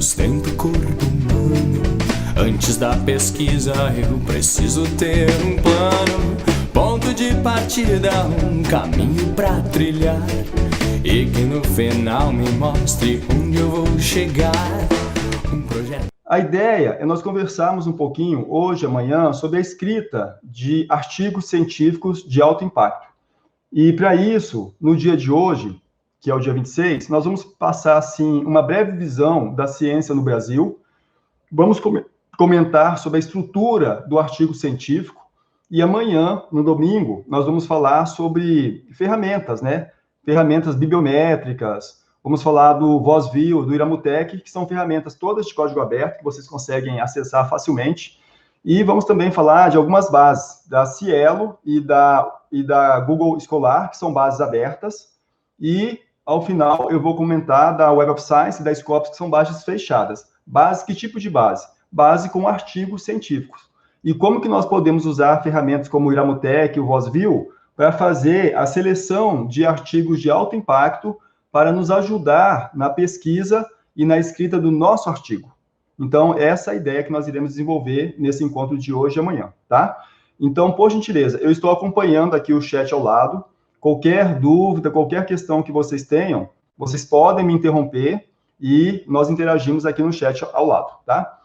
sustenta o corpo humano. Antes da pesquisa eu preciso ter um plano, ponto de partida, um caminho pra trilhar, e que no final me mostre onde eu vou chegar. Um projeto. A ideia é nós conversarmos um pouquinho hoje, amanhã, sobre a escrita de artigos científicos de alto impacto. E para isso, no dia de hoje, que é o dia 26, nós vamos passar, assim, uma breve visão da ciência no Brasil. Vamos comentar sobre a estrutura do artigo científico. E amanhã, no domingo, nós vamos falar sobre ferramentas, né? Ferramentas bibliométricas. Vamos falar do VozView, do Iramutec, que são ferramentas todas de código aberto, que vocês conseguem acessar facilmente. E vamos também falar de algumas bases, da Cielo e da Google Scholar, que são bases abertas. E, ao final, eu vou comentar da Web of Science e da Scopus, que são bases fechadas. Base, que tipo de base? Base com artigos científicos. E como que nós podemos usar ferramentas como o Iramutec e o VozView para fazer a seleção de artigos de alto impacto para nos ajudar na pesquisa e na escrita do nosso artigo. Então, essa é a ideia que nós iremos desenvolver nesse encontro de hoje e amanhã, tá? Então, por gentileza, eu estou acompanhando aqui o chat ao lado. Qualquer dúvida, qualquer questão que vocês tenham, vocês podem me interromper e nós interagimos aqui no chat ao lado, tá?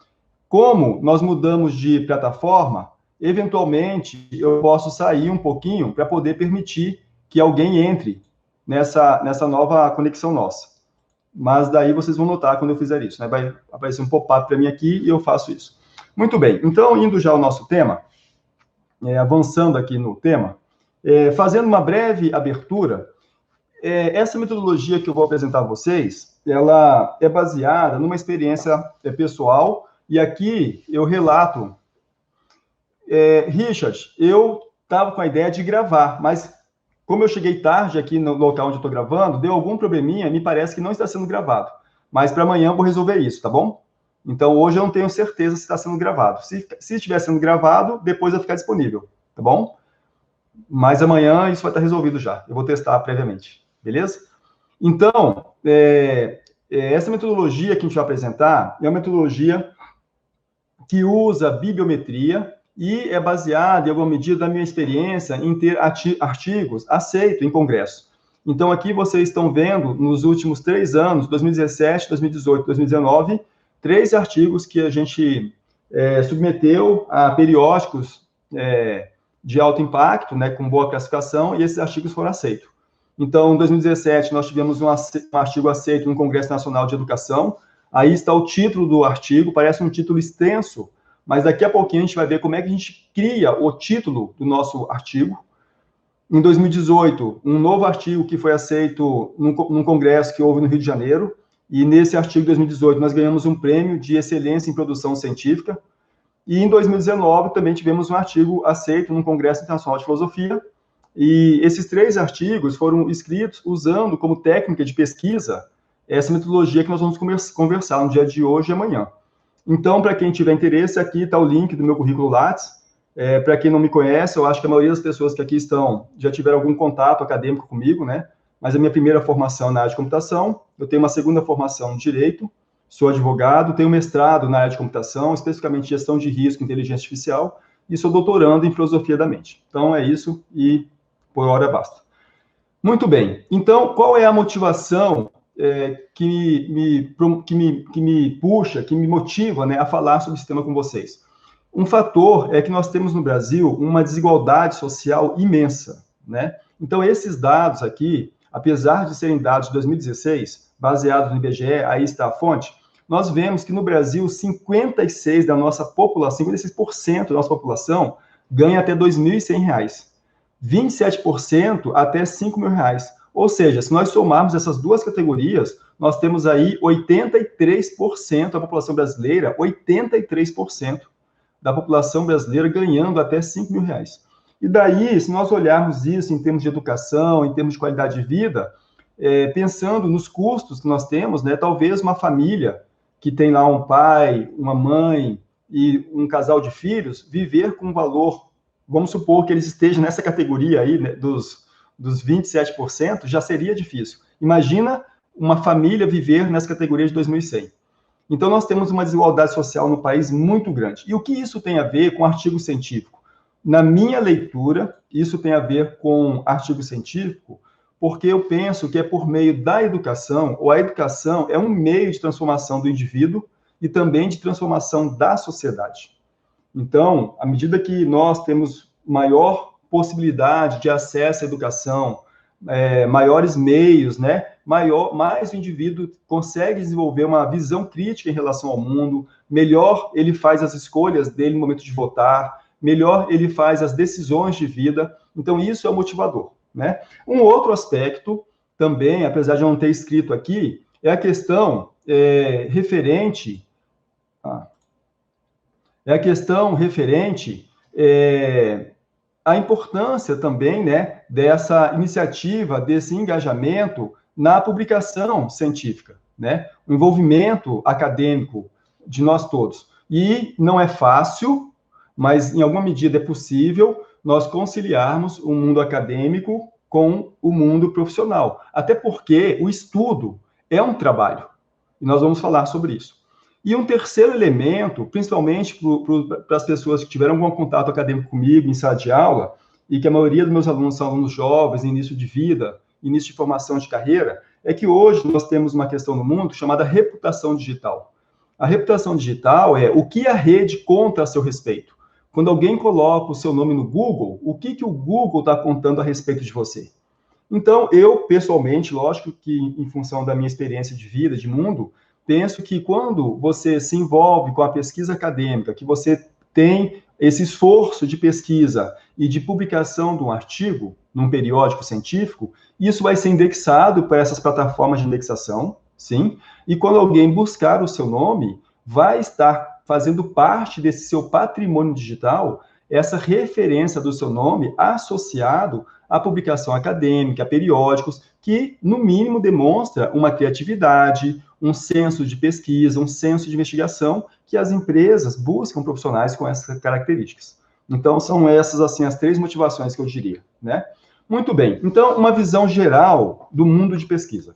Como nós mudamos de plataforma, eventualmente eu posso sair um pouquinho para poder permitir que alguém entre nessa nova conexão nossa. Mas daí vocês vão notar quando eu fizer isso, né? Vai aparecer um pop-up para mim aqui e eu faço isso. Muito bem, então, indo já ao nosso tema, avançando aqui no tema, fazendo uma breve abertura, essa metodologia que eu vou apresentar a vocês, ela é baseada numa experiência pessoal, e aqui eu relato, Richard, eu estava com a ideia de gravar, mas como eu cheguei tarde aqui no local onde eu estou gravando, deu algum probleminha, me parece que não está sendo gravado. Mas para amanhã eu vou resolver isso, tá bom? Então, hoje eu não tenho certeza se está sendo gravado. Se estiver sendo gravado, depois vai ficar disponível, tá bom? Mas amanhã isso vai estar resolvido já. Eu vou testar previamente, beleza? Então, essa metodologia que a gente vai apresentar é uma metodologia que usa bibliometria e é baseada, em alguma medida, na minha experiência em ter artigos aceitos em congresso. Então, aqui vocês estão vendo, nos últimos 3 anos, 2017, 2018, 2019, 3 artigos que a gente submeteu a periódicos de alto impacto, né, com boa classificação, e esses artigos foram aceitos. Então, em 2017, nós tivemos um artigo aceito no Congresso Nacional de Educação. Aí está o título do artigo, parece um título extenso, mas daqui a pouquinho a gente vai ver como é que a gente cria o título do nosso artigo. Em 2018, um novo artigo que foi aceito num congresso que houve no Rio de Janeiro, e nesse artigo de 2018 nós ganhamos um prêmio de excelência em produção científica. E em 2019 também tivemos um artigo aceito num congresso internacional de filosofia, e esses 3 artigos foram escritos usando como técnica de pesquisa essa metodologia que nós vamos conversar no dia de hoje e amanhã. Então, para quem tiver interesse, aqui está o link do meu currículo Lattes. Para quem não me conhece, eu acho que a maioria das pessoas que aqui estão já tiveram algum contato acadêmico comigo, né? Mas a minha primeira formação é na área de computação, eu tenho uma segunda formação em Direito, sou advogado, tenho mestrado na área de computação, especificamente gestão de risco e inteligência artificial, e sou doutorando em filosofia da mente. Então, é isso, e por hora basta. Muito bem, então, qual é a motivação que me puxa, que me motiva, né, a falar sobre esse tema com vocês? Um fator é que nós temos no Brasil uma desigualdade social imensa, né? Então, esses dados aqui, apesar de serem dados de 2016, baseados no IBGE, aí está a fonte, nós vemos que no Brasil, 56% da nossa população, 56% da nossa população ganha até R$ 2.100, 27% até R$ 5.000. Ou seja, se nós somarmos essas duas categorias, nós temos aí 83% da população brasileira, 83% da população brasileira ganhando até R$ 5.000. E daí, se nós olharmos isso em termos de educação, em termos de qualidade de vida, pensando nos custos que nós temos, né, talvez uma família que tem lá um pai, uma mãe e um casal de filhos, viver com um valor, vamos supor que eles estejam nessa categoria aí, né, dos 27%, já seria difícil. Imagina uma família viver nessa categoria de 2.100. Então, nós temos uma desigualdade social no país muito grande. E o que isso tem a ver com artigo científico? Na minha leitura, isso tem a ver com artigo científico, porque eu penso que é por meio da educação, ou a educação é um meio de transformação do indivíduo e também de transformação da sociedade. Então, à medida que nós temos maior possibilidade de acesso à educação, maiores meios, né, mais o indivíduo consegue desenvolver uma visão crítica em relação ao mundo, melhor ele faz as escolhas dele no momento de votar, melhor ele faz as decisões de vida. Então, isso é o motivador, né? Um outro aspecto também, apesar de eu não ter escrito aqui, é a questão referente à importância também, né, dessa iniciativa, desse engajamento na publicação científica, né, o envolvimento acadêmico de nós todos. E não é fácil, mas em alguma medida é possível nós conciliarmos o mundo acadêmico com o mundo profissional, até porque o estudo é um trabalho, e nós vamos falar sobre isso. E um terceiro elemento, principalmente para as pessoas que tiveram algum contato acadêmico comigo em sala de aula, e que a maioria dos meus alunos são alunos jovens, início de vida, início de formação de carreira, é que hoje nós temos uma questão no mundo chamada reputação digital. A reputação digital é o que a rede conta a seu respeito. Quando alguém coloca o seu nome no Google, o que o Google está contando a respeito de você? Então, eu, pessoalmente, lógico que em função da minha experiência de vida, de mundo, penso que quando você se envolve com a pesquisa acadêmica, que você tem esse esforço de pesquisa e de publicação de um artigo num periódico científico, isso vai ser indexado para essas plataformas de indexação, sim, e quando alguém buscar o seu nome, vai estar fazendo parte desse seu patrimônio digital, essa referência do seu nome associado à publicação acadêmica, a periódicos, que, no mínimo, demonstra uma criatividade, um senso de pesquisa, um senso de investigação, que as empresas buscam profissionais com essas características. Então, são essas, assim, as três motivações que eu diria, né? Muito bem. Então, uma visão geral do mundo de pesquisa.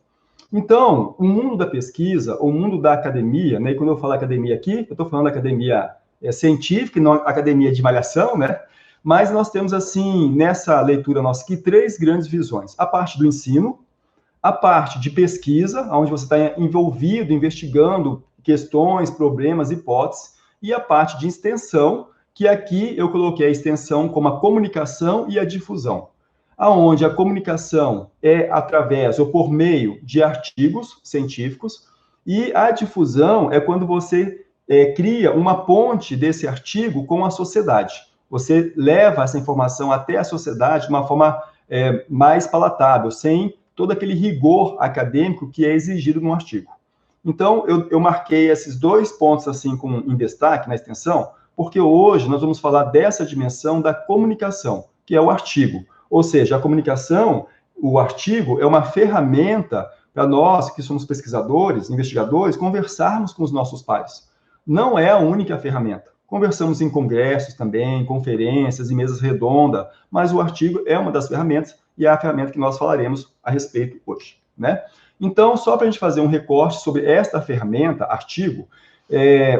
Então, o mundo da pesquisa, o mundo da academia, né? E quando eu falo academia aqui, eu estou falando academia científica, não academia de malhação, né? Mas nós temos, assim, nessa leitura nossa aqui, três grandes visões. A parte do ensino, a parte de pesquisa, onde você está envolvido, investigando questões, problemas, hipóteses, e a parte de extensão, que aqui eu coloquei a extensão como a comunicação e a difusão, aonde a comunicação é através ou por meio de artigos científicos, e a difusão é quando você cria uma ponte desse artigo com a sociedade. Você leva essa informação até a sociedade de uma forma mais palatável, sem todo aquele rigor acadêmico que é exigido no artigo. Então, eu marquei esses dois pontos assim em destaque na extensão, porque hoje nós vamos falar dessa dimensão da comunicação, que é o artigo. Ou seja, a comunicação, o artigo, é uma ferramenta para nós, que somos pesquisadores, investigadores, conversarmos com os nossos pares. Não é a única ferramenta. Conversamos em congressos também, conferências e mesas redondas, mas o artigo é uma das ferramentas e é a ferramenta que nós falaremos a respeito hoje, né? Então, só para a gente fazer um recorte sobre esta ferramenta, artigo,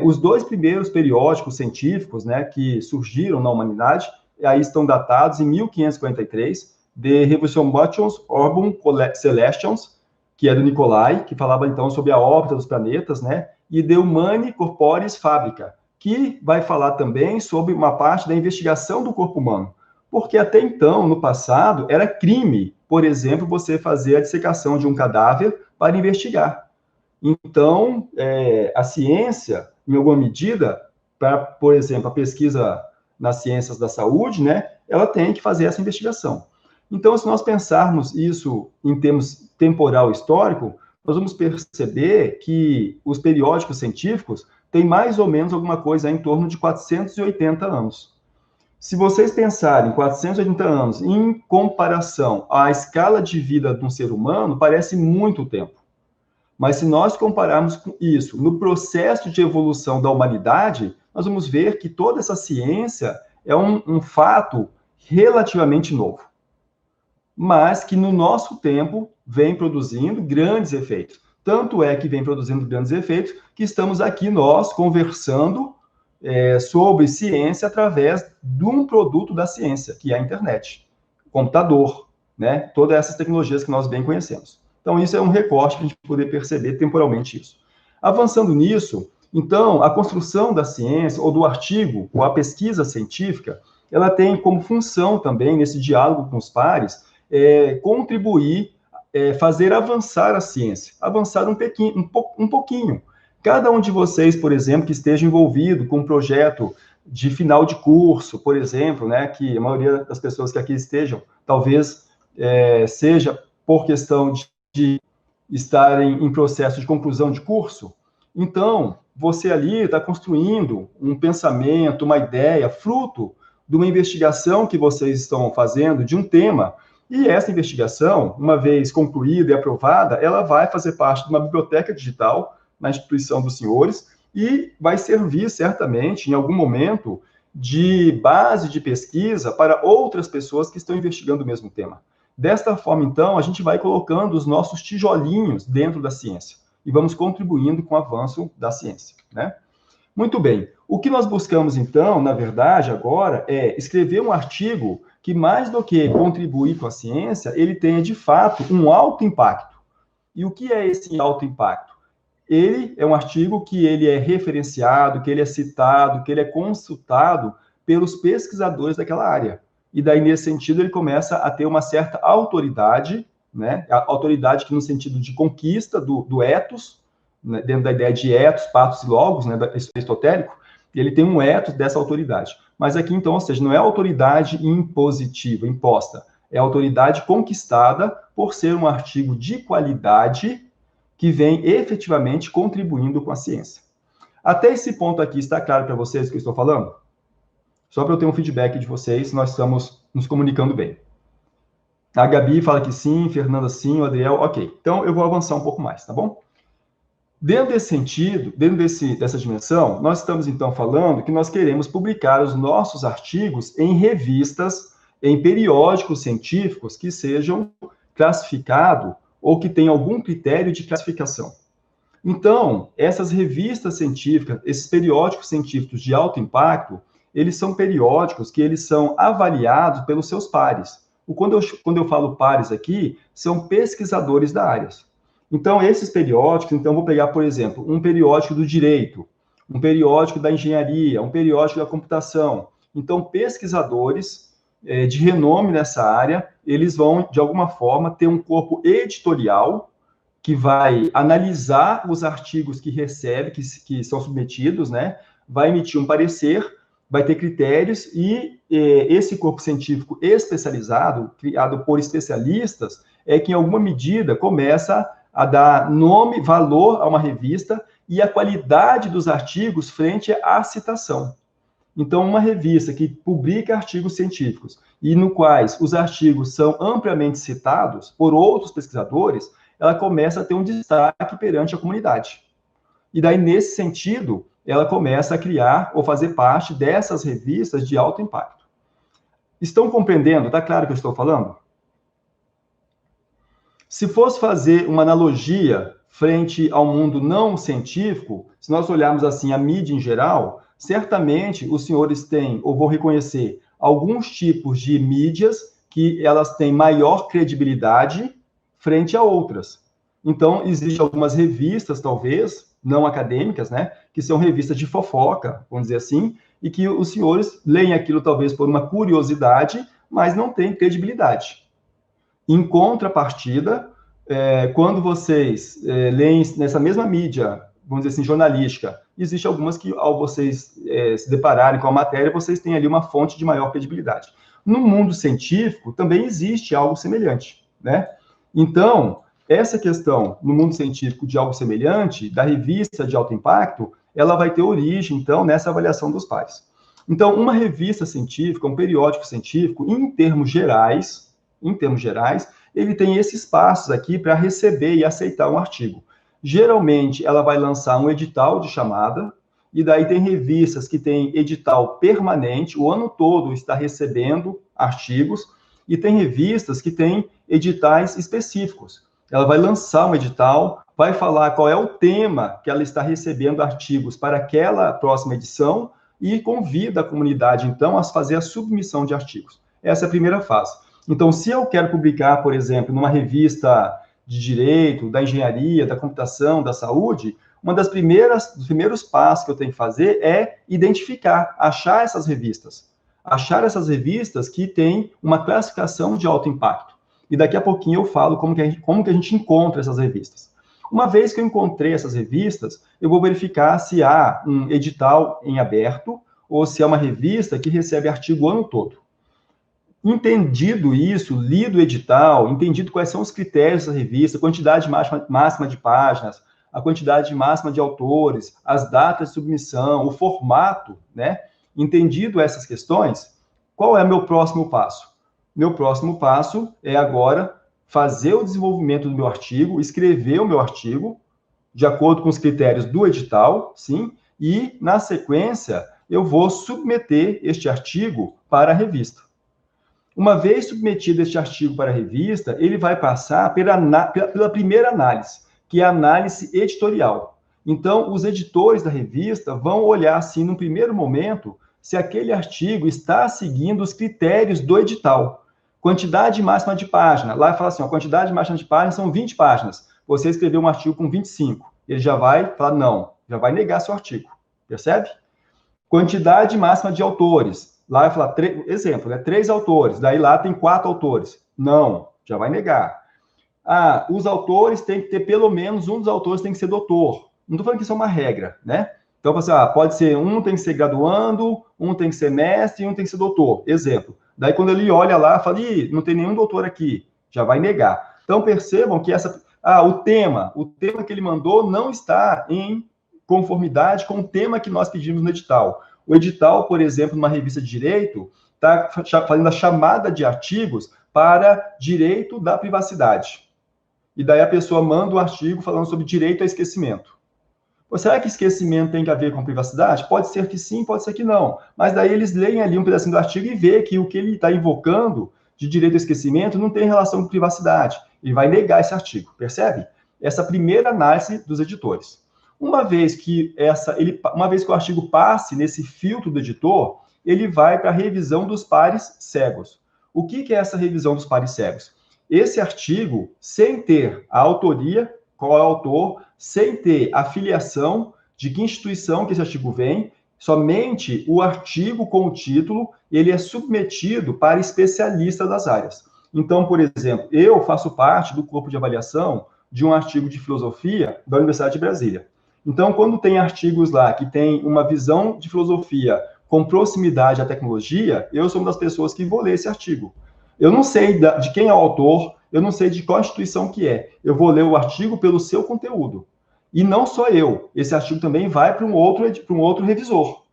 os dois primeiros periódicos científicos, né, que surgiram na humanidade, aí estão datados em 1543, The Revolutiones Orbum Celestiums, que é do Nicolai, que falava então sobre a órbita dos planetas, né, e The Humani Corporis Fabrica, que vai falar também sobre uma parte da investigação do corpo humano. Porque até então, no passado, era crime, por exemplo, você fazer a dissecação de um cadáver para investigar. Então, a ciência, em alguma medida, para, por exemplo, a pesquisa nas ciências da saúde, né, ela tem que fazer essa investigação. Então, se nós pensarmos isso em termos temporal histórico, nós vamos perceber que os periódicos científicos têm mais ou menos alguma coisa em torno de 480 anos. Se vocês pensarem 480 anos em comparação à escala de vida de um ser humano, parece muito tempo. Mas se nós compararmos com isso no processo de evolução da humanidade, nós vamos ver que toda essa ciência é um fato relativamente novo, mas que no nosso tempo vem produzindo grandes efeitos. Tanto é que vem produzindo grandes efeitos, que estamos aqui nós conversando sobre ciência através de um produto da ciência, que é a internet, computador, né? Todas essas tecnologias que nós bem conhecemos. Então, isso é um recorte para a gente poder perceber temporalmente isso. Avançando nisso, então, a construção da ciência, ou do artigo, ou a pesquisa científica, ela tem como função também, nesse diálogo com os pares, contribuir, fazer avançar a ciência, avançar um pouquinho. Cada um de vocês, por exemplo, que esteja envolvido com um projeto de final de curso, por exemplo, né, que a maioria das pessoas que aqui estejam, talvez seja por questão de estarem em processo de conclusão de curso. Então, você ali está construindo um pensamento, uma ideia, fruto de uma investigação que vocês estão fazendo de um tema, e essa investigação, uma vez concluída e aprovada, ela vai fazer parte de uma biblioteca digital na instituição dos senhores e vai servir, certamente, em algum momento, de base de pesquisa para outras pessoas que estão investigando o mesmo tema. Desta forma, então, a gente vai colocando os nossos tijolinhos dentro da ciência e vamos contribuindo com o avanço da ciência, né? Muito bem. O que nós buscamos, então, na verdade, agora, é escrever um artigo que, mais do que contribuir com a ciência, ele tenha, de fato, um alto impacto. E o que é esse alto impacto? Ele é um artigo que ele é referenciado, que ele é citado, que ele é consultado pelos pesquisadores daquela área. E daí, nesse sentido, ele começa a ter uma certa autoridade, né? A autoridade que no sentido de conquista do ethos, né? Dentro da ideia de ethos, pathos e logos, né? Aristotélico, ele tem um ethos dessa autoridade. Mas aqui, então, ou seja, não é autoridade impositiva, imposta, é autoridade conquistada por ser um artigo de qualidade que vem efetivamente contribuindo com a ciência. Até esse ponto aqui, está claro para vocês o que eu estou falando? Só para eu ter um feedback de vocês, nós estamos nos comunicando bem. A Gabi fala que sim, Fernanda sim, o Adriel, ok. Então, eu vou avançar um pouco mais, tá bom? Dentro desse sentido, dentro dessa dimensão, nós estamos, então, falando que nós queremos publicar os nossos artigos em revistas, em periódicos científicos que sejam classificados ou que tenham algum critério de classificação. Então, essas revistas científicas, esses periódicos científicos de alto impacto, eles são periódicos que eles são avaliados pelos seus pares. Quando eu falo pares aqui, são pesquisadores da área. Então, esses periódicos, então, vou pegar, por exemplo, um periódico do direito, um periódico da engenharia, um periódico da computação. Então, pesquisadores de renome nessa área, eles vão, de alguma forma, ter um corpo editorial que vai analisar os artigos que recebe, que são submetidos, né? Vai emitir um parecer, vai ter critérios e esse corpo científico especializado, criado por especialistas, é que, em alguma medida, começa a dar nome, valor a uma revista e a qualidade dos artigos frente à citação. Então, uma revista que publica artigos científicos e no quais os artigos são amplamente citados por outros pesquisadores, ela começa a ter um destaque perante a comunidade. E daí, nesse sentido, ela começa a criar ou fazer parte dessas revistas de alto impacto. Estão compreendendo? Está claro o que eu estou falando? Se fosse fazer uma analogia frente ao mundo não científico, se nós olharmos assim a mídia em geral, certamente os senhores têm, ou vão reconhecer, alguns tipos de mídias que elas têm maior credibilidade frente a outras. Então, existem algumas revistas, talvez, não acadêmicas, né, que são revistas de fofoca, vamos dizer assim, e que os senhores leem aquilo talvez por uma curiosidade, mas não tem credibilidade. Em contrapartida, quando vocês leem nessa mesma mídia, vamos dizer assim, jornalística, existem algumas que, ao vocês se depararem com a matéria, vocês têm ali uma fonte de maior credibilidade. No mundo científico, também existe algo semelhante, né? Então, essa questão, no mundo científico, de algo semelhante, da revista de alto impacto, ela vai ter origem, então, nessa avaliação dos pares. Então, uma revista científica, um periódico científico, em termos gerais, ele tem esses passos aqui para receber e aceitar um artigo. Geralmente, ela vai lançar um edital de chamada, e daí tem revistas que têm edital permanente, o ano todo está recebendo artigos, e tem revistas que têm editais específicos. Ela vai lançar um edital vai falar qual é o tema que ela está recebendo artigos para aquela próxima edição e convida a comunidade, então, a fazer a submissão de artigos. Essa é a primeira fase. Então, se eu quero publicar, por exemplo, numa revista de direito, da engenharia, da computação, da saúde, dos primeiros passos que eu tenho que fazer é identificar, achar essas revistas que têm uma classificação de alto impacto. E daqui a pouquinho eu falo como que a gente encontra essas revistas. Uma vez que eu encontrei essas revistas, eu vou verificar se há um edital em aberto ou se é uma revista que recebe artigo o ano todo. Entendido isso, lido o edital, entendido quais são os critérios da revista, a quantidade máxima de páginas, a quantidade máxima de autores, as datas de submissão, o formato, né? Entendido essas questões, qual é o meu próximo passo? Meu próximo passo é agora fazer o desenvolvimento do meu artigo, escrever o meu artigo, de acordo com os critérios do edital, sim, e, na sequência, eu vou submeter este artigo para a revista. Uma vez submetido este artigo para a revista, ele vai passar pela primeira análise, que é a análise editorial. Então, os editores da revista vão olhar, assim, no primeiro momento, se aquele artigo está seguindo os critérios do edital. Quantidade máxima de página. Lá fala assim, a quantidade máxima de páginas são 20 páginas. Você escreveu um artigo com 25. Ele já vai falar não, já vai negar seu artigo. Percebe? Quantidade máxima de autores. Lá vai falar, exemplo, né, 3 autores. Daí lá tem 4 autores. Não, já vai negar. Os autores têm que ter, pelo menos, um dos autores tem que ser doutor. Não estou falando que isso é uma regra, né? Então, assim, pode ser, um tem que ser graduando, um tem que ser mestre e um tem que ser doutor. Exemplo. Daí, quando ele olha lá, fala, não tem nenhum doutor aqui, já vai negar. Então, percebam que o tema que ele mandou não está em conformidade com o tema que nós pedimos no edital. O edital, por exemplo, numa revista de direito, está fazendo a chamada de artigos para direito da privacidade. E daí a pessoa manda um artigo falando sobre direito ao esquecimento. Será que esquecimento tem a ver com privacidade? Pode ser que sim, pode ser que não. Mas daí eles leem ali um pedacinho do artigo e vê que o que ele está invocando de direito ao esquecimento não tem relação com privacidade. Ele vai negar esse artigo, percebe? Essa primeira análise dos editores. Uma vez que o artigo passe nesse filtro do editor, ele vai para a revisão dos pares cegos. O que é essa revisão dos pares cegos? Esse artigo, sem ter a autoria, qual é o autor, sem ter a filiação de que instituição que esse artigo vem, somente o artigo com o título, ele é submetido para especialistas das áreas. Então, por exemplo, eu faço parte do corpo de avaliação de um artigo de filosofia da Universidade de Brasília. Então, quando tem artigos lá que tem uma visão de filosofia com proximidade à tecnologia, eu sou uma das pessoas que vou ler esse artigo. Eu não sei de quem é o autor, eu não sei de qual instituição que é. Eu vou ler o artigo pelo seu conteúdo. E não só eu. Esse artigo também vai para um outro revisor.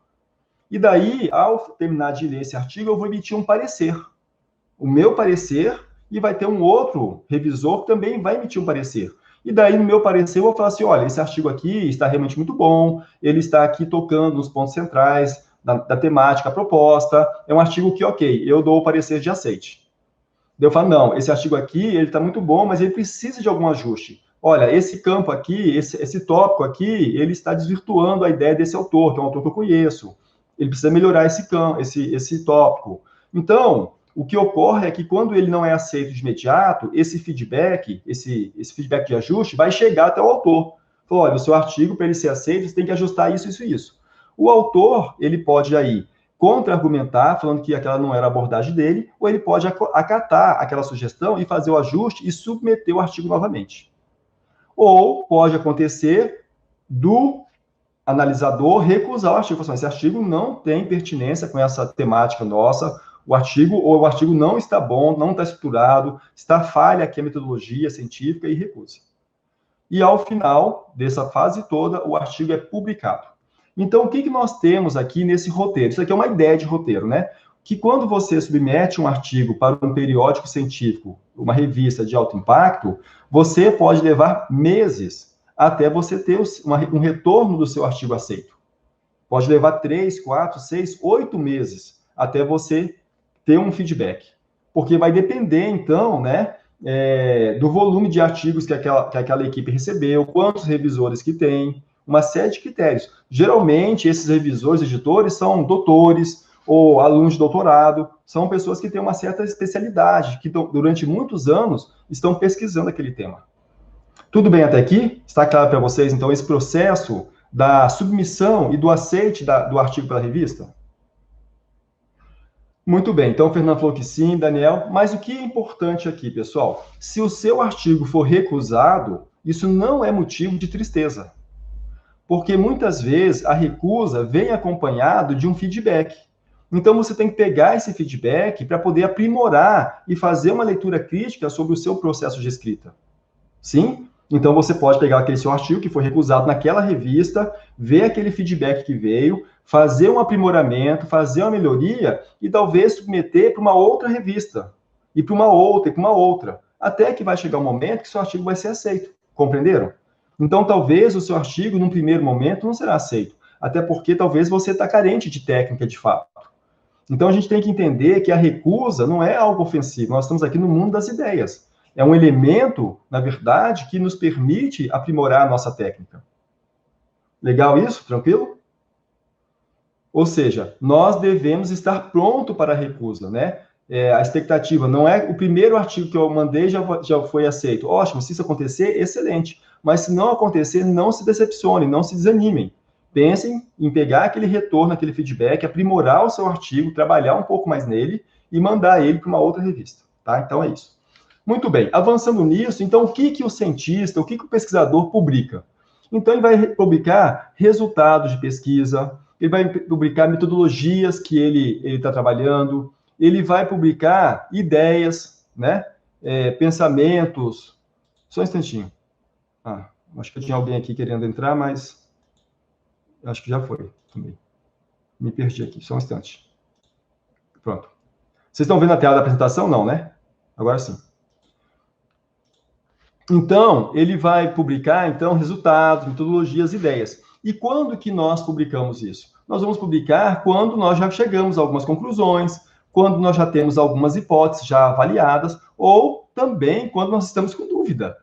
E daí, ao terminar de ler esse artigo, eu vou emitir um parecer. O meu parecer, e vai ter um outro revisor que também vai emitir um parecer. E daí, no meu parecer, eu vou falar assim, olha, esse artigo aqui está realmente muito bom, ele está aqui tocando nos pontos centrais da temática proposta, é um artigo que, ok, eu dou o parecer de aceite. Eu falo, não, esse artigo aqui, ele está muito bom, mas ele precisa de algum ajuste. Olha, esse campo aqui, esse tópico aqui, ele está desvirtuando a ideia desse autor, que é um autor que eu conheço. Ele precisa melhorar esse tópico. Então, o que ocorre é que quando ele não é aceito de imediato, esse feedback de ajuste vai chegar até o autor. Fala, olha, o seu artigo, para ele ser aceito, você tem que ajustar isso, isso e isso. O autor, ele pode aí contra-argumentar, falando que aquela não era a abordagem dele, ou ele pode acatar aquela sugestão e fazer o ajuste e submeter o artigo novamente. Ou pode acontecer do analisador recusar o artigo. Esse artigo não tem pertinência com essa temática nossa, o artigo não está bom, não está estruturado, está falha aqui a metodologia científica e recusa. E ao final dessa fase toda, o artigo é publicado. Então, o que nós temos aqui nesse roteiro? Isso aqui é uma ideia de roteiro, né? Que quando você submete um artigo para um periódico científico, uma revista de alto impacto, você pode levar meses até você ter um retorno do seu artigo aceito. Pode levar 3, 4, 6, 8 meses até você ter um feedback. Porque vai depender, então, né, do volume de artigos que aquela equipe recebeu, quantos revisores que tem, uma série de critérios. Geralmente, esses revisores, editores, são doutores ou alunos de doutorado, são pessoas que têm uma certa especialidade, que durante muitos anos estão pesquisando aquele tema. Tudo bem até aqui? Está claro para vocês, então, esse processo da submissão e do aceite do artigo pela revista? Muito bem, então o Fernando falou que sim, Daniel, mas o que é importante aqui, pessoal? Se o seu artigo for recusado, isso não é motivo de tristeza, porque muitas vezes a recusa vem acompanhado de um feedback. Então você tem que pegar esse feedback para poder aprimorar e fazer uma leitura crítica sobre o seu processo de escrita. Sim? Então você pode pegar aquele seu artigo que foi recusado naquela revista, ver aquele feedback que veio, fazer um aprimoramento, fazer uma melhoria e talvez submeter para uma outra revista, e para uma outra, e para uma outra, até que vai chegar um momento que seu artigo vai ser aceito. Compreenderam? Então talvez o seu artigo, num primeiro momento, não será aceito, até porque talvez você está carente de técnica de fato. Então a gente tem que entender que a recusa não é algo ofensivo, nós estamos aqui no mundo das ideias. É um elemento, na verdade, que nos permite aprimorar a nossa técnica. Legal isso? Tranquilo? Ou seja, nós devemos estar pronto para a recusa, né? A expectativa não é o primeiro artigo que eu mandei já foi aceito. Ótimo, se isso acontecer, excelente. Mas se não acontecer, não se decepcionem, não se desanimem. Pensem em pegar aquele retorno, aquele feedback, aprimorar o seu artigo, trabalhar um pouco mais nele e mandar ele para uma outra revista, tá? Então é isso. Muito bem, avançando nisso, então o que o cientista, o que o pesquisador publica? Então ele vai publicar resultados de pesquisa, ele vai publicar metodologias que ele está trabalhando, ele vai publicar ideias, né? Pensamentos. Só um instantinho. Acho que tinha alguém aqui querendo entrar, mas acho que já foi também. Me perdi aqui, só um instante. Pronto. Vocês estão vendo a tela da apresentação? Não, né? Agora sim. Então, ele vai publicar, então, resultados, metodologias, ideias. E quando que nós publicamos isso? Nós vamos publicar quando nós já chegamos a algumas conclusões, quando nós já temos algumas hipóteses já avaliadas, ou também quando nós estamos com dúvida.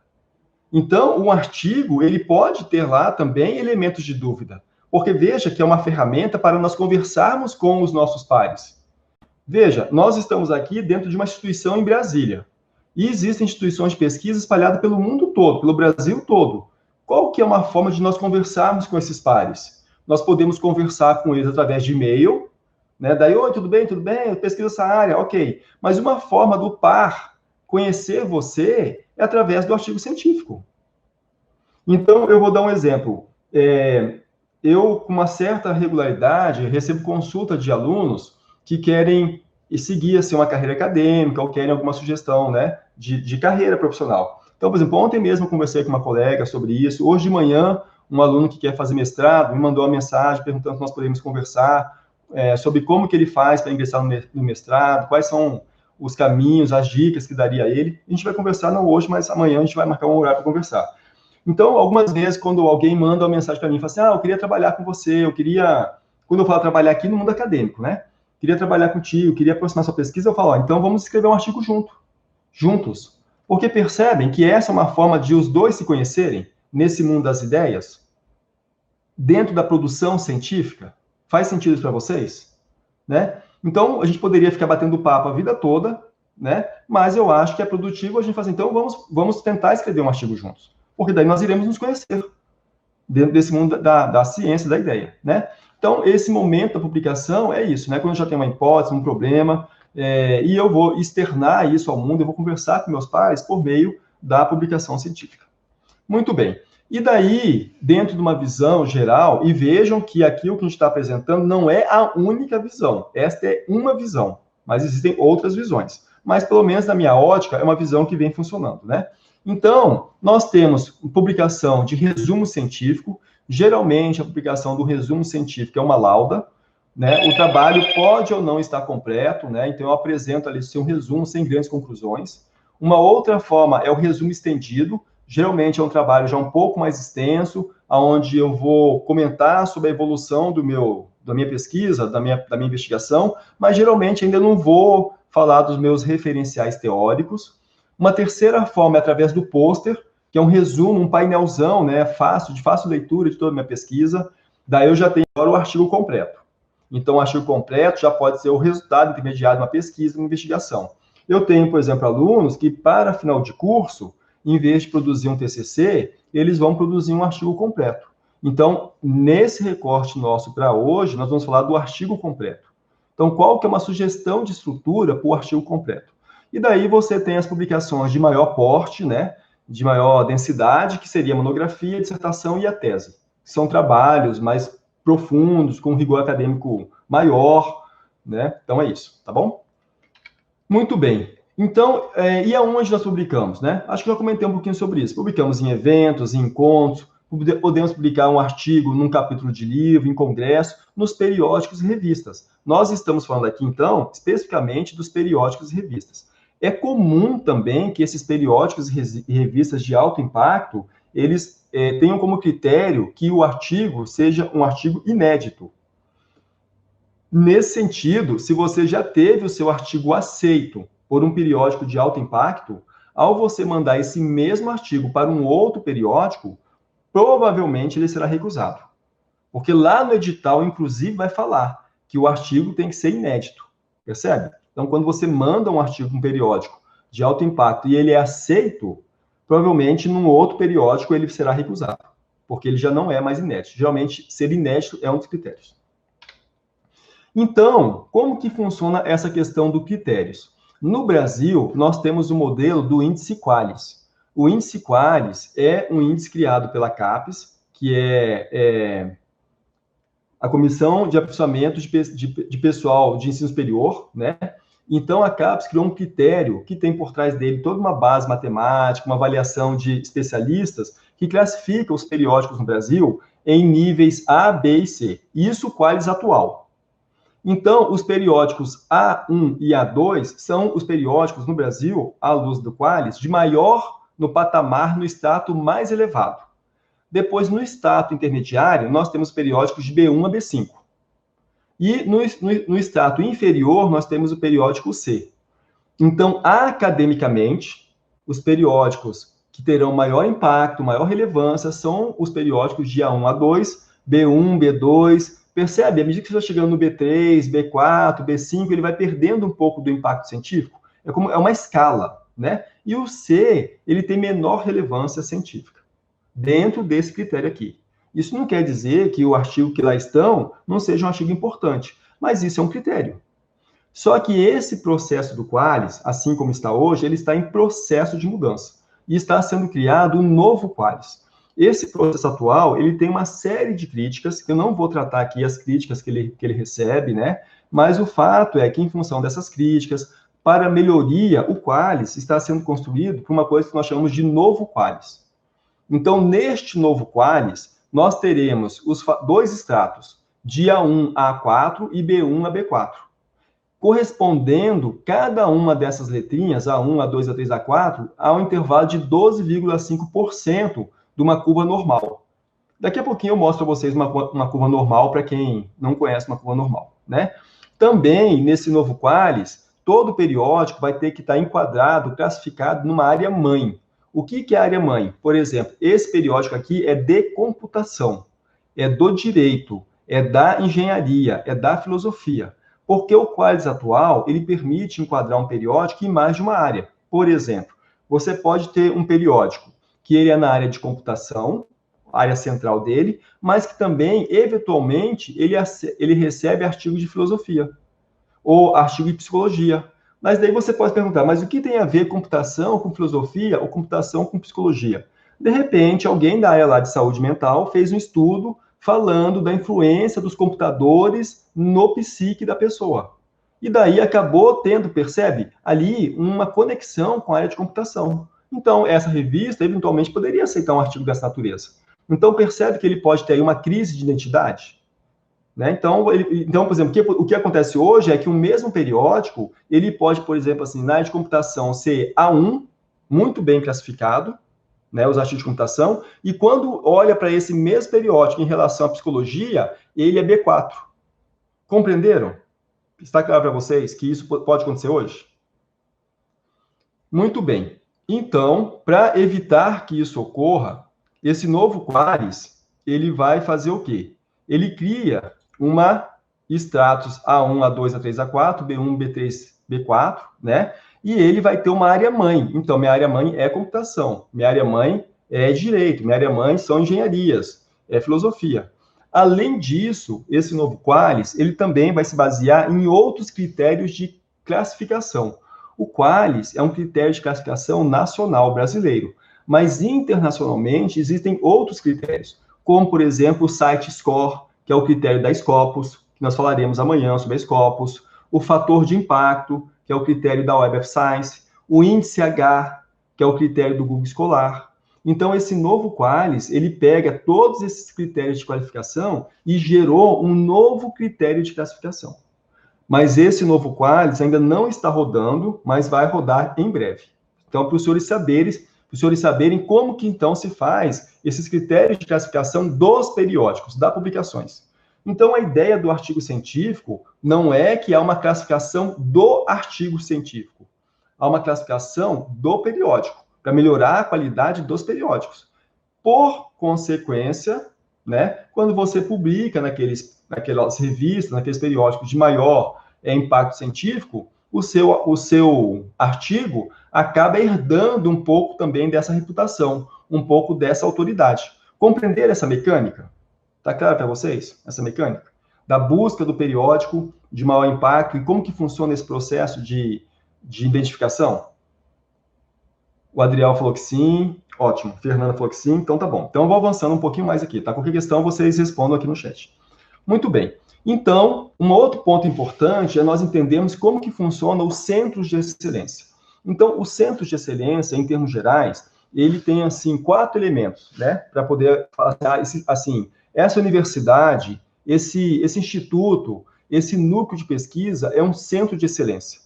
Então, um artigo, ele pode ter lá também elementos de dúvida, porque veja que é uma ferramenta para nós conversarmos com os nossos pares. Veja, nós estamos aqui dentro de uma instituição em Brasília. E existem instituições de pesquisa espalhadas pelo mundo todo, pelo Brasil todo. Qual que é uma forma de nós conversarmos com esses pares? Nós podemos conversar com eles através de e-mail, né? Daí, oi, tudo bem? Eu pesquiso essa área, ok. Mas uma forma do par conhecer você é através do artigo científico. Então, eu vou dar um exemplo. Eu, com uma certa regularidade, recebo consulta de alunos que querem seguir assim, uma carreira acadêmica ou querem alguma sugestão, né, de carreira profissional. Então, por exemplo, ontem mesmo eu conversei com uma colega sobre isso. Hoje de manhã, um aluno que quer fazer mestrado me mandou uma mensagem perguntando se nós podemos conversar sobre como que ele faz para ingressar no mestrado, quais são os caminhos, as dicas que daria a ele. A gente vai conversar não hoje, mas amanhã a gente vai marcar um horário para conversar. Então, algumas vezes, quando alguém manda uma mensagem para mim, fala assim, eu queria trabalhar com você, quando eu falo trabalhar aqui no mundo acadêmico, né? Queria trabalhar contigo, queria aproximar sua pesquisa, eu falo, então vamos escrever um artigo juntos. Porque percebem que essa é uma forma de os dois se conhecerem nesse mundo das ideias, dentro da produção científica. Faz sentido isso para vocês? Né? Então, a gente poderia ficar batendo papo a vida toda, né? Mas eu acho que é produtivo a gente fazer, então vamos tentar escrever um artigo juntos. Porque daí nós iremos nos conhecer dentro desse mundo da ciência, da ideia, né? Então, esse momento da publicação é isso, né? Quando eu já tenho uma hipótese, um problema, e eu vou externar isso ao mundo, eu vou conversar com meus pares por meio da publicação científica. Muito bem. E daí, dentro de uma visão geral, e vejam que aqui o que a gente está apresentando não é a única visão. Esta é uma visão, mas existem outras visões. Mas, pelo menos na minha ótica, é uma visão que vem funcionando, né? Então, nós temos publicação de resumo científico. Geralmente, a publicação do resumo científico é uma lauda, né? O trabalho pode ou não estar completo, né? Então, eu apresento ali um resumo sem grandes conclusões. Uma outra forma é o resumo estendido. Geralmente, é um trabalho já um pouco mais extenso, onde eu vou comentar sobre a evolução da minha pesquisa, da minha investigação, mas geralmente ainda não vou falar dos meus referenciais teóricos. Uma terceira forma é através do pôster, que é um resumo, um painelzão, né, de fácil leitura de toda a minha pesquisa. Daí eu já tenho agora o artigo completo. Então, o artigo completo já pode ser o resultado intermediário de uma pesquisa, uma investigação. Eu tenho, por exemplo, alunos que, para final de curso, em vez de produzir um TCC, eles vão produzir um artigo completo. Então, nesse recorte nosso para hoje, nós vamos falar do artigo completo. Então, qual que é uma sugestão de estrutura para o artigo completo? E daí você tem as publicações de maior porte, né, de maior densidade, que seria a monografia, a dissertação e a tese. São trabalhos mais profundos, com rigor acadêmico maior, né? Então é isso, tá bom? Muito bem. Então, e aonde nós publicamos, né? Acho que já comentei um pouquinho sobre isso. Publicamos em eventos, em encontros, podemos publicar um artigo num capítulo de livro, em congresso, nos periódicos e revistas. Nós estamos falando aqui, então, especificamente dos periódicos e revistas. É comum também que esses periódicos e revistas de alto impacto, eles tenham como critério que o artigo seja um artigo inédito. Nesse sentido, se você já teve o seu artigo aceito por um periódico de alto impacto, ao você mandar esse mesmo artigo para um outro periódico, provavelmente ele será recusado. Porque lá no edital, inclusive, vai falar que o artigo tem que ser inédito, percebe? Então, quando você manda um artigo para um periódico de alto impacto e ele é aceito, provavelmente num outro periódico ele será recusado, porque ele já não é mais inédito. Geralmente, ser inédito é um dos critérios. Então, como que funciona essa questão dos critérios? No Brasil, nós temos o modelo do índice Qualis. O índice Qualis é um índice criado pela CAPES, que é a Comissão de Aperfeiçoamento de Pessoal de Ensino Superior, né? Então, a CAPES criou um critério que tem por trás dele toda uma base matemática, uma avaliação de especialistas, que classifica os periódicos no Brasil em níveis A, B e C. Isso o Qualis atual. Então, os periódicos A1 e A2 são os periódicos no Brasil, à luz do Qualis, de maior no patamar, no status mais elevado. Depois, no status intermediário, nós temos periódicos de B1 a B5. E no status inferior, nós temos o periódico C. Então, academicamente, os periódicos que terão maior impacto, maior relevância, são os periódicos de A1 a A2, B1, B2. Percebe? À medida que você está chegando no B3, B4, B5, ele vai perdendo um pouco do impacto científico. É uma escala, né? E o C, ele tem menor relevância científica, dentro desse critério aqui. Isso não quer dizer que o artigo que lá estão não seja um artigo importante, mas isso é um critério. Só que esse processo do Qualis, assim como está hoje, ele está em processo de mudança. E está sendo criado um novo Qualis. Esse processo atual, ele tem uma série de críticas, eu não vou tratar aqui as críticas que ele recebe, né? Mas o fato é que, em função dessas críticas, para melhoria, o Qualis está sendo construído por uma coisa que nós chamamos de novo Qualis. Então, neste novo Qualis, nós teremos os dois estratos, de A1 a A4 e B1 a B4. Correspondendo cada uma dessas letrinhas, A1, A2, A3, A4, a um intervalo de 12,5% de uma curva normal. Daqui a pouquinho eu mostro para vocês uma curva normal, para quem não conhece uma curva normal, né? Também, nesse novo Qualis, todo periódico vai ter que estar enquadrado, classificado numa área mãe. O que é a área mãe? Por exemplo, esse periódico aqui é de computação, é do direito, é da engenharia, é da filosofia. Porque o Qualis atual, ele permite enquadrar um periódico em mais de uma área. Por exemplo, você pode ter um periódico que ele é na área de computação, área central dele, mas que também, eventualmente, ele recebe artigos de filosofia ou artigo de psicologia. Mas daí você pode perguntar, mas o que tem a ver computação com filosofia ou computação com psicologia? De repente, alguém da área lá de saúde mental fez um estudo falando da influência dos computadores no psique da pessoa. E daí acabou tendo, percebe, ali uma conexão com a área de computação. Então, essa revista, eventualmente, poderia aceitar um artigo dessa natureza. Então, percebe que ele pode ter aí uma crise de identidade? Né? Então, por exemplo, o que acontece hoje é que o mesmo periódico, ele pode, por exemplo, assim, na área de computação ser A1, muito bem classificado, né, os artigos de computação, e quando olha para esse mesmo periódico em relação à psicologia, ele é B4. Compreenderam? Está claro para vocês que isso pode acontecer hoje? Muito bem. Então, para evitar que isso ocorra, esse novo Qualis, ele vai fazer o quê? Ele cria uma status A1, A2, A3, A4, B1, B3, B4, né? E ele vai ter uma área mãe. Então, minha área mãe é computação, minha área mãe é direito, minha área mãe são engenharias, é filosofia. Além disso, esse novo Qualis, ele também vai se basear em outros critérios de classificação. O Qualis é um critério de classificação nacional brasileiro, mas internacionalmente existem outros critérios, como, por exemplo, o Site Score, que é o critério da Scopus, que nós falaremos amanhã sobre a Scopus, o fator de impacto, que é o critério da Web of Science, o índice H, que é o critério do Google Escolar. Então, esse novo Qualis, ele pega todos esses critérios de qualificação e gerou um novo critério de classificação. Mas esse novo Qualis ainda não está rodando, mas vai rodar em breve. Então, para os senhores saberem como que então se faz esses critérios de classificação dos periódicos, das publicações. Então, a ideia do artigo científico não é que há uma classificação do artigo científico, há uma classificação do periódico, para melhorar a qualidade dos periódicos. Por consequência, né, quando você publica naquelas revistas, naqueles periódicos de maior impacto científico, o seu artigo acaba herdando um pouco também dessa reputação, um pouco dessa autoridade. Compreender essa mecânica? Está claro para vocês, essa mecânica? Da busca do periódico de maior impacto e como que funciona esse processo de identificação? O Adriel falou que sim, ótimo. Fernanda falou que sim, então tá bom. Então eu vou avançando um pouquinho mais aqui, tá? Qualquer questão vocês respondam aqui no chat. Muito bem. Então, um outro ponto importante é nós entendermos como que funcionam os centros de excelência. Então, os centros de excelência, em termos gerais, ele tem, assim, 4 elementos, né? Para poder falar assim, essa universidade, esse instituto, esse núcleo de pesquisa é um centro de excelência.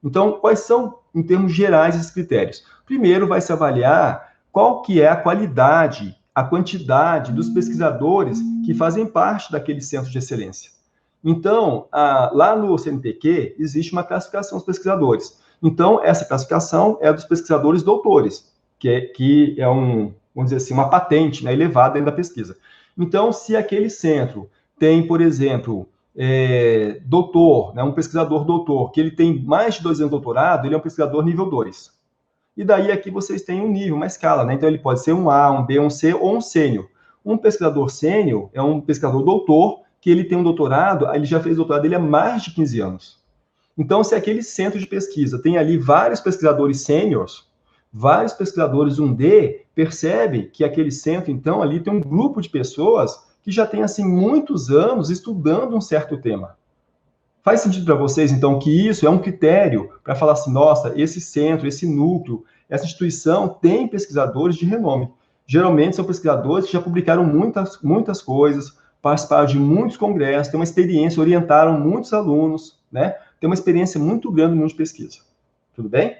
Então, quais são, em termos gerais, esses critérios? Primeiro, vai se avaliar qual que é a qualidade, a quantidade dos pesquisadores que fazem parte daquele centro de excelência. Então, lá no CNPq, existe uma classificação dos pesquisadores. Então, essa classificação é dos pesquisadores doutores, que é vamos dizer assim, uma patente, né, elevada dentro da pesquisa. Então, se aquele centro tem, por exemplo, doutor, né, um pesquisador doutor, que ele tem mais de 2 anos de doutorado, ele é um pesquisador nível 2. E daí aqui vocês têm um nível, uma escala, né? Então ele pode ser um A, um B, um C ou um sênior. Um pesquisador sênior é um pesquisador doutor, que ele tem um doutorado, ele já fez doutorado dele há mais de 15 anos. Então, se aquele centro de pesquisa tem ali vários pesquisadores sêniors, vários pesquisadores 1D, percebe que aquele centro, então, ali tem um grupo de pessoas que já tem, assim, muitos anos estudando um certo tema. Faz sentido para vocês, então, que isso é um critério para falar assim, nossa, esse centro, esse núcleo, essa instituição tem pesquisadores de renome. Geralmente são pesquisadores que já publicaram muitas coisas, participaram de muitos congressos, têm uma experiência, orientaram muitos alunos, né? Tem uma experiência muito grande no mundo de pesquisa. Tudo bem?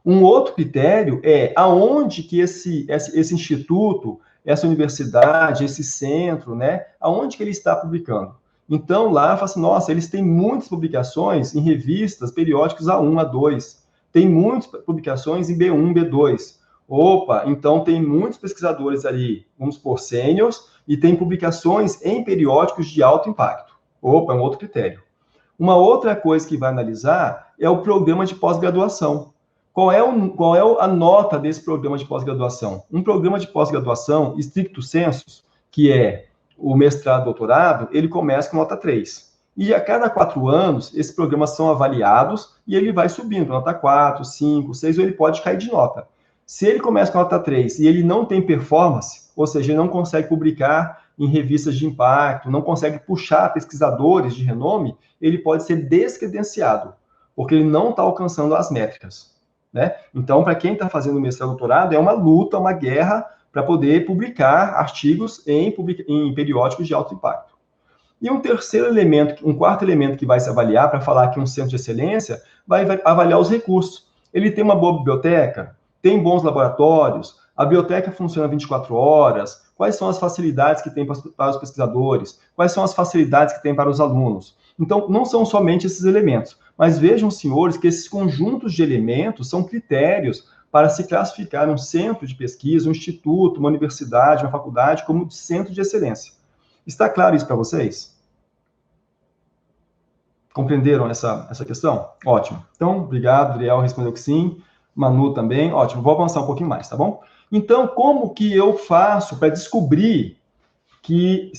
Um outro critério é aonde que esse instituto, essa universidade, esse centro, né? Aonde que ele está publicando. Então, lá, fala assim, nossa, eles têm muitas publicações em revistas, periódicos A1, A2. Tem muitas publicações em B1, B2. Opa, então tem muitos pesquisadores ali, vamos por sêniors, e tem publicações em periódicos de alto impacto. Opa, é um outro critério. Uma outra coisa que vai analisar é o programa de pós-graduação. Qual é a nota desse programa de pós-graduação? Um programa de pós-graduação, stricto sensu, que é o mestrado, doutorado, ele começa com nota 3. E a cada 4 anos, esses programas são avaliados e ele vai subindo, nota 4, 5, 6, ou ele pode cair de nota. Se ele começa com nota 3 e ele não tem performance, ou seja, ele não consegue publicar em revistas de impacto, não consegue puxar pesquisadores de renome, ele pode ser descredenciado, porque ele não está alcançando as métricas, né? Então, para quem está fazendo mestrado, doutorado, é uma luta, uma guerra para poder publicar artigos em periódicos de alto impacto. E um quarto elemento que vai se avaliar para falar que um centro de excelência vai avaliar os recursos. Ele tem uma boa biblioteca, tem bons laboratórios, a biblioteca funciona 24 horas, quais são as facilidades que tem para os pesquisadores, quais são as facilidades que tem para os alunos. Então, não são somente esses elementos, mas vejam, senhores, que esses conjuntos de elementos são critérios para se classificar um centro de pesquisa, um instituto, uma universidade, uma faculdade, como centro de excelência. Está claro isso para vocês? Compreenderam essa questão? Ótimo. Então, obrigado, Adriel respondeu que sim, Manu também, ótimo. Vou avançar um pouquinho mais, tá bom? Então, como que eu faço para descobrir que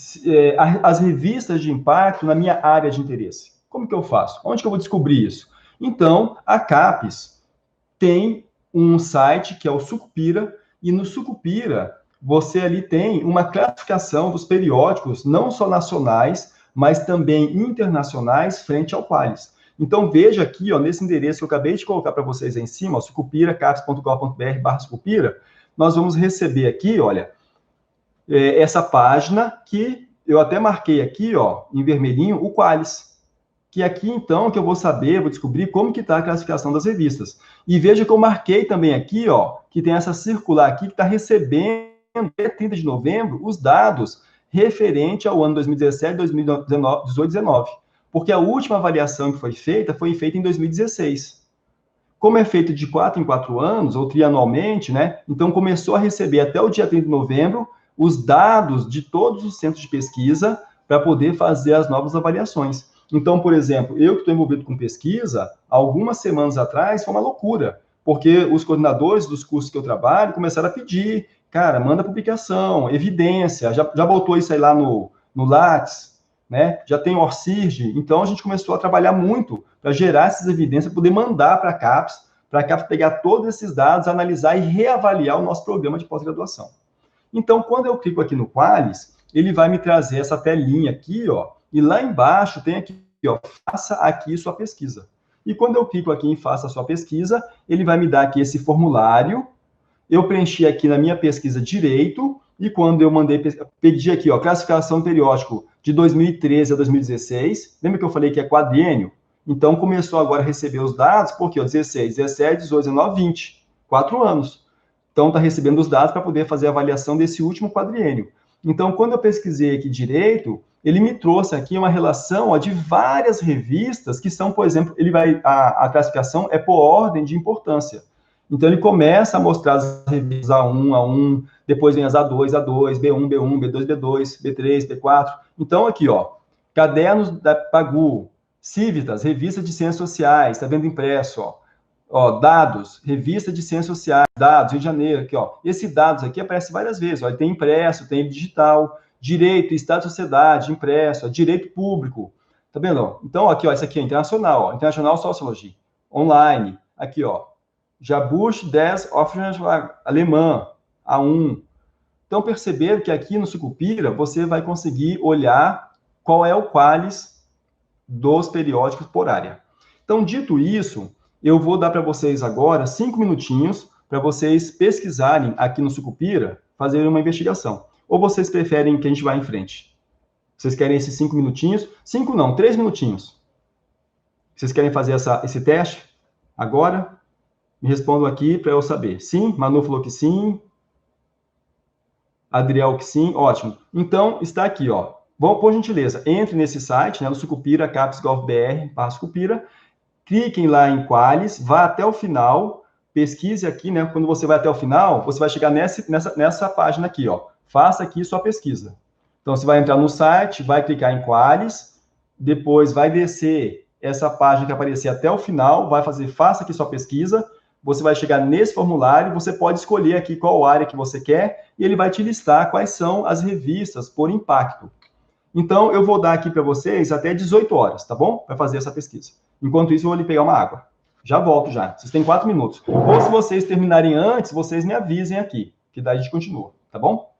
as revistas de impacto na minha área de interesse? Como que eu faço? Onde que eu vou descobrir isso? Então, a CAPES tem um site que é o Sucupira, e no Sucupira você ali tem uma classificação dos periódicos, não só nacionais, mas também internacionais, frente ao Qualis. Então, veja aqui, ó, nesse endereço que eu acabei de colocar para vocês aí em cima, sucupira.capes.gov.br/sucupira, nós vamos receber aqui, olha, essa página que eu até marquei aqui, ó, em vermelhinho, o Qualis. Que aqui, então, que eu vou saber, vou descobrir como que está a classificação das revistas. E veja que eu marquei também aqui, ó, que tem essa circular aqui que está recebendo, até 30 de novembro, os dados referente ao ano 2017, 2018, 2019. Porque a última avaliação que foi feita em 2016. Como é feito de 4 em 4 anos, ou trianualmente, né? Então, começou a receber até o dia 30 de novembro os dados de todos os centros de pesquisa para poder fazer as novas avaliações. Então, por exemplo, eu que estou envolvido com pesquisa, algumas semanas atrás foi uma loucura, porque os coordenadores dos cursos que eu trabalho começaram a pedir, cara, manda publicação, evidência, já botou isso aí lá no Lattes, né? Já tem o ORCIRG, então a gente começou a trabalhar muito para gerar essas evidências, poder mandar para a CAPES pegar todos esses dados, analisar e reavaliar o nosso programa de pós-graduação. Então, quando eu clico aqui no Qualis, ele vai me trazer essa telinha aqui, ó, e lá embaixo tem aqui, ó, faça aqui sua pesquisa. E quando eu clico aqui em faça sua pesquisa, ele vai me dar aqui esse formulário, eu preenchi aqui na minha pesquisa direito, e quando eu pedi aqui, ó, classificação periódico de 2013 a 2016, lembra que eu falei que é quadriênio? Então, começou agora a receber os dados, porque, ó, 16, 17, 18, 19, 20, 4 anos. Então, está recebendo os dados para poder fazer a avaliação desse último quadriênio. Então, quando eu pesquisei aqui direito, ele me trouxe aqui uma relação, ó, de várias revistas que são, por exemplo, a classificação é por ordem de importância. Então, ele começa a mostrar as revistas A1, depois vem as A2, B1, B2, B2, B3, B4. Então, aqui, ó, cadernos da Pagu, Civitas, revista de ciências sociais, está vendo impresso, ó, dados, revista de ciências sociais, dados, Rio de Janeiro, aqui, ó. Esse dados aqui aparece várias vezes, ó, tem impresso, tem digital, direito, Estado e sociedade, impresso, ó, direito público, tá vendo? Então, aqui, ó, esse aqui é internacional, ó, International Sociology, online, aqui, ó, Jabush 10 alemã, A1. Então, perceberam que aqui no Sucupira, você vai conseguir olhar qual é o Qualis dos periódicos por área. Então, dito isso, eu vou dar para vocês agora 5 minutinhos para vocês pesquisarem aqui no Sucupira, fazerem uma investigação. Ou vocês preferem que a gente vá em frente? Vocês querem esses 5 minutinhos? 5 não, 3 minutinhos. Vocês querem fazer esse teste agora? Me respondam aqui para eu saber. Sim? Manu falou que sim. Adriel que sim. Ótimo. Então, está aqui, ó. Bom, por gentileza, entre nesse site, né, no Sucupira, capes.gov.br/Sucupira, cliquem lá em Qualis, vá até o final, pesquise aqui, né? Quando você vai até o final, você vai chegar nessa página aqui, ó. Faça aqui sua pesquisa. Então, você vai entrar no site, vai clicar em Qualis, depois vai descer essa página que aparecer até o final, vai fazer faça aqui sua pesquisa, você vai chegar nesse formulário, você pode escolher aqui qual área que você quer, e ele vai te listar quais são as revistas por impacto. Então, eu vou dar aqui para vocês até 18 horas, tá bom? Para fazer essa pesquisa. Enquanto isso, eu vou ali pegar uma água. Já volto já. Vocês têm 4 minutos. Ou se vocês terminarem antes, vocês me avisem aqui, que daí a gente continua, tá bom?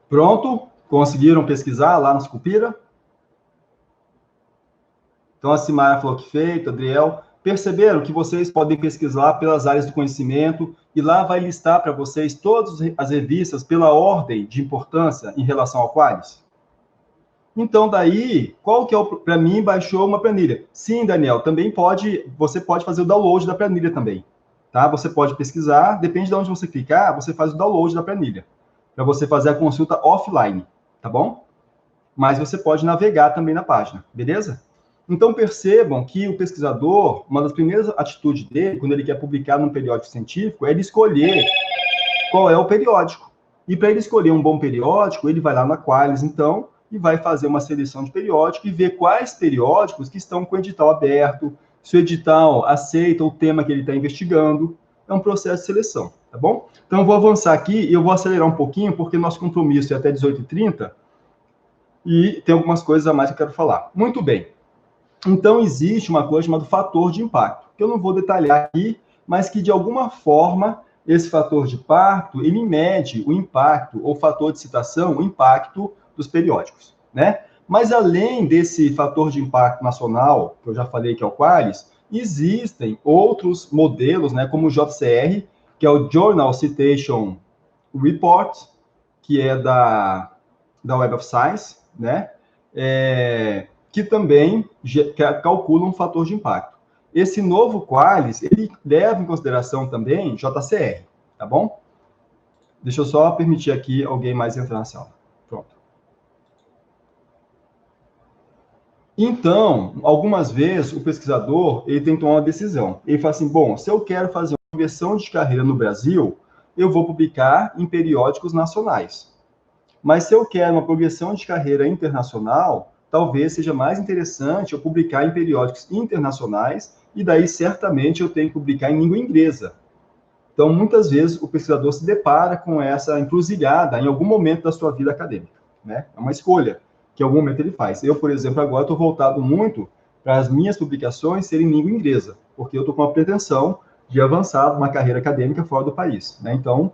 Pronto? Conseguiram pesquisar lá no Sucupira? Então, a Simara falou que feito, Adriel. Perceberam que vocês podem pesquisar pelas áreas do conhecimento e lá vai listar para vocês todas as revistas pela ordem de importância em relação ao Qualis? Então, daí, qual que é o... Para mim, baixou uma planilha. Sim, Daniel, também pode... Você pode fazer o download da planilha também. Tá? Você pode pesquisar, depende de onde você clicar, você faz o download da planilha. Para você fazer a consulta offline, tá bom? Mas você pode navegar também na página, beleza? Então, percebam que o pesquisador, uma das primeiras atitudes dele, quando ele quer publicar num periódico científico, é ele escolher qual é o periódico. E para ele escolher um bom periódico, ele vai lá na Qualis, então, e vai fazer uma seleção de periódico e ver quais periódicos que estão com o edital aberto, se o edital aceita o tema que ele está investigando. É um processo de seleção, tá bom? Então, eu vou avançar aqui e eu vou acelerar um pouquinho, porque nosso compromisso é até 18h30 e tem algumas coisas a mais que eu quero falar. Muito bem. Então, existe uma coisa chamada fator de impacto, que eu não vou detalhar aqui, mas que, de alguma forma, esse fator de impacto, ele mede o impacto, ou fator de citação, o impacto dos periódicos, né? Mas, além desse fator de impacto nacional, que eu já falei que é o Qualis, existem outros modelos, né, como o JCR, que é o Journal Citation Report, que é da Web of Science, né? Que também calcula um fator de impacto. Esse novo Qualis, ele leva em consideração também JCR, tá bom? Deixa eu só permitir aqui alguém mais entrar na sala. Pronto. Então, algumas vezes, o pesquisador, ele tem que tomar uma decisão. Ele fala assim, bom, se eu quero fazer uma progressão de carreira no Brasil, eu vou publicar em periódicos nacionais. Mas se eu quero uma progressão de carreira internacional, talvez seja mais interessante eu publicar em periódicos internacionais, e daí certamente eu tenho que publicar em língua inglesa. Então, muitas vezes, o pesquisador se depara com essa encruzilhada em algum momento da sua vida acadêmica, né? É uma escolha que em algum momento ele faz. Eu, por exemplo, agora estou voltado muito para as minhas publicações serem em língua inglesa, porque eu estou com a pretensão de avançar uma carreira acadêmica fora do país, né? Então,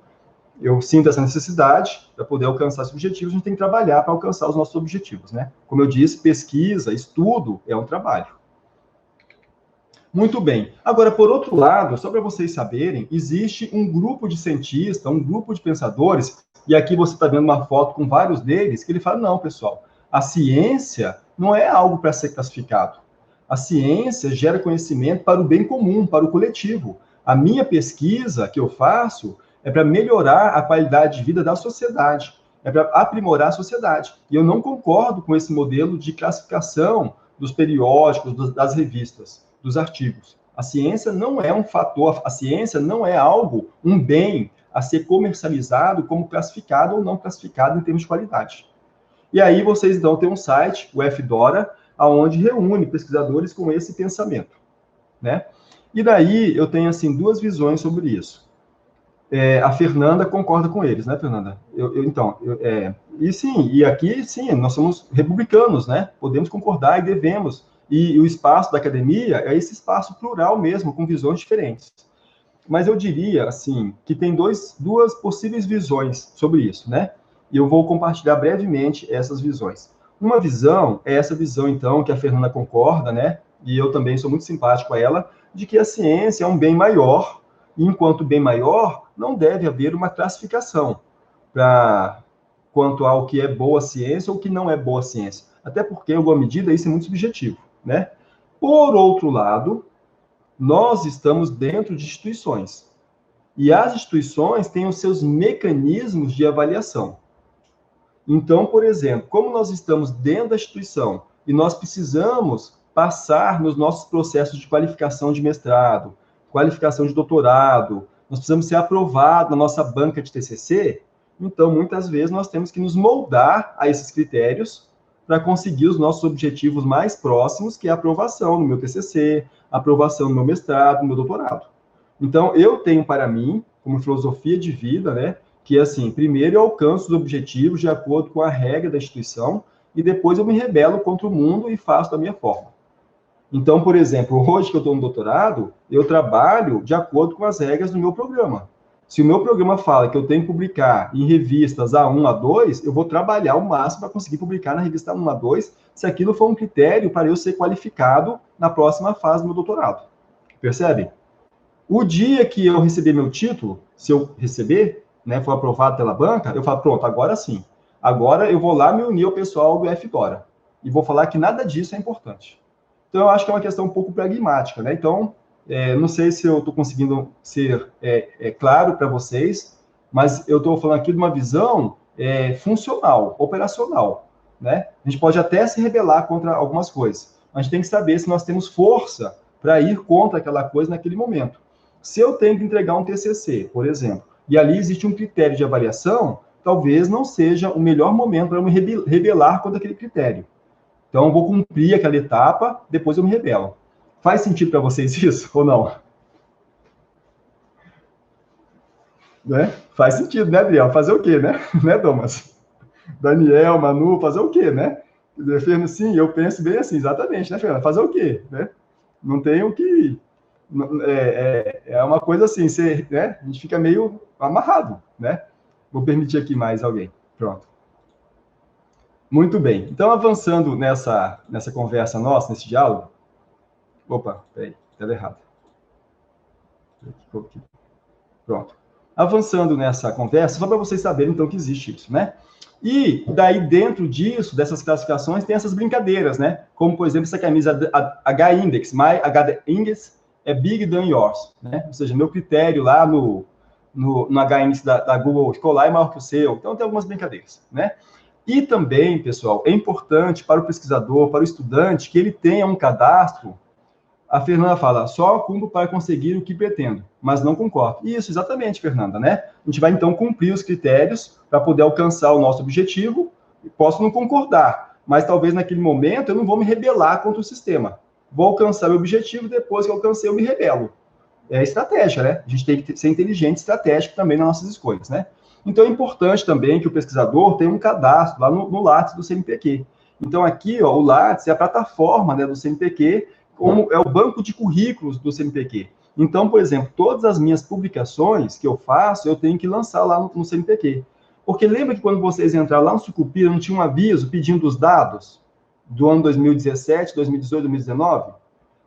eu sinto essa necessidade para poder alcançar esses objetivos, a gente tem que trabalhar para alcançar os nossos objetivos, né? Como eu disse, pesquisa, estudo é um trabalho. Muito bem. Agora, por outro lado, só para vocês saberem, existe um grupo de cientistas, um grupo de pensadores, e aqui você está vendo uma foto com vários deles, que ele fala, não, pessoal, a ciência não é algo para ser classificado. A ciência gera conhecimento para o bem comum, para o coletivo. A minha pesquisa que eu faço é para melhorar a qualidade de vida da sociedade, é para aprimorar a sociedade. E eu não concordo com esse modelo de classificação dos periódicos, das revistas, dos artigos. A ciência não é um fator, a ciência não é algo, um bem a ser comercializado como classificado ou não classificado em termos de qualidade. E aí vocês então têm um site, o FDora, onde reúne pesquisadores com esse pensamento, né? E daí eu tenho, assim, duas visões sobre isso. A Fernanda concorda com eles, né, Fernanda? E sim, e aqui, sim, nós somos republicanos, né? Podemos concordar e devemos. E o espaço da academia é esse espaço plural mesmo, com visões diferentes. Mas eu diria, assim, que tem duas possíveis visões sobre isso, né? E eu vou compartilhar brevemente essas visões. Uma visão é essa visão, então, que a Fernanda concorda, né? E eu também sou muito simpático a ela, de que a ciência é um bem maior, e enquanto bem maior, não deve haver uma classificação quanto ao que é boa ciência ou que não é boa ciência. Até porque, em alguma medida, isso é muito subjetivo, né? Por outro lado, nós estamos dentro de instituições. E as instituições têm os seus mecanismos de avaliação. Então, por exemplo, como nós estamos dentro da instituição e nós precisamos passar nos nossos processos de qualificação de mestrado, qualificação de doutorado, nós precisamos ser aprovados na nossa banca de TCC, então, muitas vezes, nós temos que nos moldar a esses critérios para conseguir os nossos objetivos mais próximos, que é a aprovação no meu TCC, a aprovação no meu mestrado, no meu doutorado. Então, eu tenho para mim, como filosofia de vida, né, que assim, primeiro eu alcanço os objetivos de acordo com a regra da instituição e depois eu me rebelo contra o mundo e faço da minha forma. Então, por exemplo, hoje que eu estou no doutorado, eu trabalho de acordo com as regras do meu programa. Se o meu programa fala que eu tenho que publicar em revistas A1, A2, eu vou trabalhar o máximo para conseguir publicar na revista A1, A2, se aquilo for um critério para eu ser qualificado na próxima fase do meu doutorado. Percebe? O dia que eu receber meu título, se eu receber, né, for aprovado pela banca, eu falo, pronto, agora sim. Agora eu vou lá me unir ao pessoal do FDora. E vou falar que nada disso é importante. Então, eu acho que é uma questão um pouco pragmática, né? Então, não sei se eu estou conseguindo ser claro para vocês, mas eu estou falando aqui de uma visão funcional, operacional, né? A gente pode até se rebelar contra algumas coisas, mas a gente tem que saber se nós temos força para ir contra aquela coisa naquele momento. Se eu tenho que entregar um TCC, por exemplo, e ali existe um critério de avaliação, talvez não seja o melhor momento para eu me rebelar contra aquele critério. Então, eu vou cumprir aquela etapa, depois eu me rebelo. Faz sentido para vocês isso ou não? Né? Faz sentido, né, Adriel? Fazer o quê, né? Né, Thomas? Daniel, Manu, fazer o quê, né? Fernando, sim, eu penso bem assim, exatamente, né, Fernando? Fazer o quê, né? Não tem o que... É uma coisa assim, você, né? A gente fica meio amarrado, né? Vou permitir aqui mais alguém. Pronto. Muito bem. Então, avançando nessa conversa nossa, nesse diálogo... Opa, peraí, estava errado. Pronto. Avançando nessa conversa, só para vocês saberem, então, que existe isso, né? E daí, dentro disso, dessas classificações, tem essas brincadeiras, né? Como, por exemplo, essa camisa H-Index, My H-Index é big than yours, né? Ou seja, meu critério lá no H-Index da Google Scholar é maior que o seu. Então, tem algumas brincadeiras, né? E também, pessoal, é importante para o pesquisador, para o estudante, que ele tenha um cadastro. A Fernanda fala, só cumpro para conseguir o que pretendo, mas não concordo. Isso, exatamente, Fernanda, né? A gente vai, então, cumprir os critérios para poder alcançar o nosso objetivo. Posso não concordar, mas talvez naquele momento eu não vou me rebelar contra o sistema. Vou alcançar o objetivo, depois que eu alcancei, eu me rebelo. É estratégia, né? A gente tem que ser inteligente e estratégico também nas nossas escolhas, né? Então, é importante também que o pesquisador tenha um cadastro lá no Lattes do CNPq. Então, aqui, ó, o Lattes é a plataforma, né, do CNPq, como é o banco de currículos do CNPq. Então, por exemplo, todas as minhas publicações que eu faço, eu tenho que lançar lá no CNPq. Porque lembra que quando vocês entraram lá no Sucupira, não tinha um aviso pedindo os dados do ano 2017, 2018, 2019?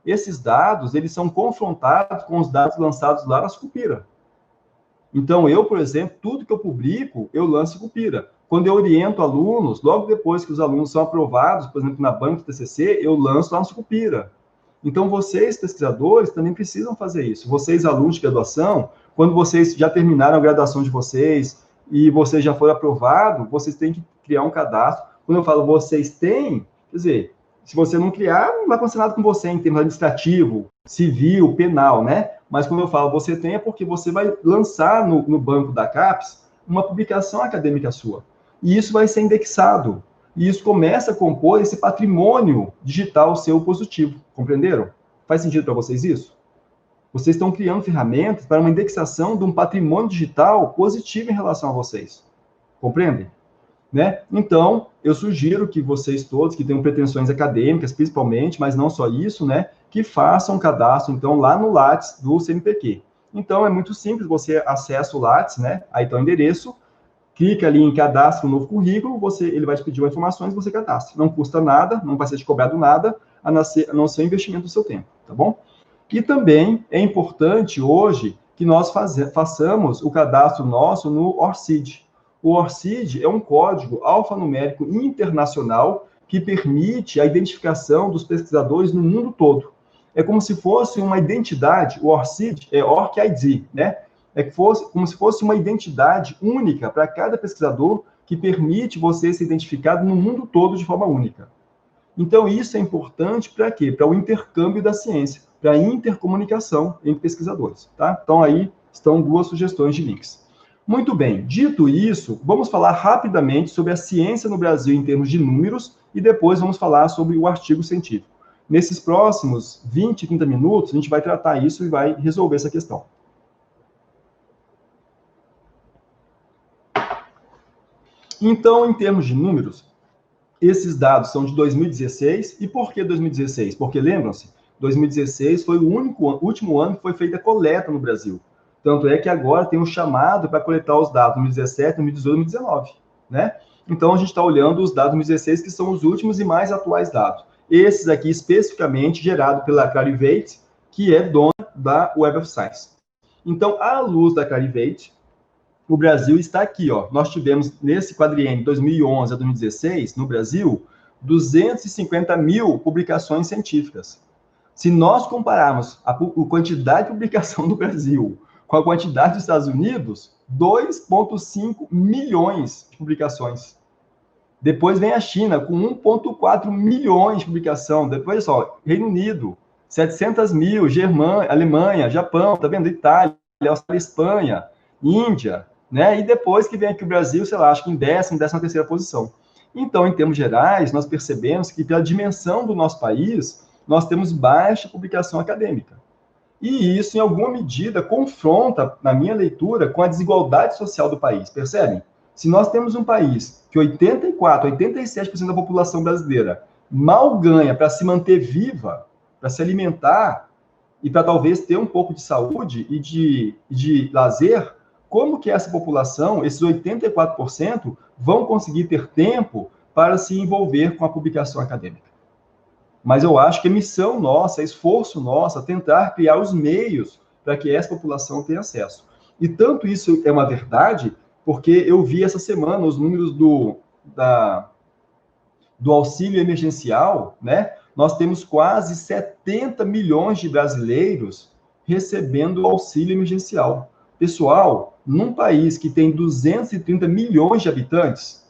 Esses dados, eles são confrontados com os dados lançados lá na Sucupira. Então, eu, por exemplo, tudo que eu publico, eu lanço em Sucupira. Quando eu oriento alunos, logo depois que os alunos são aprovados, por exemplo, na banca do TCC, eu lanço lá no Sucupira. Então, vocês, pesquisadores, também precisam fazer isso. Vocês, alunos de graduação, quando vocês já terminaram a graduação de vocês e vocês já foram aprovados, vocês têm que criar um cadastro. Quando eu falo vocês têm, quer dizer, se você não criar, não vai acontecer nada com você em termos administrativo, civil, penal, né? Mas quando eu falo você tem, é porque você vai lançar no banco da CAPES uma publicação acadêmica sua. E isso vai ser indexado. E isso começa a compor esse patrimônio digital seu positivo. Compreenderam? Faz sentido para vocês isso? Vocês estão criando ferramentas para uma indexação de um patrimônio digital positivo em relação a vocês. Compreendem? Né? Então, eu sugiro que vocês todos, que tenham pretensões acadêmicas, principalmente, mas não só isso, né, que façam um cadastro, então, lá no Lattes do CNPq. Então, é muito simples, você acessa o Lattes, né, aí está o endereço, clica ali em cadastro um novo currículo, ele vai te pedir informações, você cadastra. Não custa nada, não vai ser te cobrado nada, a não ser o investimento do seu tempo, tá bom? E também é importante hoje que nós façamos o cadastro nosso no ORCID. O ORCID é um código alfanumérico internacional que permite a identificação dos pesquisadores no mundo todo. É como se fosse uma identidade, o ORCID é ORCID, né? Como se fosse uma identidade única para cada pesquisador que permite você ser identificado no mundo todo de forma única. Então, isso é importante para quê? Para o intercâmbio da ciência, para a intercomunicação entre pesquisadores, tá? Então, aí estão duas sugestões de links. Muito bem, dito isso, vamos falar rapidamente sobre a ciência no Brasil em termos de números e depois vamos falar sobre o artigo científico. Nesses próximos 20, 30 minutos, a gente vai tratar isso e vai resolver essa questão. Então, em termos de números, esses dados são de 2016. E por que 2016? Porque, lembram-se, 2016 foi o último ano que foi feita a coleta no Brasil. Tanto é que agora tem um chamado para coletar os dados 2017, 2018, 2019, né? Então, a gente está olhando os dados 2016, que são os últimos e mais atuais dados. Esses aqui, especificamente, gerados pela Clarivate, que é dona da Web of Science. Então, à luz da Clarivate, o Brasil está aqui, ó. Nós tivemos, nesse quadriênio 2011 a 2016, no Brasil, 250 mil publicações científicas. Se nós compararmos a quantidade de publicação do Brasil com a quantidade dos Estados Unidos, 2,5 milhões de publicações. Depois vem a China, com 1,4 milhões de publicação. Depois, só, Reino Unido, 700 mil, Alemanha, Japão, tá vendo? Itália, Austrália, Espanha, Índia, né? E depois que vem aqui o Brasil, sei lá, acho que em 13ª posição. Então, em termos gerais, nós percebemos que pela dimensão do nosso país, nós temos baixa publicação acadêmica. E isso, em alguma medida, confronta, na minha leitura, com a desigualdade social do país, percebem? Se nós temos um país que 84%, 87% da população brasileira mal ganha para se manter viva, para se alimentar e para talvez ter um pouco de saúde e de lazer, como que essa população, esses 84%, vão conseguir ter tempo para se envolver com a publicação acadêmica? Mas eu acho que é missão nossa, é esforço nosso, tentar criar os meios para que essa população tenha acesso. E tanto isso é uma verdade, porque eu vi essa semana os números do auxílio emergencial, né? Nós temos quase 70 milhões de brasileiros recebendo o auxílio emergencial. Pessoal, num país que tem 230 milhões de habitantes,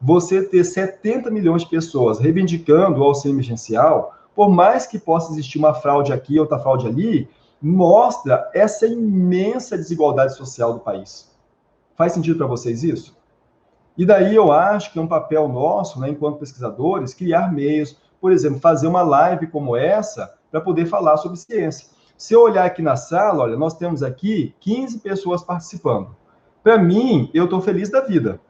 você ter 70 milhões de pessoas reivindicando o auxílio emergencial, por mais que possa existir uma fraude aqui, outra fraude ali, mostra essa imensa desigualdade social do país. Faz sentido para vocês isso? E daí eu acho que é um papel nosso, né, enquanto pesquisadores, criar meios, por exemplo, fazer uma live como essa para poder falar sobre ciência. Se eu olhar aqui na sala, olha, nós temos aqui 15 pessoas participando. Para mim, eu estou feliz da vida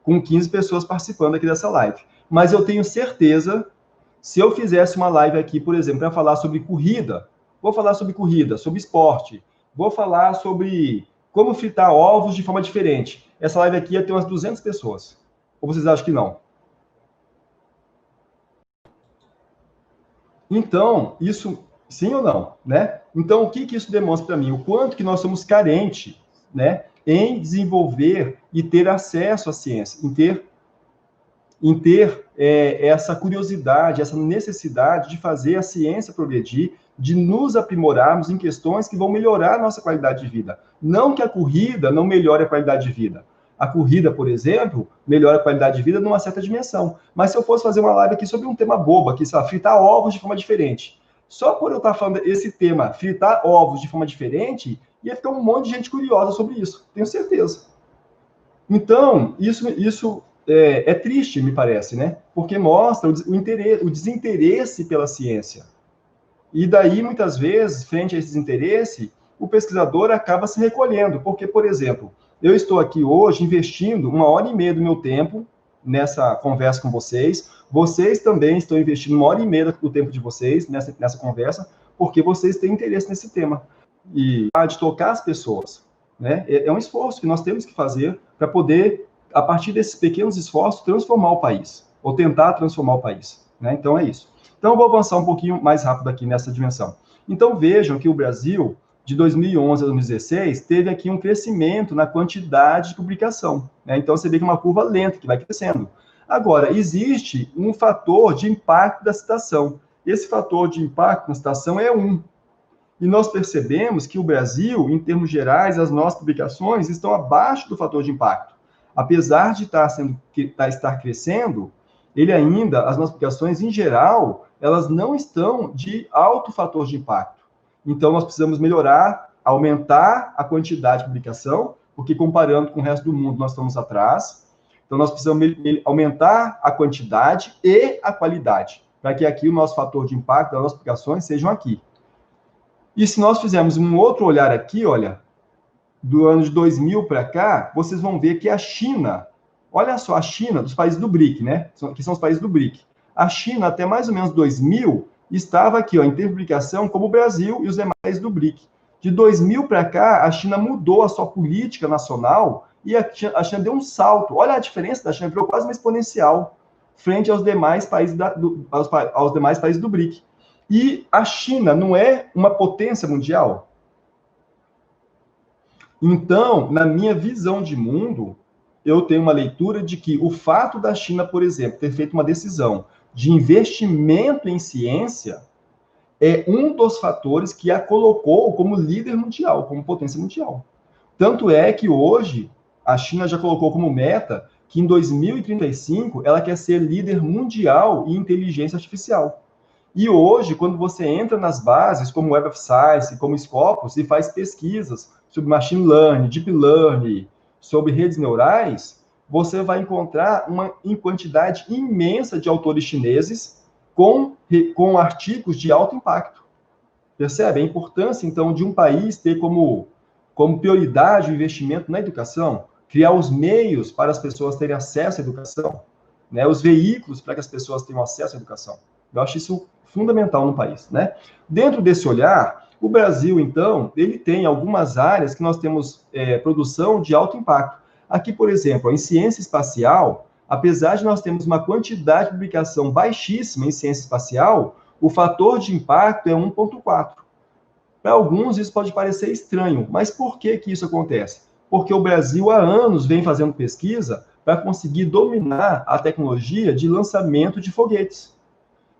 com 15 pessoas participando aqui dessa live. Mas eu tenho certeza, se eu fizesse uma live aqui, por exemplo, para falar sobre corrida, vou falar sobre corrida, sobre esporte, vou falar sobre como fritar ovos de forma diferente. Essa live aqui ia ter umas 200 pessoas. Ou vocês acham que não? Então, isso, sim ou não, né? Então, o que isso demonstra para mim? O quanto que nós somos carentes, né, em desenvolver e ter acesso à ciência, em ter essa curiosidade, essa necessidade de fazer a ciência progredir, de nos aprimorarmos em questões que vão melhorar a nossa qualidade de vida. Não que a corrida não melhore a qualidade de vida. A corrida, por exemplo, melhora a qualidade de vida numa certa dimensão. Mas se eu fosse fazer uma live aqui sobre um tema bobo, aqui, sabe, fritar ovos de forma diferente. Só por eu estar falando esse tema, fritar ovos de forma diferente, ia ficar um monte de gente curiosa sobre isso, tenho certeza. Então, isso é triste, me parece, né? Porque mostra o desinteresse pela ciência. E daí, muitas vezes, frente a esse desinteresse, o pesquisador acaba se recolhendo. Porque, por exemplo, eu estou aqui hoje investindo 1h30 do meu tempo nessa conversa com vocês. Vocês também estão investindo 1h30 do tempo de vocês nessa conversa, porque vocês têm interesse nesse tema. E de tocar as pessoas, né? É um esforço que nós temos que fazer para poder, a partir desses pequenos esforços, transformar o país, ou tentar transformar o país, né? Então é isso. Então eu vou avançar um pouquinho mais rápido aqui nessa dimensão. Então vejam que o Brasil, de 2011 a 2016, teve aqui um crescimento na quantidade de publicação, né? Então você vê que é uma curva lenta, que vai crescendo. Agora, existe um fator de impacto da citação. Esse fator de impacto na citação é 1. E nós percebemos que o Brasil, em termos gerais, as nossas publicações estão abaixo do fator de impacto. Apesar de estar crescendo, ele ainda, as nossas publicações, em geral, elas não estão de alto fator de impacto. Então, nós precisamos melhorar, aumentar a quantidade de publicação, porque comparando com o resto do mundo, nós estamos atrás. Então, nós precisamos aumentar a quantidade e a qualidade, para que aqui o nosso fator de impacto das nossas publicações sejam aqui. E se nós fizermos um outro olhar aqui, olha, do ano de 2000 para cá, vocês vão ver que a China, olha só, a China, dos países do BRIC, né? Que são os países do BRIC. A China, até mais ou menos 2000, estava aqui, ó, em ter publicação como o Brasil e os demais do BRIC. De 2000 para cá, a China mudou a sua política nacional e a China deu um salto. Olha a diferença da China, virou quase uma exponencial frente aos demais países aos demais países do BRIC. E a China não é uma potência mundial? Então, na minha visão de mundo, eu tenho uma leitura de que o fato da China, por exemplo, ter feito uma decisão de investimento em ciência é um dos fatores que a colocou como líder mundial, como potência mundial. Tanto é que hoje a China já colocou como meta que em 2035 ela quer ser líder mundial em inteligência artificial. E hoje, quando você entra nas bases como Web of Science, como Scopus, e faz pesquisas sobre machine learning, deep learning, sobre redes neurais, você vai encontrar em quantidade imensa de autores chineses com artigos de alto impacto. Percebe a importância, então, de um país ter como prioridade o investimento na educação, criar os meios para as pessoas terem acesso à educação, né, os veículos para que as pessoas tenham acesso à educação. Eu acho isso fundamental no país, né? Dentro desse olhar, o Brasil, então, ele tem algumas áreas que nós temos produção de alto impacto. Aqui, por exemplo, em ciência espacial, apesar de nós termos uma quantidade de publicação baixíssima em ciência espacial, o fator de impacto é 1,4. Para alguns, isso pode parecer estranho, mas por que isso acontece? Porque o Brasil, há anos, vem fazendo pesquisa para conseguir dominar a tecnologia de lançamento de foguetes.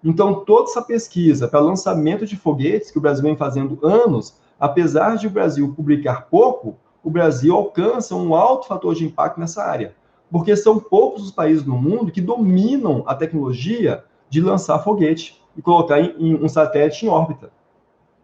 Então, toda essa pesquisa para lançamento de foguetes, que o Brasil vem fazendo anos, apesar de o Brasil publicar pouco, o Brasil alcança um alto fator de impacto nessa área. Porque são poucos os países no mundo que dominam a tecnologia de lançar foguete e colocar um satélite em órbita.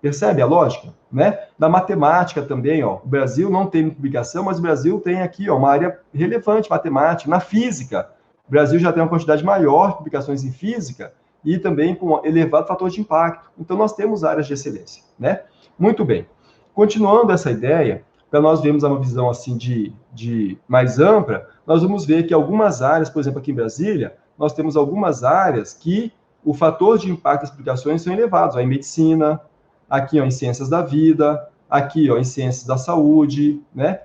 Percebe a lógica? Né? Na matemática também, ó, o Brasil não tem publicação, mas o Brasil tem aqui ó, uma área relevante matemática. Na física, o Brasil já tem uma quantidade maior de publicações em física e também com elevado fator de impacto. Então, nós temos áreas de excelência. Né? Muito bem. Continuando essa ideia, para nós vermos uma visão assim de mais ampla, nós vamos ver que algumas áreas, por exemplo, aqui em Brasília, nós temos algumas áreas que o fator de impacto das publicações são elevados, ó, em medicina, aqui ó, em ciências da vida, aqui ó, em ciências da saúde, né?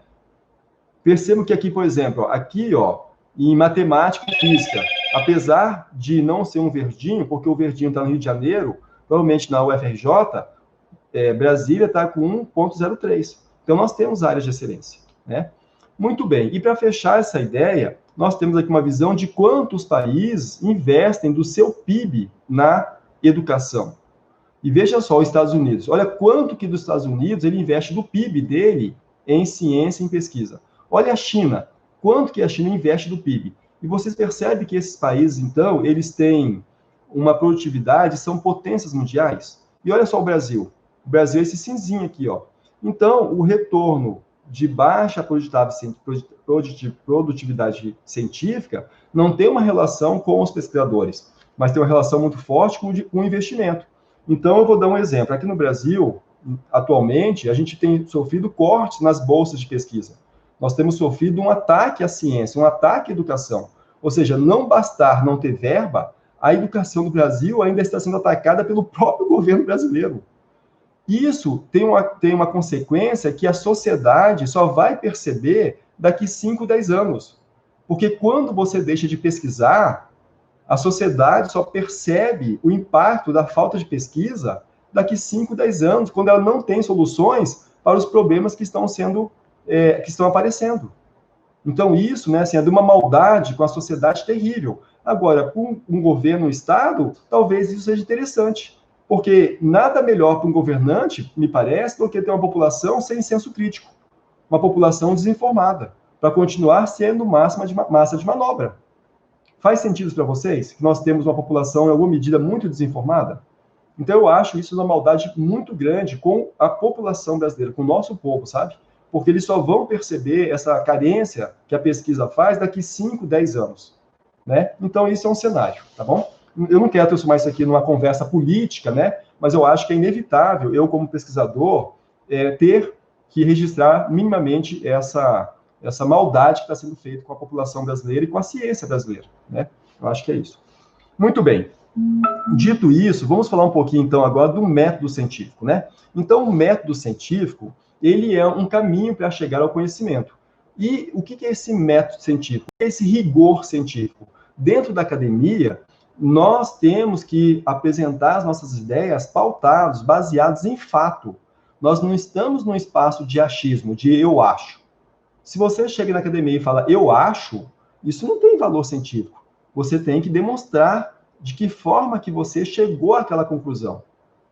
Percebo que aqui, por exemplo, aqui ó, em matemática e física, apesar de não ser um verdinho, porque o verdinho está no Rio de Janeiro, provavelmente na UFRJ, Brasília está com 1,03. Então, nós temos áreas de excelência, né? Muito bem. E para fechar essa ideia, nós temos aqui uma visão de quantos países investem do seu PIB na educação. E veja só os Estados Unidos. Olha quanto que dos Estados Unidos ele investe do PIB dele em ciência e em pesquisa. Olha a China. Quanto que a China investe do PIB. E vocês percebem que esses países, então, eles têm uma produtividade, são potências mundiais. E olha só o Brasil. O Brasil é esse cinzinho aqui, ó. Então, o retorno de baixa produtividade científica não tem uma relação com os pesquisadores, mas tem uma relação muito forte com o investimento. Então, eu vou dar um exemplo. Aqui no Brasil, atualmente, a gente tem sofrido cortes nas bolsas de pesquisa. Nós temos sofrido um ataque à ciência, um ataque à educação. Ou seja, não bastar não ter verba, a educação do Brasil ainda está sendo atacada pelo próprio governo brasileiro. Isso tem uma consequência que a sociedade só vai perceber daqui 5, 10 anos. Porque quando você deixa de pesquisar, a sociedade só percebe o impacto da falta de pesquisa daqui 5, 10 anos, quando ela não tem soluções para os problemas que estão aparecendo. Então, isso, né, assim, é de uma maldade com a sociedade terrível. Agora, para um governo, um Estado, talvez isso seja interessante. Porque nada melhor para um governante, me parece, do que ter uma população sem senso crítico, uma população desinformada, para continuar sendo massa de manobra. Faz sentido para vocês que nós temos uma população, em alguma medida, muito desinformada? Então, eu acho isso uma maldade muito grande com a população brasileira, com o nosso povo, sabe? Porque eles só vão perceber essa carência que a pesquisa faz daqui 5, 10 anos. Né? Então, isso é um cenário, tá bom? Eu não quero transformar isso aqui numa conversa política, né? Mas eu acho que é inevitável, eu como pesquisador, ter que registrar minimamente essa maldade que está sendo feita com a população brasileira e com a ciência brasileira, né? Eu acho que é isso. Muito bem. Dito isso, vamos falar um pouquinho, então, agora do método científico, né? Então, o método científico, ele é um caminho para chegar ao conhecimento. E o que é esse método científico? Esse rigor científico. Dentro da academia, nós temos que apresentar as nossas ideias pautados, baseados em fato. Nós não estamos num espaço de achismo, de eu acho. Se você chega na academia e fala eu acho, isso não tem valor científico. Você tem que demonstrar de que forma que você chegou àquela conclusão.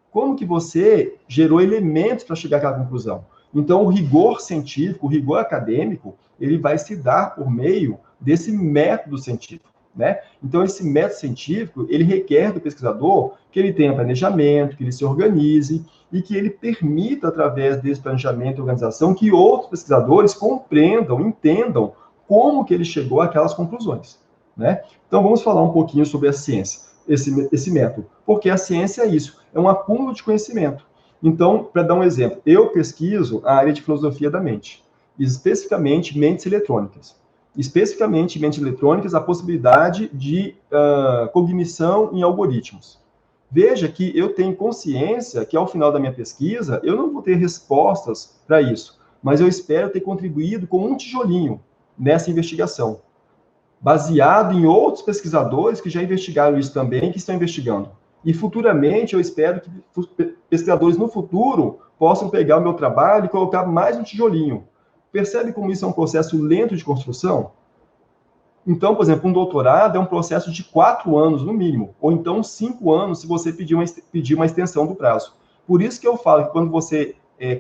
Como que você gerou elementos para chegar àquela conclusão. Então, o rigor científico, o rigor acadêmico, ele vai se dar por meio desse método científico, né? Então, esse método científico, ele requer do pesquisador que ele tenha planejamento, que ele se organize e que ele permita, através desse planejamento e organização, que outros pesquisadores compreendam, entendam como que ele chegou àquelas conclusões, né? Então, vamos falar um pouquinho sobre a ciência, esse método, porque a ciência é isso, é um acúmulo de conhecimento. Então, para dar um exemplo, eu pesquiso a área de filosofia da mente, especificamente mentes eletrônicas. Especificamente mentes eletrônicas, a possibilidade de cognição em algoritmos. Veja que eu tenho consciência que, ao final da minha pesquisa, eu não vou ter respostas para isso, mas eu espero ter contribuído com um tijolinho nessa investigação, baseado em outros pesquisadores que já investigaram isso também, que estão investigando. E futuramente eu espero que pesquisadores no futuro possam pegar o meu trabalho e colocar mais um tijolinho. Percebe como isso é um processo lento de construção? Então, por exemplo, um doutorado é um processo de 4 anos no mínimo, ou então 5 anos se você pedir uma extensão do prazo. Por isso que eu falo que quando você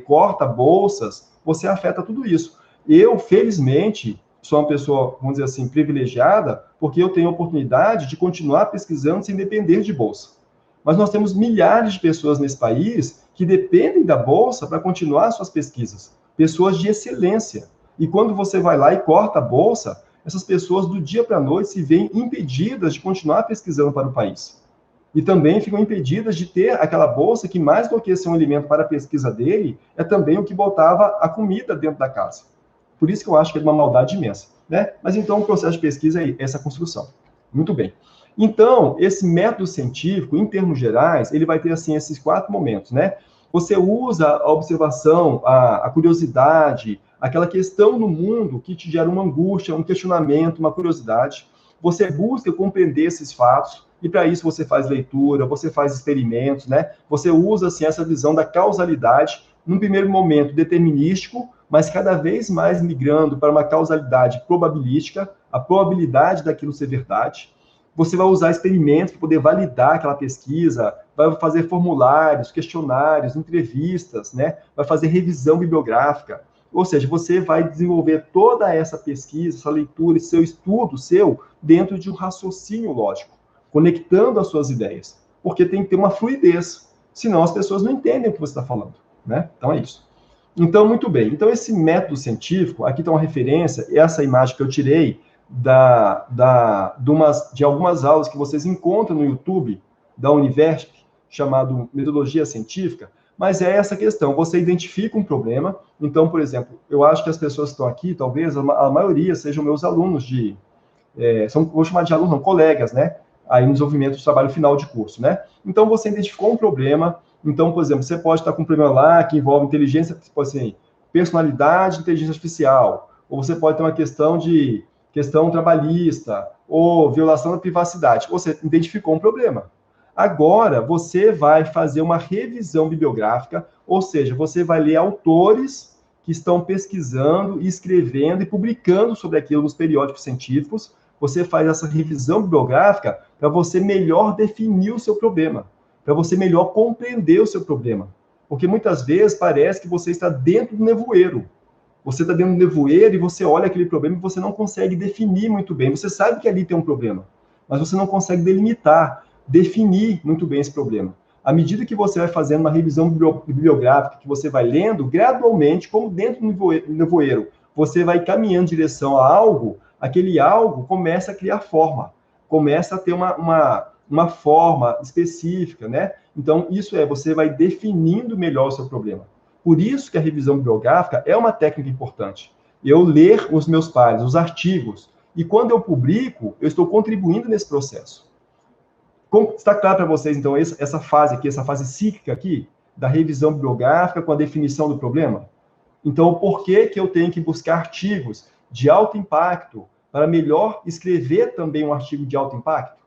corta bolsas, você afeta tudo isso. Eu, felizmente, sou uma pessoa, vamos dizer assim, privilegiada, porque eu tenho a oportunidade de continuar pesquisando sem depender de bolsa. Mas nós temos milhares de pessoas nesse país que dependem da bolsa para continuar suas pesquisas. Pessoas de excelência. E quando você vai lá e corta a bolsa, essas pessoas do dia para a noite se veem impedidas de continuar pesquisando para o país. E também ficam impedidas de ter aquela bolsa que, mais do que ser um alimento para a pesquisa dele, é também o que botava a comida dentro da casa. Por isso que eu acho que é de uma maldade imensa, né? Mas então o processo de pesquisa é essa construção. Muito bem. Então, esse método científico, em termos gerais, ele vai ter, assim, esses 4 momentos, né? Você usa a observação, a curiosidade, aquela questão no mundo que te gera uma angústia, um questionamento, uma curiosidade. Você busca compreender esses fatos, e para isso você faz leitura, você faz experimentos, né? Você usa, assim, essa visão da causalidade, num primeiro momento determinístico, mas cada vez mais migrando para uma causalidade probabilística, a probabilidade daquilo ser verdade. Você vai usar experimentos para poder validar aquela pesquisa, vai fazer formulários, questionários, entrevistas, né? Vai fazer revisão bibliográfica. Ou seja, você vai desenvolver toda essa pesquisa, essa leitura, esse seu estudo seu, dentro de um raciocínio lógico, conectando as suas ideias. Porque tem que ter uma fluidez, senão as pessoas não entendem o que você está falando, né? Então é isso. Então, muito bem. Então, esse método científico, aqui está uma referência, essa imagem que eu tirei de algumas aulas que vocês encontram no YouTube da Univesp, chamado Metodologia Científica, mas é essa questão, você identifica um problema, então, por exemplo, eu acho que as pessoas que estão aqui, talvez, a maioria sejam meus alunos vou chamar de alunos, não, colegas, né, aí no desenvolvimento do trabalho final de curso, né, então você identificou um problema, então, por exemplo, você pode estar com um problema lá que envolve inteligência, pode ser personalidade, inteligência artificial, ou você pode ter uma questão trabalhista, ou violação da privacidade. Você identificou um problema. Agora, você vai fazer uma revisão bibliográfica, ou seja, você vai ler autores que estão pesquisando, escrevendo e publicando sobre aquilo nos periódicos científicos. Você faz essa revisão bibliográfica para você melhor definir o seu problema, para você melhor compreender o seu problema. Porque muitas vezes parece que você está dentro do nevoeiro. Você está dentro do nevoeiro e você olha aquele problema e você não consegue definir muito bem. Você sabe que ali tem um problema, mas você não consegue delimitar, definir muito bem esse problema. À medida que você vai fazendo uma revisão bibliográfica, que você vai lendo, gradualmente, como dentro do nevoeiro, você vai caminhando em direção a algo, aquele algo começa a criar forma, começa a ter uma forma específica, né? Então, você vai definindo melhor o seu problema. Por isso que a revisão bibliográfica é uma técnica importante. Eu ler os meus pares, os artigos, e quando eu publico, eu estou contribuindo nesse processo. Está claro para vocês, então, essa fase aqui, essa fase cíclica aqui, da revisão bibliográfica com a definição do problema? Então, por que eu tenho que buscar artigos de alto impacto para melhor escrever também um artigo de alto impacto?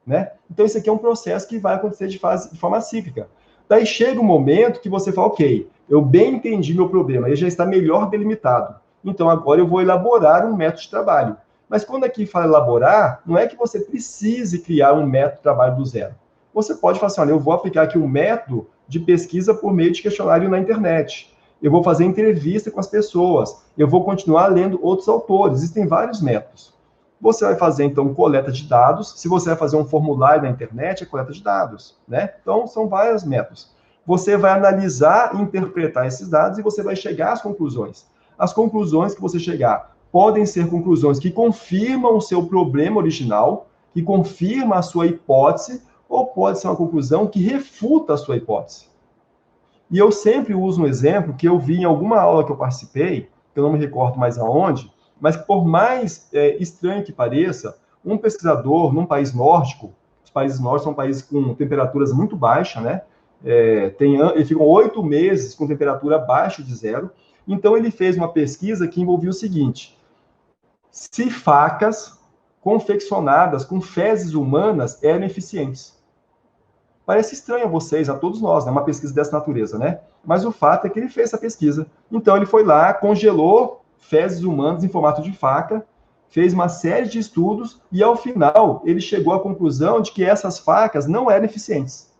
Né? Então, isso aqui é um processo que vai acontecer de forma cíclica. Daí chega um momento que você fala, ok, eu bem entendi meu problema, ele já está melhor delimitado. Então, agora eu vou elaborar um método de trabalho. Mas quando aqui fala elaborar, não é que você precise criar um método de trabalho do zero. Você pode falar assim, olha, eu vou aplicar aqui um método de pesquisa por meio de questionário na internet. Eu vou fazer entrevista com as pessoas. Eu vou continuar lendo outros autores. Existem vários métodos. Você vai fazer, então, coleta de dados. Se você vai fazer um formulário na internet, é coleta de dados, né? Então, são vários métodos. Você vai analisar e interpretar esses dados e você vai chegar às conclusões. As conclusões que você chegar podem ser conclusões que confirmam o seu problema original, que confirma a sua hipótese, ou pode ser uma conclusão que refuta a sua hipótese. E eu sempre uso um exemplo que eu vi em alguma aula que eu participei, que eu não me recordo mais aonde, mas que por mais estranho que pareça, um pesquisador num país nórdico, os países nórdicos são países com temperaturas muito baixas, né? Eles ficam 8 meses com temperatura abaixo de zero. Então, ele fez uma pesquisa que envolvia o seguinte: se facas confeccionadas com fezes humanas eram eficientes. Parece estranho a vocês, a todos nós, né? Uma pesquisa dessa natureza, né? Mas o fato é que ele fez essa pesquisa. Então, ele foi lá, congelou fezes humanas em formato de faca, fez uma série de estudos e, ao final, ele chegou à conclusão de que essas facas não eram eficientes.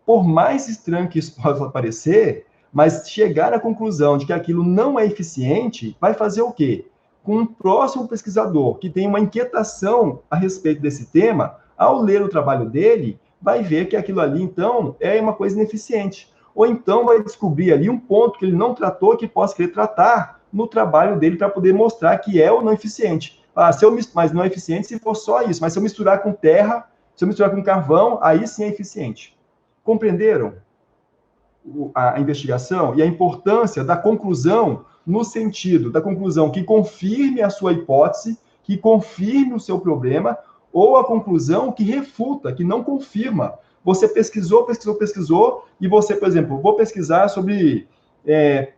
Por mais estranho que isso possa parecer, mas chegar à conclusão de que aquilo não é eficiente, vai fazer o quê? Com um próximo pesquisador que tem uma inquietação a respeito desse tema, ao ler o trabalho dele, vai ver que aquilo ali, então, é uma coisa ineficiente. Ou então vai descobrir ali um ponto que ele não tratou, que possa querer tratar no trabalho dele para poder mostrar que é ou não eficiente. Mas não é eficiente se for só isso. Mas se eu misturar com terra, se eu misturar com carvão, aí sim é eficiente. Compreenderam a investigação e a importância da conclusão, no sentido da conclusão que confirme a sua hipótese, que confirme o seu problema, ou a conclusão que refuta, que não confirma. Você pesquisou, e você, por exemplo, vou pesquisar sobre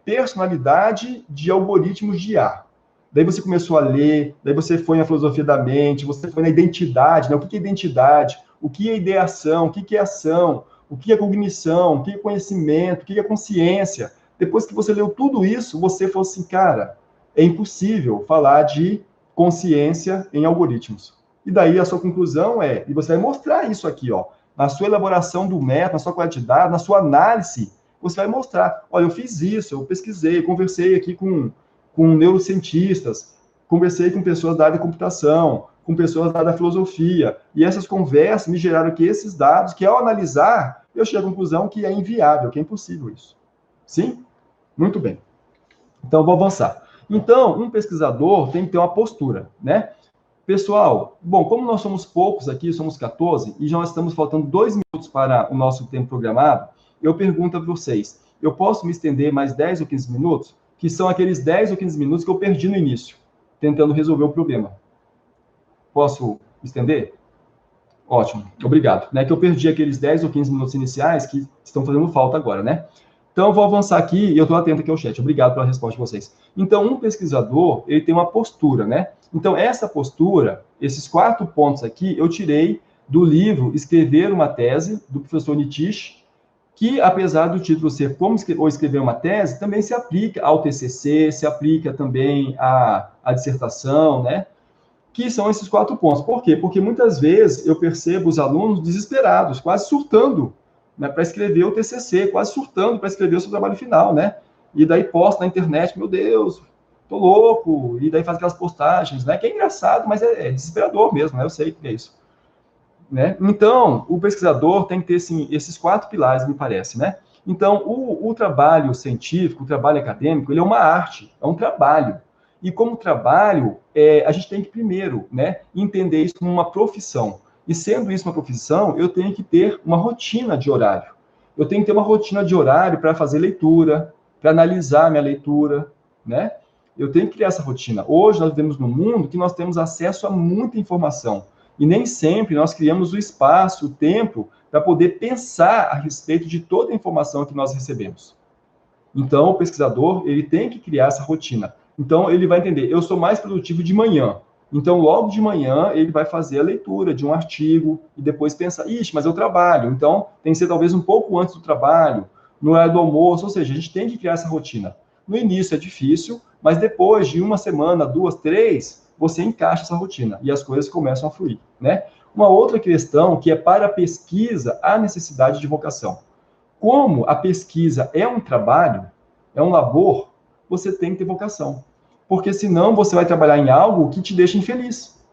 personalidade de algoritmos de IA. Daí você começou a ler, daí você foi na filosofia da mente, você foi na identidade, né? O que é identidade? O que é ideação? O que é ação? O que é cognição? O que é conhecimento? O que é consciência? Depois que você leu tudo isso, você falou assim, cara, é impossível falar de consciência em algoritmos. E daí a sua conclusão e você vai mostrar isso aqui, ó, na sua elaboração do método, na sua quantidade, na sua análise, você vai mostrar, olha, eu fiz isso, eu pesquisei, conversei aqui com neurocientistas, conversei com pessoas da área da computação, com pessoas da área da filosofia, e essas conversas me geraram aqui esses dados, que ao analisar, eu chego à conclusão que é inviável, que é impossível isso. Sim? Muito bem. Então, vou avançar. Então, um pesquisador tem que ter uma postura, né? Pessoal, bom, como nós somos poucos aqui, somos 14, e já estamos faltando 2 minutos para o nosso tempo programado, eu pergunto a vocês, eu posso me estender mais 10 ou 15 minutos? Que são aqueles 10 ou 15 minutos que eu perdi no início, tentando resolver o problema. Posso me estender? Ótimo, obrigado. Que eu perdi aqueles 10 ou 15 minutos iniciais que estão fazendo falta agora, né? Então, eu vou avançar aqui e eu estou atento aqui ao chat. Obrigado pela resposta de vocês. Então, um pesquisador, ele tem uma postura, né? Então, essa postura, esses 4 pontos aqui, eu tirei do livro Escrever uma Tese, do professor Nitish, que, apesar do título ser Como Escrever uma Tese, também se aplica ao TCC, se aplica também à dissertação, né? Que são esses 4 pontos. Por quê? Porque muitas vezes eu percebo os alunos desesperados, quase surtando, né, para escrever o TCC, quase surtando para escrever o seu trabalho final, né? E daí posta na internet, meu Deus, tô louco, e daí faz aquelas postagens, né? Que é engraçado, mas é desesperador mesmo, né? Eu sei que é isso. Né? Então, o pesquisador tem que ter, assim, esses 4 pilares, me parece, né? Então, o trabalho científico, o trabalho acadêmico, ele é uma arte, é um trabalho. E como trabalho, a gente tem que, primeiro, né, entender isso como uma profissão. E sendo isso uma profissão, eu tenho que ter uma rotina de horário. Eu tenho que ter uma rotina de horário para fazer leitura, para analisar minha leitura, né? Eu tenho que criar essa rotina. Hoje nós vivemos num mundo que nós temos acesso a muita informação. E nem sempre nós criamos o espaço, o tempo, para poder pensar a respeito de toda a informação que nós recebemos. Então, o pesquisador, ele tem que criar essa rotina. Então, ele vai entender, eu sou mais produtivo de manhã. Então, logo de manhã, ele vai fazer a leitura de um artigo e depois pensar, ixi, mas eu trabalho. Então, tem que ser talvez um pouco antes do trabalho, no horário do almoço, ou seja, a gente tem que criar essa rotina. No início é difícil, mas depois de uma semana, 2, 3, você encaixa essa rotina e as coisas começam a fluir, né? Uma outra questão que é para a pesquisa, a necessidade de vocação. Como a pesquisa é um trabalho, é um labor, você tem que ter vocação. Porque senão você vai trabalhar em algo que te deixa infeliz,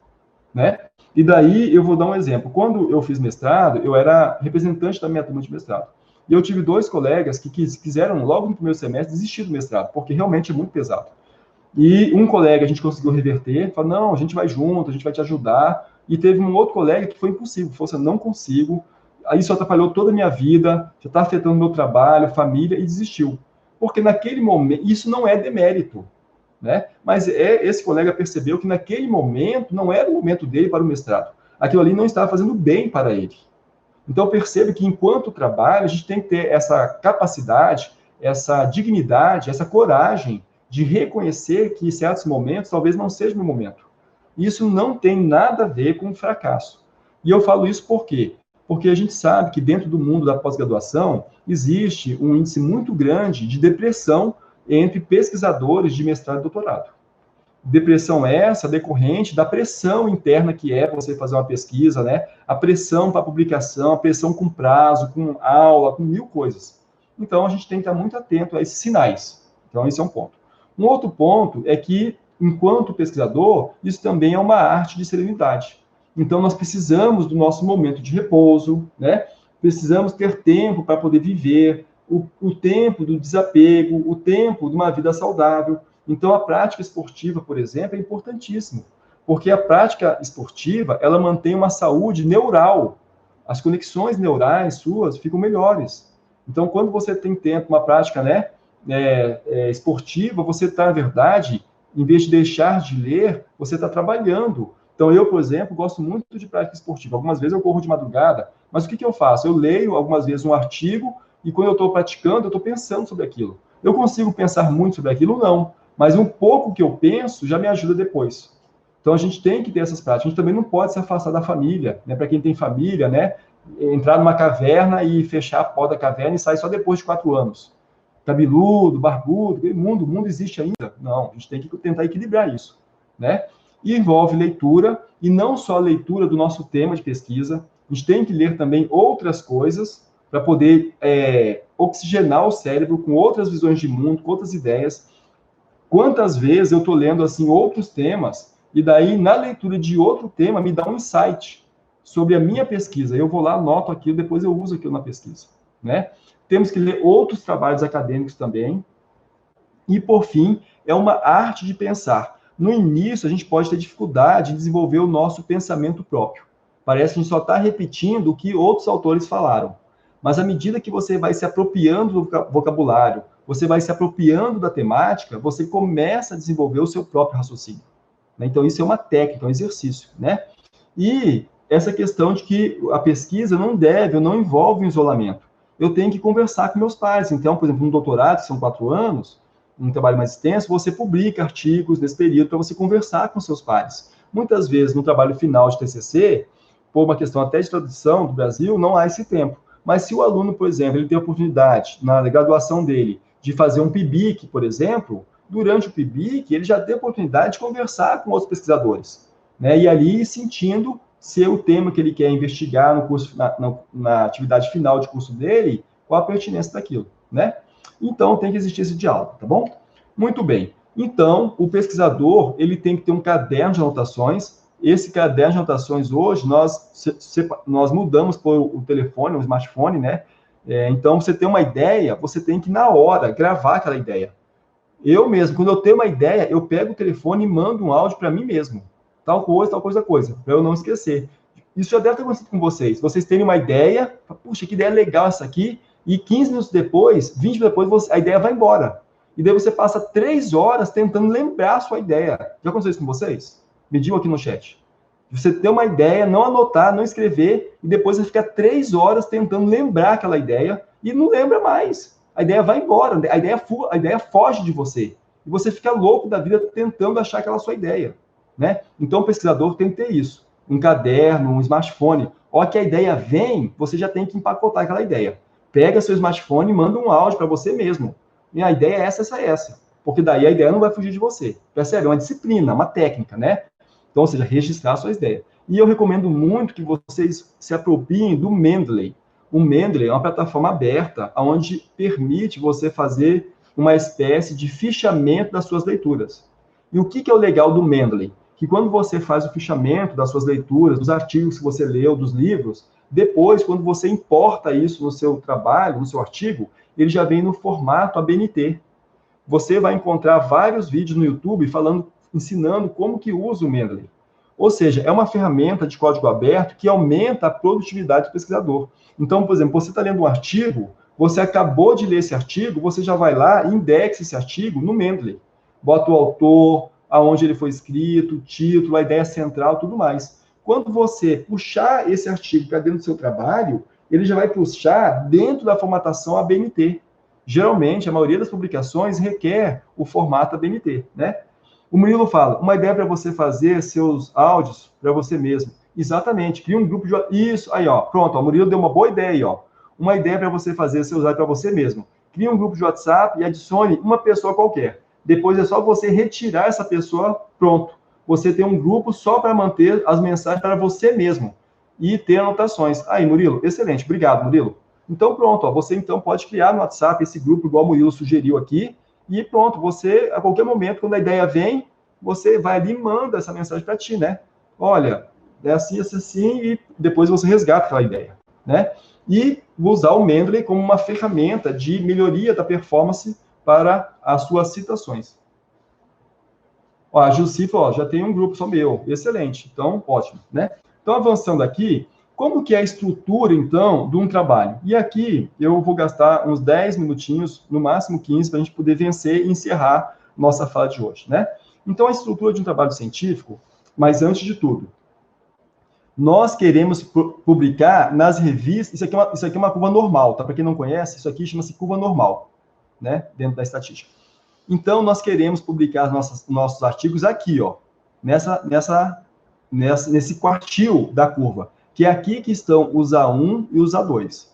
né? E daí eu vou dar um exemplo. Quando eu fiz mestrado, eu era representante da minha turma de mestrado. E eu tive 2 colegas que quiseram, logo no primeiro semestre, desistir do mestrado, porque realmente é muito pesado. E um colega a gente conseguiu reverter, falou, não, a gente vai junto, a gente vai te ajudar. E teve um outro colega que foi impossível, falou assim, não consigo, aí isso atrapalhou toda a minha vida, já está afetando meu trabalho, família, e desistiu. Porque naquele momento, isso não é demérito, né? Mas esse colega percebeu que naquele momento não era o momento dele para o mestrado. Aquilo ali não estava fazendo bem para ele. Então, percebe que enquanto trabalho, a gente tem que ter essa capacidade, essa dignidade, essa coragem de reconhecer que em certos momentos talvez não seja o meu momento. Isso não tem nada a ver com fracasso. E eu falo isso por quê? Porque a gente sabe que dentro do mundo da pós-graduação existe um índice muito grande de depressão entre pesquisadores de mestrado e doutorado. Depressão essa decorrente da pressão interna que é você fazer uma pesquisa, né? A pressão para a publicação, a pressão com prazo, com aula, com 1000 coisas. Então, a gente tem que estar muito atento a esses sinais. Então, esse é um ponto. Um outro ponto é que, enquanto pesquisador, isso também é uma arte de serenidade. Então, nós precisamos do nosso momento de repouso, né? Precisamos ter tempo para poder viver, o tempo do desapego, o tempo de uma vida saudável. Então, a prática esportiva, por exemplo, é importantíssima, porque a prática esportiva, ela mantém uma saúde neural. As conexões neurais suas ficam melhores. Então, quando você tem tempo, uma prática, né, esportiva, você está, na verdade, em vez de deixar de ler, você está trabalhando. Então, eu, por exemplo, gosto muito de prática esportiva. Algumas vezes eu corro de madrugada, mas o que eu faço? Eu leio algumas vezes um artigo e quando eu estou praticando, eu estou pensando sobre aquilo. Eu consigo pensar muito sobre aquilo? Não. Mas um pouco que eu penso já me ajuda depois. Então, a gente tem que ter essas práticas. A gente também não pode se afastar da família, né? Para quem tem família, né? Entrar numa caverna e fechar a porta da caverna e sair só depois de 4 anos. Cabeludo, barbudo, o mundo existe ainda? Não, a gente tem que tentar equilibrar isso, né? E envolve leitura, e não só a leitura do nosso tema de pesquisa, a gente tem que ler também outras coisas para poder oxigenar o cérebro com outras visões de mundo, com outras ideias. Quantas vezes eu estou lendo assim outros temas, e daí na leitura de outro tema me dá um insight sobre a minha pesquisa. Eu vou lá, anoto aquilo, depois eu uso aquilo na pesquisa, né? Temos que ler outros trabalhos acadêmicos também. E, por fim, é uma arte de pensar. No início, a gente pode ter dificuldade em desenvolver o nosso pensamento próprio. Parece que a gente só está repetindo o que outros autores falaram. Mas à medida que você vai se apropriando do vocabulário, você vai se apropriando da temática, você começa a desenvolver o seu próprio raciocínio. Então, isso é uma técnica, um exercício, né? E essa questão de que a pesquisa não deve, ou não envolve um isolamento. Eu tenho que conversar com meus pares. Então, por exemplo, no doutorado, que são 4 anos, um trabalho mais extenso, você publica artigos nesse período para você conversar com seus pares. Muitas vezes, no trabalho final de TCC, por uma questão até de tradução do Brasil, não há esse tempo. Mas se o aluno, por exemplo, ele tem a oportunidade, na graduação dele, de fazer um PIBIC, por exemplo, durante o PIBIC, ele já tem a oportunidade de conversar com outros pesquisadores, né? E ali sentindo se o tema que ele quer investigar no curso, na atividade final de curso dele, qual a pertinência daquilo, né? Então, tem que existir esse diálogo, tá bom? Muito bem. Então, o pesquisador, ele tem que ter um caderno de anotações. Esse caderno de anotações, hoje, nós mudamos por o telefone, o smartphone, né? Então, você tem uma ideia, você tem que, na hora, gravar aquela ideia. Eu mesmo, quando eu tenho uma ideia, eu pego o telefone e mando um áudio para mim mesmo. Tal coisa, para eu não esquecer. Isso já deve ter acontecido com vocês. Vocês terem uma ideia, puxa, que ideia legal essa aqui, e 15 minutos depois, 20 minutos depois, a ideia vai embora. E daí você passa 3 horas tentando lembrar a sua ideia. Já aconteceu isso com vocês? Me digam aqui no chat. Você ter uma ideia, não anotar, não escrever, e depois você fica 3 horas tentando lembrar aquela ideia e não lembra mais. A ideia vai embora, a ideia foge de você. E você fica louco da vida tentando achar aquela sua ideia, né? Então, o pesquisador tem que ter isso. Um caderno, um smartphone. Ó, que a ideia vem, você já tem que empacotar aquela ideia. Pega seu smartphone e manda um áudio para você mesmo. E a ideia é essa. Porque daí a ideia não vai fugir de você. Percebe? É uma disciplina, uma técnica, né? Então, ou seja, registrar suas ideias. E eu recomendo muito que vocês se apropriem do Mendeley. O Mendeley é uma plataforma aberta, onde permite você fazer uma espécie de fichamento das suas leituras. E o que é o legal do Mendeley? Que quando você faz o fichamento das suas leituras, dos artigos que você leu, dos livros, depois, quando você importa isso no seu trabalho, no seu artigo, ele já vem no formato ABNT. Você vai encontrar vários vídeos no YouTube ensinando como que usa o Mendeley. Ou seja, é uma ferramenta de código aberto que aumenta a produtividade do pesquisador. Então, por exemplo, você está lendo um artigo, você acabou de ler esse artigo, você já vai lá e indexa esse artigo no Mendeley. Bota o autor, aonde ele foi escrito, o título, a ideia central, tudo mais. Quando você puxar esse artigo para dentro do seu trabalho, ele já vai puxar dentro da formatação ABNT. Geralmente, a maioria das publicações requer o formato ABNT, né? O Murilo fala, uma ideia para você fazer seus áudios para você mesmo. Exatamente, cria um grupo de... Isso, aí, ó, pronto, o Murilo deu uma boa ideia aí, ó. Uma ideia para você fazer seus áudios para você mesmo. Cria um grupo de WhatsApp e adicione uma pessoa qualquer. Depois é só você retirar essa pessoa, pronto. Você tem um grupo só para manter as mensagens para você mesmo. E ter anotações. Aí, Murilo, excelente, obrigado, Murilo. Então, pronto, ó, você então pode criar no WhatsApp esse grupo, igual o Murilo sugeriu aqui, e pronto, você, a qualquer momento, quando a ideia vem, você vai ali e manda essa mensagem para ti, né? Olha, é assim, e depois você resgata aquela ideia, né? E usar o Mendeley como uma ferramenta de melhoria da performance para as suas citações. Ó, a Jussi falou, ó, já tem um grupo só meu, excelente, então, ótimo, né? Então, avançando aqui, como que é a estrutura, então, de um trabalho? E aqui, eu vou gastar uns 10 minutinhos, no máximo 15, para a gente poder vencer e encerrar nossa fala de hoje, né? Então, a estrutura de um trabalho científico, mas antes de tudo, nós queremos publicar nas revistas, isso aqui é uma curva normal, tá? Para quem não conhece, isso aqui chama-se curva normal, né? Dentro da estatística. Então, nós queremos publicar nossos artigos aqui, ó, nesse quartil da curva, que é aqui que estão os A1 e os A2.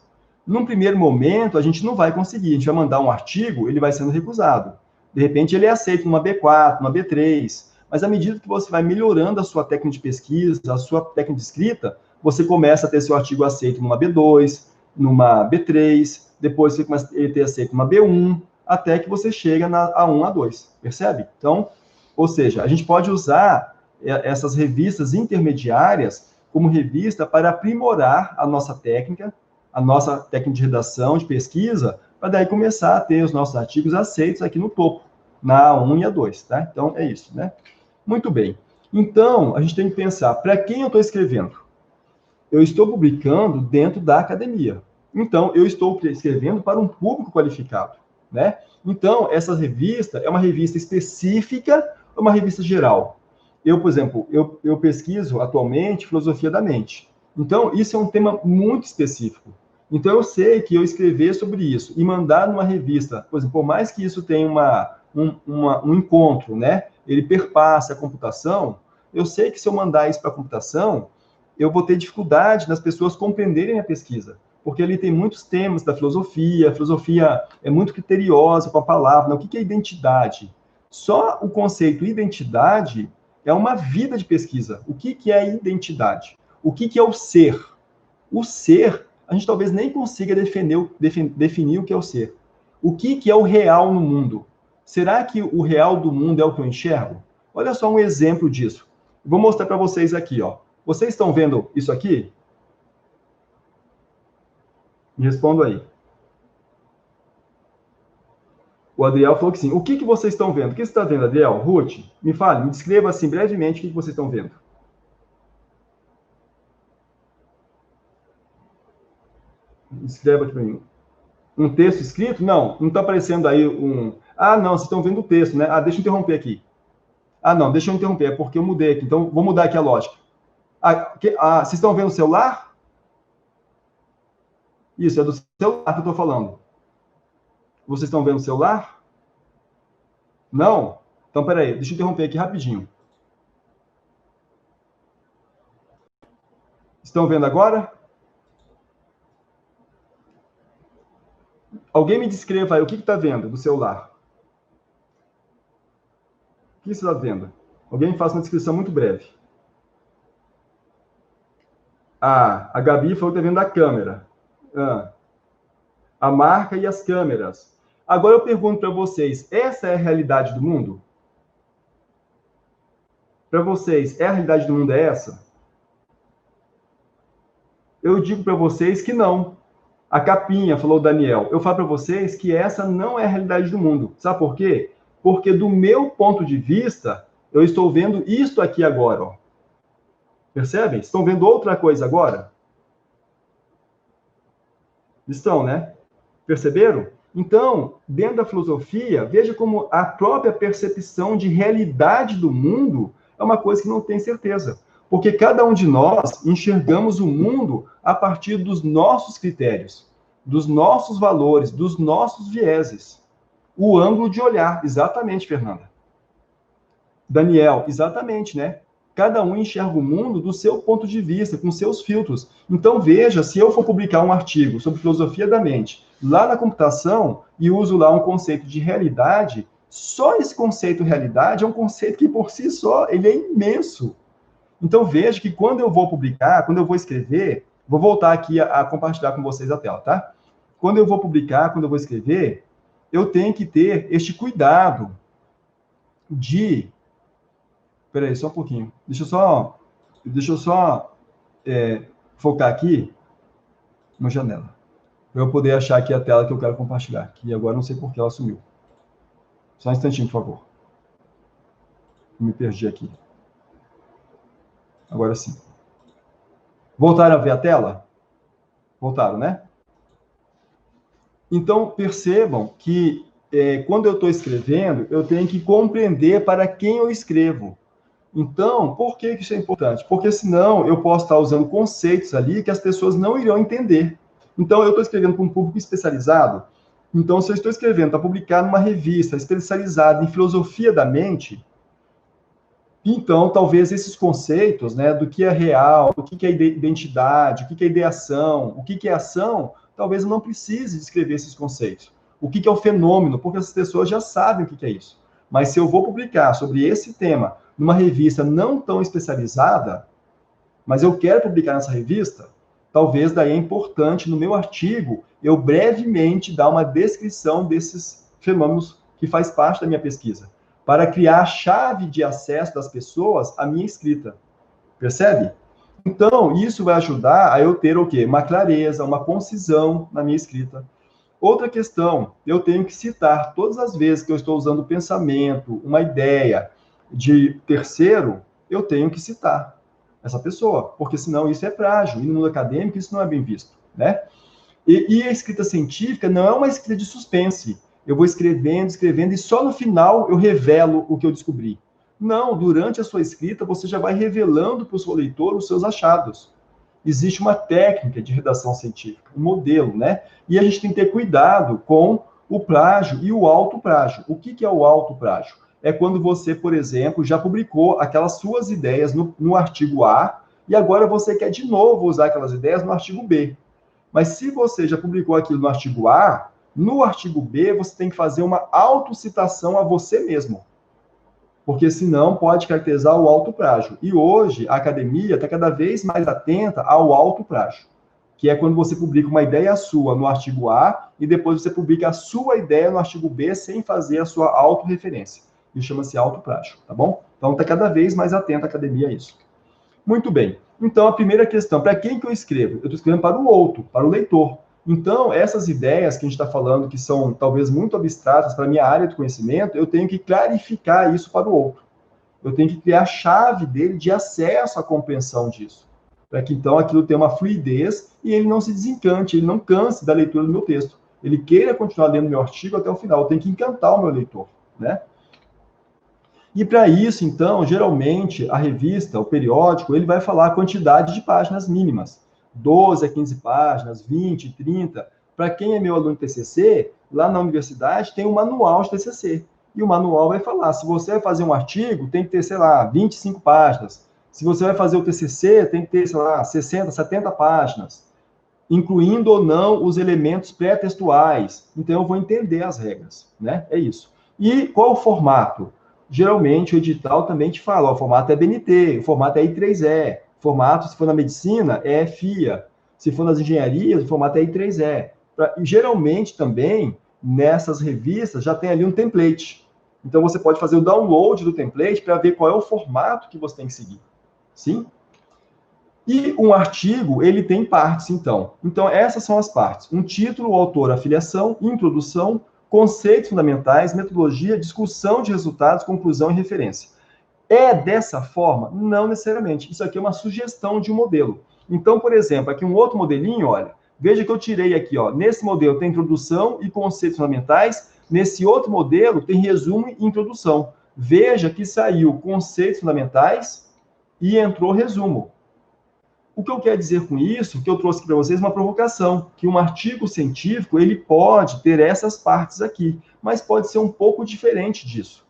Num primeiro momento, a gente não vai conseguir, a gente vai mandar um artigo, ele vai sendo recusado. De repente, ele é aceito numa B4, numa B3, mas à medida que você vai melhorando a sua técnica de pesquisa, a sua técnica de escrita, você começa a ter seu artigo aceito numa B2, numa B3, depois você começa a ter aceito numa B1, até que você chega na A1, A2, percebe? Então, ou seja, a gente pode usar essas revistas intermediárias como revista para aprimorar a nossa técnica de redação, de pesquisa, para daí começar a ter os nossos artigos aceitos aqui no topo, na A1 e A2, tá? Então, é isso, né? Muito bem. Então, a gente tem que pensar, para quem eu estou escrevendo? Eu estou publicando dentro da academia. Então, eu estou escrevendo para um público qualificado, né? Então, essa revista é uma revista específica ou uma revista geral? Eu, por exemplo, eu pesquiso atualmente filosofia da mente. Então, isso é um tema muito específico. Então, eu sei que eu escrever sobre isso e mandar numa revista, por exemplo, por mais que isso tenha um encontro, né? Ele perpasse a computação, eu sei que se eu mandar isso para a computação, eu vou ter dificuldade nas pessoas compreenderem a pesquisa, porque ali tem muitos temas da filosofia, a filosofia é muito criteriosa com a palavra, né? O que é identidade? Só o conceito identidade é uma vida de pesquisa. O que é identidade? O que é o ser? O ser, a gente talvez nem consiga definir o que é o ser. O que é o real no mundo? Será que o real do mundo é o que eu enxergo? Olha só um exemplo disso. Vou mostrar para vocês aqui, ó. Vocês estão vendo isso aqui? Me respondam aí. O Adriel falou que sim. O que vocês estão vendo? O que você está vendo, Adriel? Ruth, me fale, me descreva assim brevemente o que vocês estão vendo. Escreva para mim. Um texto escrito? Não está aparecendo aí um... Ah, não, vocês estão vendo o texto, né? Ah, deixa eu interromper aqui. Ah, não, deixa eu interromper, é porque eu mudei aqui. Então, vou mudar aqui a lógica. Vocês estão vendo o celular? Isso, é do celular que eu estou falando. Vocês estão vendo o celular? Não? Então, peraí, deixa eu interromper aqui rapidinho. Estão vendo agora? Alguém me descreva aí, o que está vendo do celular? O que você está vendo? Alguém me faça uma descrição muito breve. A Gabi falou que está vendo a câmera. A marca e as câmeras. Agora eu pergunto para vocês, essa é a realidade do mundo? Para vocês, a realidade do mundo é essa? Eu digo para vocês que não. A capinha, falou o Daniel. Eu falo para vocês que essa não é a realidade do mundo. Sabe por quê? Porque do meu ponto de vista, eu estou vendo isto aqui agora. Ó. Percebem? Estão vendo outra coisa agora? Estão, né? Perceberam? Então, dentro da filosofia, veja como a própria percepção de realidade do mundo é uma coisa que não tem certeza. Porque cada um de nós enxergamos o mundo a partir dos nossos critérios, dos nossos valores, dos nossos vieses. O ângulo de olhar, exatamente, Fernanda. Daniel, exatamente, né? Cada um enxerga o mundo do seu ponto de vista, com seus filtros. Então, veja, se eu for publicar um artigo sobre filosofia da mente, lá na computação, e uso lá um conceito de realidade, só esse conceito realidade é um conceito que, por si só, ele é imenso. Então, veja que quando eu vou publicar, quando eu vou escrever, vou voltar aqui a compartilhar com vocês a tela, tá? Quando eu vou publicar, quando eu vou escrever, eu tenho que ter este cuidado de... Peraí, só um pouquinho. Deixa eu só focar aqui na janela. Para eu poder achar aqui a tela que eu quero compartilhar. Que agora não sei por que ela sumiu. Só um instantinho, por favor. Me perdi aqui. Agora sim. Voltaram a ver a tela? Voltaram, né? Então, percebam que quando eu estou escrevendo, eu tenho que compreender para quem eu escrevo. Então, por que isso é importante? Porque senão eu posso estar usando conceitos ali que as pessoas não irão entender. Então, eu estou escrevendo para um público especializado. Então, se eu estou escrevendo para publicar numa revista especializada em filosofia da mente, então, talvez esses conceitos, né, do que é real, o que é identidade, o que é ideação, o que é ação, talvez eu não precise escrever esses conceitos. O que é o fenômeno, porque as pessoas já sabem o que é isso. Mas se eu vou publicar sobre esse tema numa revista não tão especializada, mas eu quero publicar nessa revista, talvez daí é importante, no meu artigo, eu brevemente dar uma descrição desses fenômenos que faz parte da minha pesquisa, para criar a chave de acesso das pessoas à minha escrita. Percebe? Então, isso vai ajudar a eu ter o quê? Uma clareza, uma concisão na minha escrita. Outra questão, eu tenho que citar todas as vezes que eu estou usando pensamento, uma ideia de terceiro, eu tenho que citar essa pessoa, porque senão isso é frágil, e no mundo acadêmico isso não é bem visto, né? E a escrita científica não é uma escrita de suspense. Eu vou escrevendo, escrevendo, e só no final eu revelo o que eu descobri. Não, durante a sua escrita, você já vai revelando para o seu leitor os seus achados. Existe uma técnica de redação científica, um modelo, né? E a gente tem que ter cuidado com o plágio e o autoplágio. O que é o autoplágio? É quando você, por exemplo, já publicou aquelas suas ideias no artigo A, e agora você quer de novo usar aquelas ideias no artigo B. Mas se você já publicou aquilo no artigo A, no artigo B, você tem que fazer uma autocitação a você mesmo. Porque senão pode caracterizar o autoplágio. E hoje a academia está cada vez mais atenta ao autoplágio, que é quando você publica uma ideia sua no artigo A e depois você publica a sua ideia no artigo B sem fazer a sua autorreferência. Isso chama-se autoplágio, tá bom? Então está cada vez mais atenta a academia a isso. Muito bem. Então a primeira questão, para quem que eu escrevo? Eu estou escrevendo para o outro, para o leitor. Então, essas ideias que a gente está falando, que são talvez muito abstratas para a minha área de conhecimento, eu tenho que clarificar isso para o outro. Eu tenho que criar a chave dele de acesso à compreensão disso. Para que, então, aquilo tenha uma fluidez e ele não se desencante, ele não canse da leitura do meu texto. Ele queira continuar lendo meu artigo até o final. Eu tenho que encantar o meu leitor, né? E para isso, então, geralmente, a revista, o periódico, ele vai falar a quantidade de páginas mínimas. 12 a 15 páginas, 20, 30. Para quem é meu aluno de TCC, lá na universidade tem um manual de TCC. E o manual vai falar, se você vai fazer um artigo, tem que ter, sei lá, 25 páginas. Se você vai fazer o TCC, tem que ter, sei lá, 60, 70 páginas, incluindo ou não os elementos pré-textuais. Então, eu vou entender as regras, né? É isso. E qual o formato? Geralmente, o edital também te fala, ó, o formato é BNT, o formato é I3E, o formato, se for na medicina, é FIA, se for nas engenharias, o formato é I3E. E, geralmente, também, nessas revistas, já tem ali um template. Então, você pode fazer o download do template para ver qual é o formato que você tem que seguir. Sim? E um artigo, ele tem partes, então. Então, essas são as partes. Um título, autor, afiliação, introdução, conceitos fundamentais, metodologia, discussão de resultados, conclusão e referência. É dessa forma? Não necessariamente. Isso aqui é uma sugestão de um modelo. Então, por exemplo, aqui um outro modelinho, olha, veja que eu tirei aqui, ó, nesse modelo tem introdução e conceitos fundamentais, nesse outro modelo tem resumo e introdução. Veja que saiu conceitos fundamentais e entrou resumo. O que eu quero dizer com isso, que eu trouxe para vocês uma provocação, que um artigo científico, ele pode ter essas partes aqui, mas pode ser um pouco diferente disso.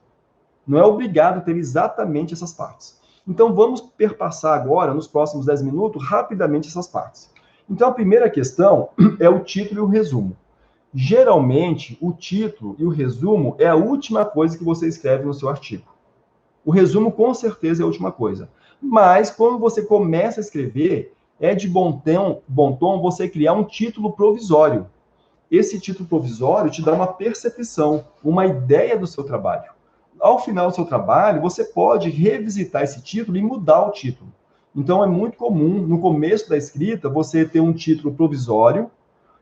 Não é obrigado a ter exatamente essas partes. Então, vamos perpassar agora, nos próximos 10 minutos, rapidamente essas partes. Então, a primeira questão é o título e o resumo. Geralmente, o título e o resumo é a última coisa que você escreve no seu artigo. O resumo, com certeza, é a última coisa. Mas, quando você começa a escrever, é de bom tom você criar um título provisório. Esse título provisório te dá uma percepção, uma ideia do seu trabalho. Ao final do seu trabalho, você pode revisitar esse título e mudar o título. Então, é muito comum, no começo da escrita, você ter um título provisório,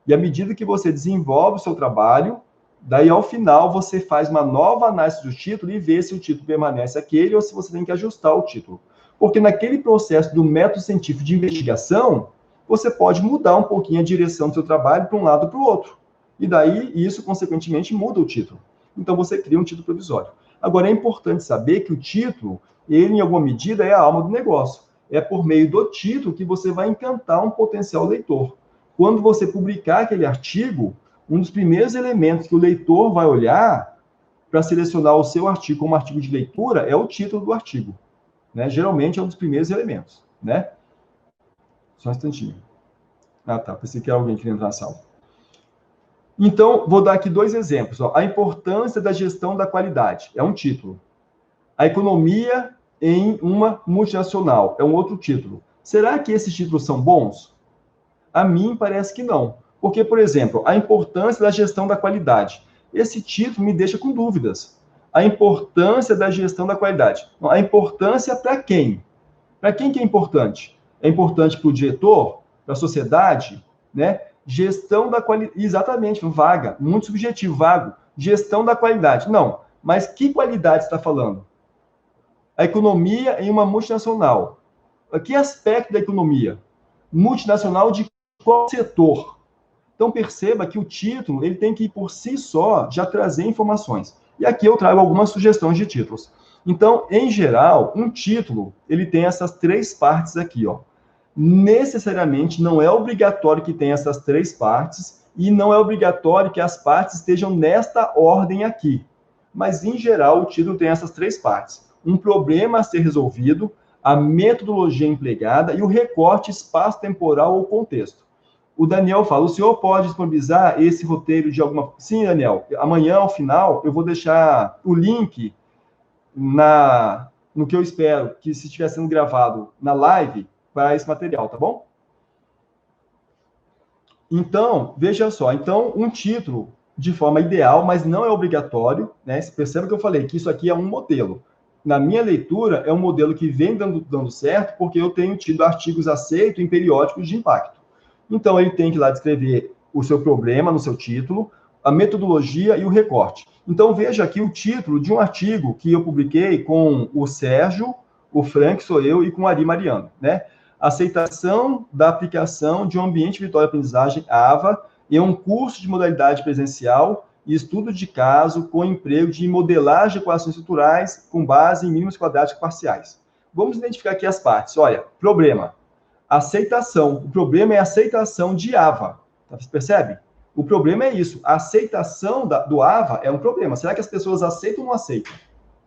e à medida que você desenvolve o seu trabalho, daí, ao final, você faz uma nova análise do título e vê se o título permanece aquele ou se você tem que ajustar o título. Porque naquele processo do método científico de investigação, você pode mudar um pouquinho a direção do seu trabalho para um lado ou para o outro. E daí, isso, consequentemente, muda o título. Então, você cria um título provisório. Agora, é importante saber que o título, ele, em alguma medida, é a alma do negócio. É por meio do título que você vai encantar um potencial leitor. Quando você publicar aquele artigo, um dos primeiros elementos que o leitor vai olhar para selecionar o seu artigo como artigo de leitura é o título do artigo. Né? Geralmente é um dos primeiros elementos. Né? Só um instantinho. Ah, tá. Pensei que era alguém que queria entrar na sala. Então, vou dar aqui 2 exemplos. Ó. A importância da gestão da qualidade. É um título. A economia em uma multinacional. É um outro título. Será que esses títulos são bons? A mim parece que não. Porque, por exemplo, a importância da gestão da qualidade. Esse título me deixa com dúvidas. A importância da gestão da qualidade. A importância para quem? Para quem que é importante? É importante para o diretor? Para a sociedade? Né? Gestão da qualidade. Exatamente, vaga. Muito subjetivo, vago. Gestão da qualidade. Não. Mas que qualidade está falando? A economia em uma multinacional. Que aspecto da economia? Multinacional de qual setor? Então, perceba que o título ele tem que, por si só, já trazer informações. E aqui eu trago algumas sugestões de títulos. Então, em geral, um título, ele tem essas 3 partes aqui, ó. Necessariamente, não é obrigatório que tenha essas 3 partes, e não é obrigatório que as partes estejam nesta ordem aqui. Mas, em geral, o título tem essas 3 partes. Um problema a ser resolvido, a metodologia empregada e o recorte espaço-temporal ou contexto. O Daniel fala, o senhor pode disponibilizar esse roteiro de alguma... Sim, Daniel, amanhã, ao final, eu vou deixar o link no que eu espero que, se estiver sendo gravado na live, para esse material, tá bom? Então, veja só, então, um título de forma ideal, mas não é obrigatório, né? Perceba que eu falei que isso aqui é um modelo. Na minha leitura, é um modelo que vem dando certo, porque eu tenho tido artigos aceitos em periódicos de impacto. Então, ele tem que ir lá descrever o seu problema no seu título, a metodologia e o recorte. Então, veja aqui o título de um artigo que eu publiquei com o Sérgio, o Frank, sou eu, e com o Ari Mariano, né? Aceitação da aplicação de um ambiente virtual de aprendizagem, AVA, em um curso de modalidade presencial e estudo de caso com emprego de modelagem de equações estruturais com base em mínimos quadráticos parciais. Vamos identificar aqui as partes. Olha, problema. Aceitação. O problema é a aceitação de AVA. Você percebe? O problema é isso. A aceitação do AVA é um problema. Será que as pessoas aceitam ou não aceitam?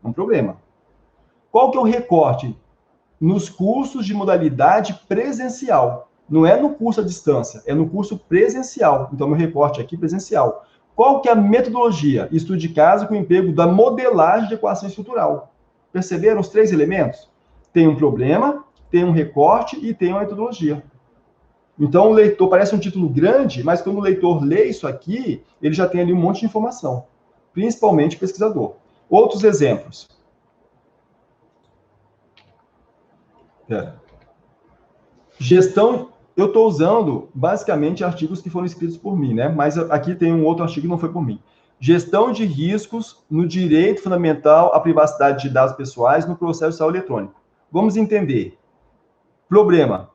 É um problema. Qual que é o recorte? Nos cursos de modalidade presencial. Não é no curso à distância, é no curso presencial. Então, meu recorte aqui presencial. Qual que é a metodologia? Estudo de caso com emprego da modelagem de equação estrutural. Perceberam os 3 elementos? Tem um problema, tem um recorte e tem uma metodologia. Então, o leitor parece um título grande, mas quando o leitor lê isso aqui, ele já tem ali um monte de informação, principalmente o pesquisador. Outros exemplos. Gestão, eu estou usando basicamente artigos que foram escritos por mim, né? Mas aqui tem um outro artigo que não foi por mim. Gestão de riscos no direito fundamental à privacidade de dados pessoais no processo judicial eletrônico. Vamos entender. Problema.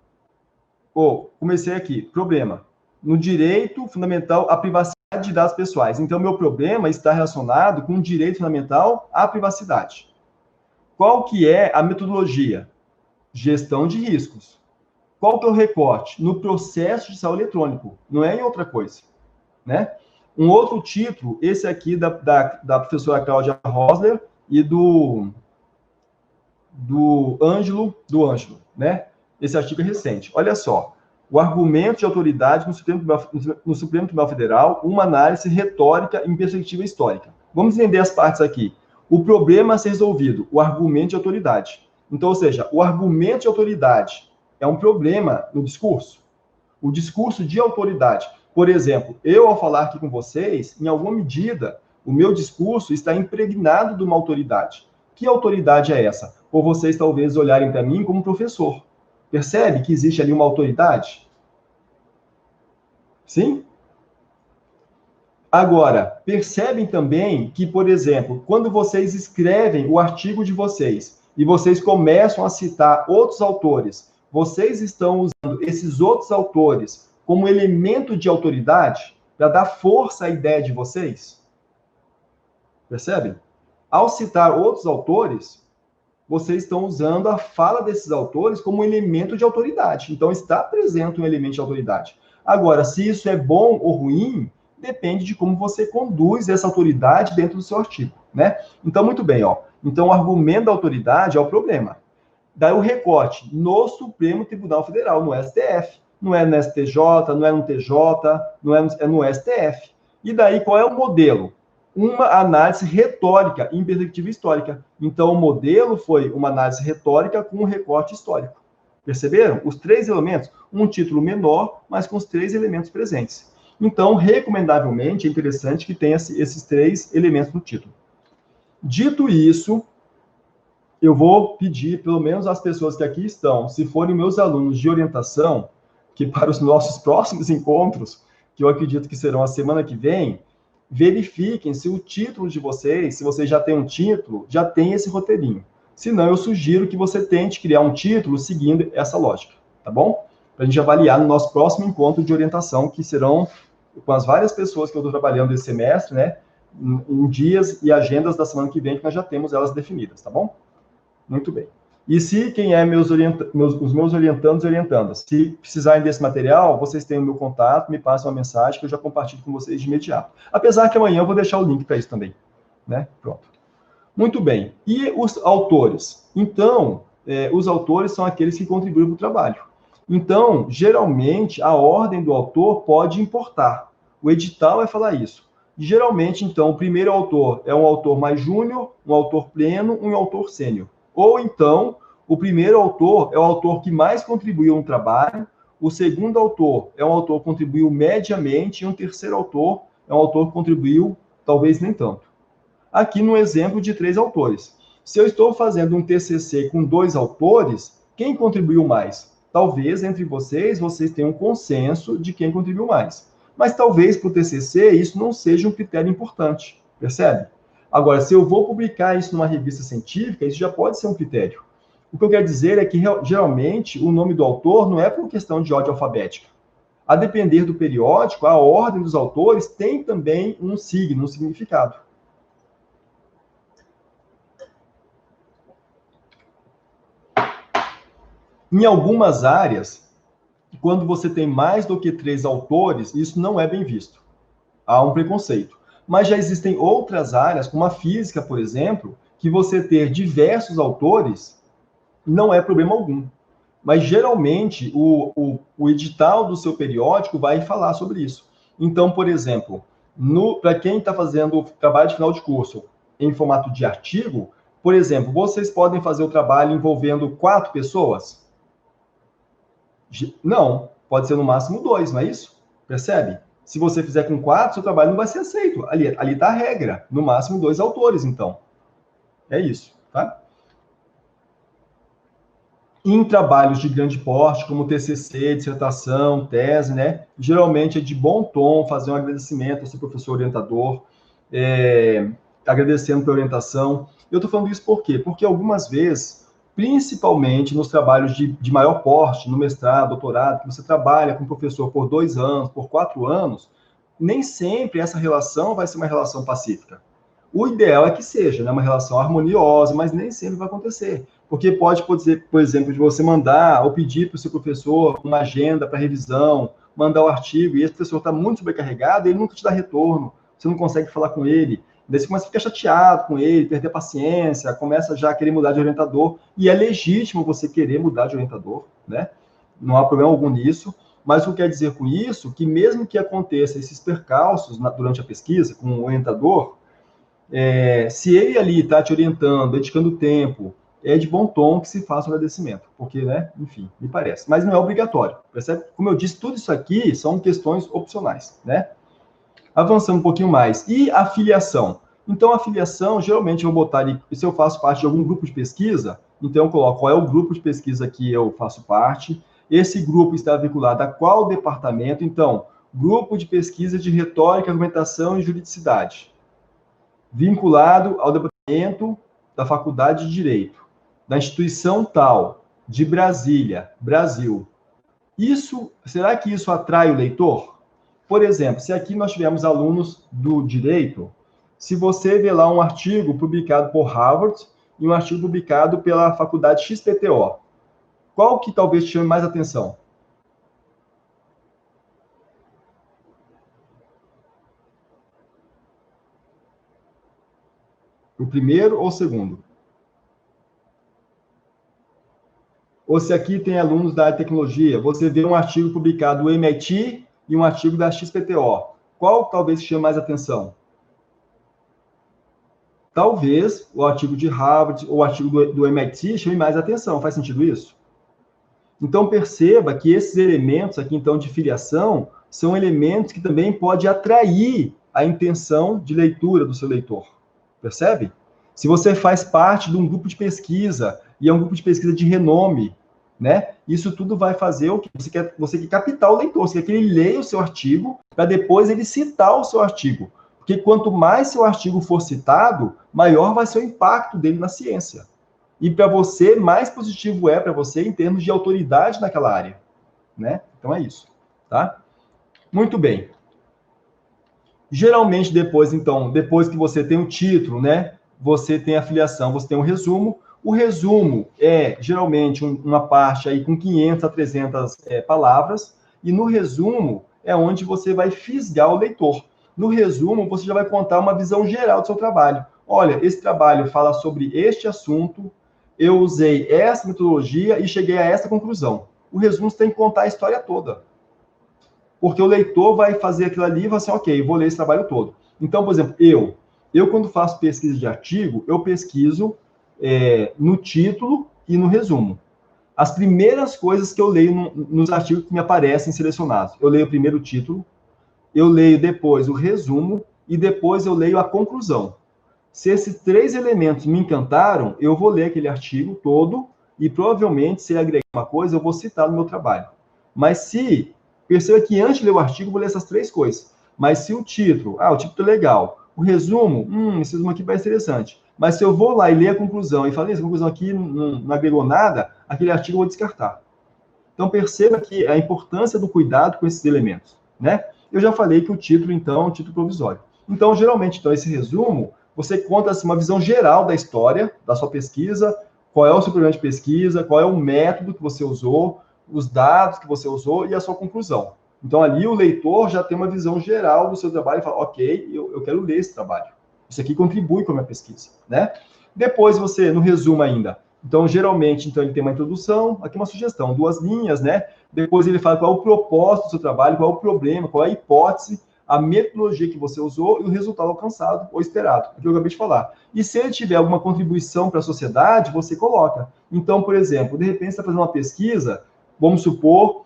Comecei aqui. Problema. No direito fundamental à privacidade de dados pessoais. Então, meu problema está relacionado com o direito fundamental à privacidade. Qual que é a metodologia? Gestão de riscos. Qual que é o recorte? No processo judicial eletrônico. Não é em outra coisa. Né? Um outro título, esse aqui da professora Cláudia Rosler e do Ângelo, né? Esse artigo é recente. Olha só, o argumento de autoridade no Supremo Tribunal Federal, uma análise retórica em perspectiva histórica. Vamos entender as partes aqui. O problema a ser resolvido, o argumento de autoridade. Então, ou seja, o argumento de autoridade é um problema no discurso. O discurso de autoridade. Por exemplo, eu, ao falar aqui com vocês, em alguma medida, o meu discurso está impregnado de uma autoridade. Que autoridade é essa? Por vocês, talvez, olharem para mim como professor. Percebe que existe ali uma autoridade? Sim? Agora, percebem também que, por exemplo, quando vocês escrevem o artigo de vocês e vocês começam a citar outros autores, vocês estão usando esses outros autores como elemento de autoridade para dar força à ideia de vocês? Percebem? Ao citar outros autores, vocês estão usando a fala desses autores como um elemento de autoridade. Então, está presente um elemento de autoridade. Agora, se isso é bom ou ruim, depende de como você conduz essa autoridade dentro do seu artigo, né? Então, muito bem, ó. Então, o argumento da autoridade é o problema. Daí o recorte no Supremo Tribunal Federal, no STF. Não é no STJ, não é no TJ, é no STF. E daí, qual é o modelo? Uma análise retórica em perspectiva histórica. Então, o modelo foi uma análise retórica com um recorte histórico. Perceberam? Os 3 elementos, um título menor, mas com os 3 elementos presentes. Então, recomendavelmente, é interessante que tenha esses 3 elementos no título. Dito isso, eu vou pedir, pelo menos às pessoas que aqui estão, se forem meus alunos de orientação, que para os nossos próximos encontros, que eu acredito que serão a semana que vem, verifiquem se o título de vocês, se vocês já têm um título, já tem esse roteirinho. Se não, eu sugiro que você tente criar um título seguindo essa lógica, tá bom? Para a gente avaliar no nosso próximo encontro de orientação, que serão com as várias pessoas que eu estou trabalhando esse semestre, né? Em dias e agendas da semana que vem, que nós já temos elas definidas, tá bom? Muito bem. E se quem é os meus orientandos e orientandas, se precisarem desse material, vocês têm o meu contato, me passem uma mensagem que eu já compartilho com vocês de imediato. Apesar que amanhã eu vou deixar o link para isso também, né? Pronto. Muito bem. E os autores? Então, os autores são aqueles que contribuem para o trabalho. Então, geralmente, a ordem do autor pode importar. O edital vai falar isso. Geralmente, então, o primeiro autor é um autor mais júnior, um autor pleno, um autor sênior. Ou então, o primeiro autor é o autor que mais contribuiu no trabalho, o segundo autor é um autor que contribuiu mediamente, e um terceiro autor é um autor que contribuiu talvez nem tanto. Aqui no exemplo de 3 autores. Se eu estou fazendo um TCC com 2 autores, quem contribuiu mais? Talvez entre vocês tenham um consenso de quem contribuiu mais. Mas talvez para o TCC isso não seja um critério importante, percebe? Agora, se eu vou publicar isso numa revista científica, isso já pode ser um critério. O que eu quero dizer é que, geralmente, o nome do autor não é por questão de ordem alfabética. A depender do periódico, a ordem dos autores tem também um signo, um significado. Em algumas áreas, quando você tem mais do que 3 autores, isso não é bem visto. Há um preconceito. Mas já existem outras áreas, como a física, por exemplo, que você ter diversos autores não é problema algum. Mas, geralmente, o edital do seu periódico vai falar sobre isso. Então, por exemplo, para quem está fazendo o trabalho de final de curso em formato de artigo, por exemplo, vocês podem fazer o trabalho envolvendo 4 pessoas? Não, pode ser no máximo 2, não é isso? Percebe? Se você fizer com 4, seu trabalho não vai ser aceito. Ali está a regra. No máximo 2 autores, então. É isso, tá? Em trabalhos de grande porte, como TCC, dissertação, tese, né? Geralmente é de bom tom fazer um agradecimento ao seu professor orientador, agradecendo pela orientação. Eu estou falando isso por quê? Porque algumas vezes, principalmente nos trabalhos de maior porte, no mestrado, doutorado, que você trabalha com o professor por 2 anos, por 4 anos, nem sempre essa relação vai ser uma relação pacífica. O ideal é que seja, né, uma relação harmoniosa, mas nem sempre vai acontecer. Porque pode, por exemplo, de você mandar ou pedir para o seu professor uma agenda para revisão, mandar o artigo, e esse professor está muito sobrecarregado, ele nunca te dá retorno, você não consegue falar com ele. Daí você começa a ficar chateado com ele, perder a paciência, começa já a querer mudar de orientador, e é legítimo você querer mudar de orientador, né? Não há problema algum nisso, mas o que quer dizer com isso? Que mesmo que aconteça esses percalços durante a pesquisa com o orientador, se ele ali está te orientando, dedicando tempo, é de bom tom que se faça o agradecimento, porque, né, enfim, me parece. Mas não é obrigatório, percebe? Como eu disse, tudo isso aqui são questões opcionais, né? Avançando um pouquinho mais. E a filiação? Então, a filiação, geralmente eu vou botar ali, se eu faço parte de algum grupo de pesquisa, então eu coloco qual é o grupo de pesquisa que eu faço parte, esse grupo está vinculado a qual departamento, então, grupo de pesquisa de retórica, argumentação e juridicidade, vinculado ao departamento da Faculdade de Direito, da instituição tal, de Brasília, Brasil. Será que isso atrai o leitor? Por exemplo, se aqui nós tivermos alunos do direito, se você vê lá um artigo publicado por Harvard e um artigo publicado pela Faculdade XPTO, qual que talvez te chame mais atenção? O primeiro ou o segundo? Ou se aqui tem alunos da área de tecnologia, você vê um artigo publicado do MIT e um artigo da XPTO. Qual talvez chame mais atenção? Talvez o artigo de Harvard ou o artigo do MIT chame mais atenção. Faz sentido isso? Então, perceba que esses elementos aqui, então, de filiação, são elementos que também podem atrair a intenção de leitura do seu leitor. Percebe? Se você faz parte de um grupo de pesquisa, e é um grupo de pesquisa de renome, né? Isso tudo vai fazer o que? Você quer captar o leitor, você quer que ele leia o seu artigo, para depois ele citar o seu artigo. Porque quanto mais seu artigo for citado, maior vai ser o impacto dele na ciência. E para você, mais positivo é para você em termos de autoridade naquela área, né? Então é isso, tá? Muito bem. Geralmente depois que você tem o título, né? Você tem a filiação, você tem um resumo. O resumo é geralmente uma parte aí com 500 a 300 palavras, e no resumo é onde você vai fisgar o leitor. No resumo, você já vai contar uma visão geral do seu trabalho. Olha, esse trabalho fala sobre este assunto, eu usei essa metodologia e cheguei a essa conclusão. O resumo você tem que contar a história toda. Porque o leitor vai fazer aquilo ali e vai assim, ok, eu vou ler esse trabalho todo. Então, por exemplo, eu quando faço pesquisa de artigo, eu pesquiso no título e no resumo. As primeiras coisas que eu leio nos artigos que me aparecem selecionados. Eu leio primeiro o título, eu leio depois o resumo e depois eu leio a conclusão. Se esses 3 elementos me encantaram, eu vou ler aquele artigo todo e provavelmente, se ele agregar uma coisa, eu vou citar no meu trabalho. Mas perceba que antes de ler o artigo, eu vou ler essas 3 coisas. Mas se o título é legal, o resumo, esse resumo aqui parece interessante. Mas se eu vou lá e ler a conclusão e falar, essa conclusão aqui não agregou nada, aquele artigo eu vou descartar. Então, perceba que a importância do cuidado com esses elementos, né? Eu já falei que o título, então, é um título provisório. Então, geralmente, então, esse resumo, você conta assim, uma visão geral da história, da sua pesquisa, qual é o seu problema de pesquisa, qual é o método que você usou, os dados que você usou e a sua conclusão. Então, ali o leitor já tem uma visão geral do seu trabalho e fala, ok, eu quero ler esse trabalho. Isso aqui contribui com a minha pesquisa, né? Depois você, no resumo ainda, então, geralmente, então, ele tem uma introdução, aqui uma sugestão, 2 linhas, né? Depois ele fala qual é o propósito do seu trabalho, qual é o problema, qual é a hipótese, a metodologia que você usou e o resultado alcançado ou esperado, é o que eu acabei de falar. E se ele tiver alguma contribuição para a sociedade, você coloca. Então, por exemplo, de repente você está fazendo uma pesquisa, vamos supor,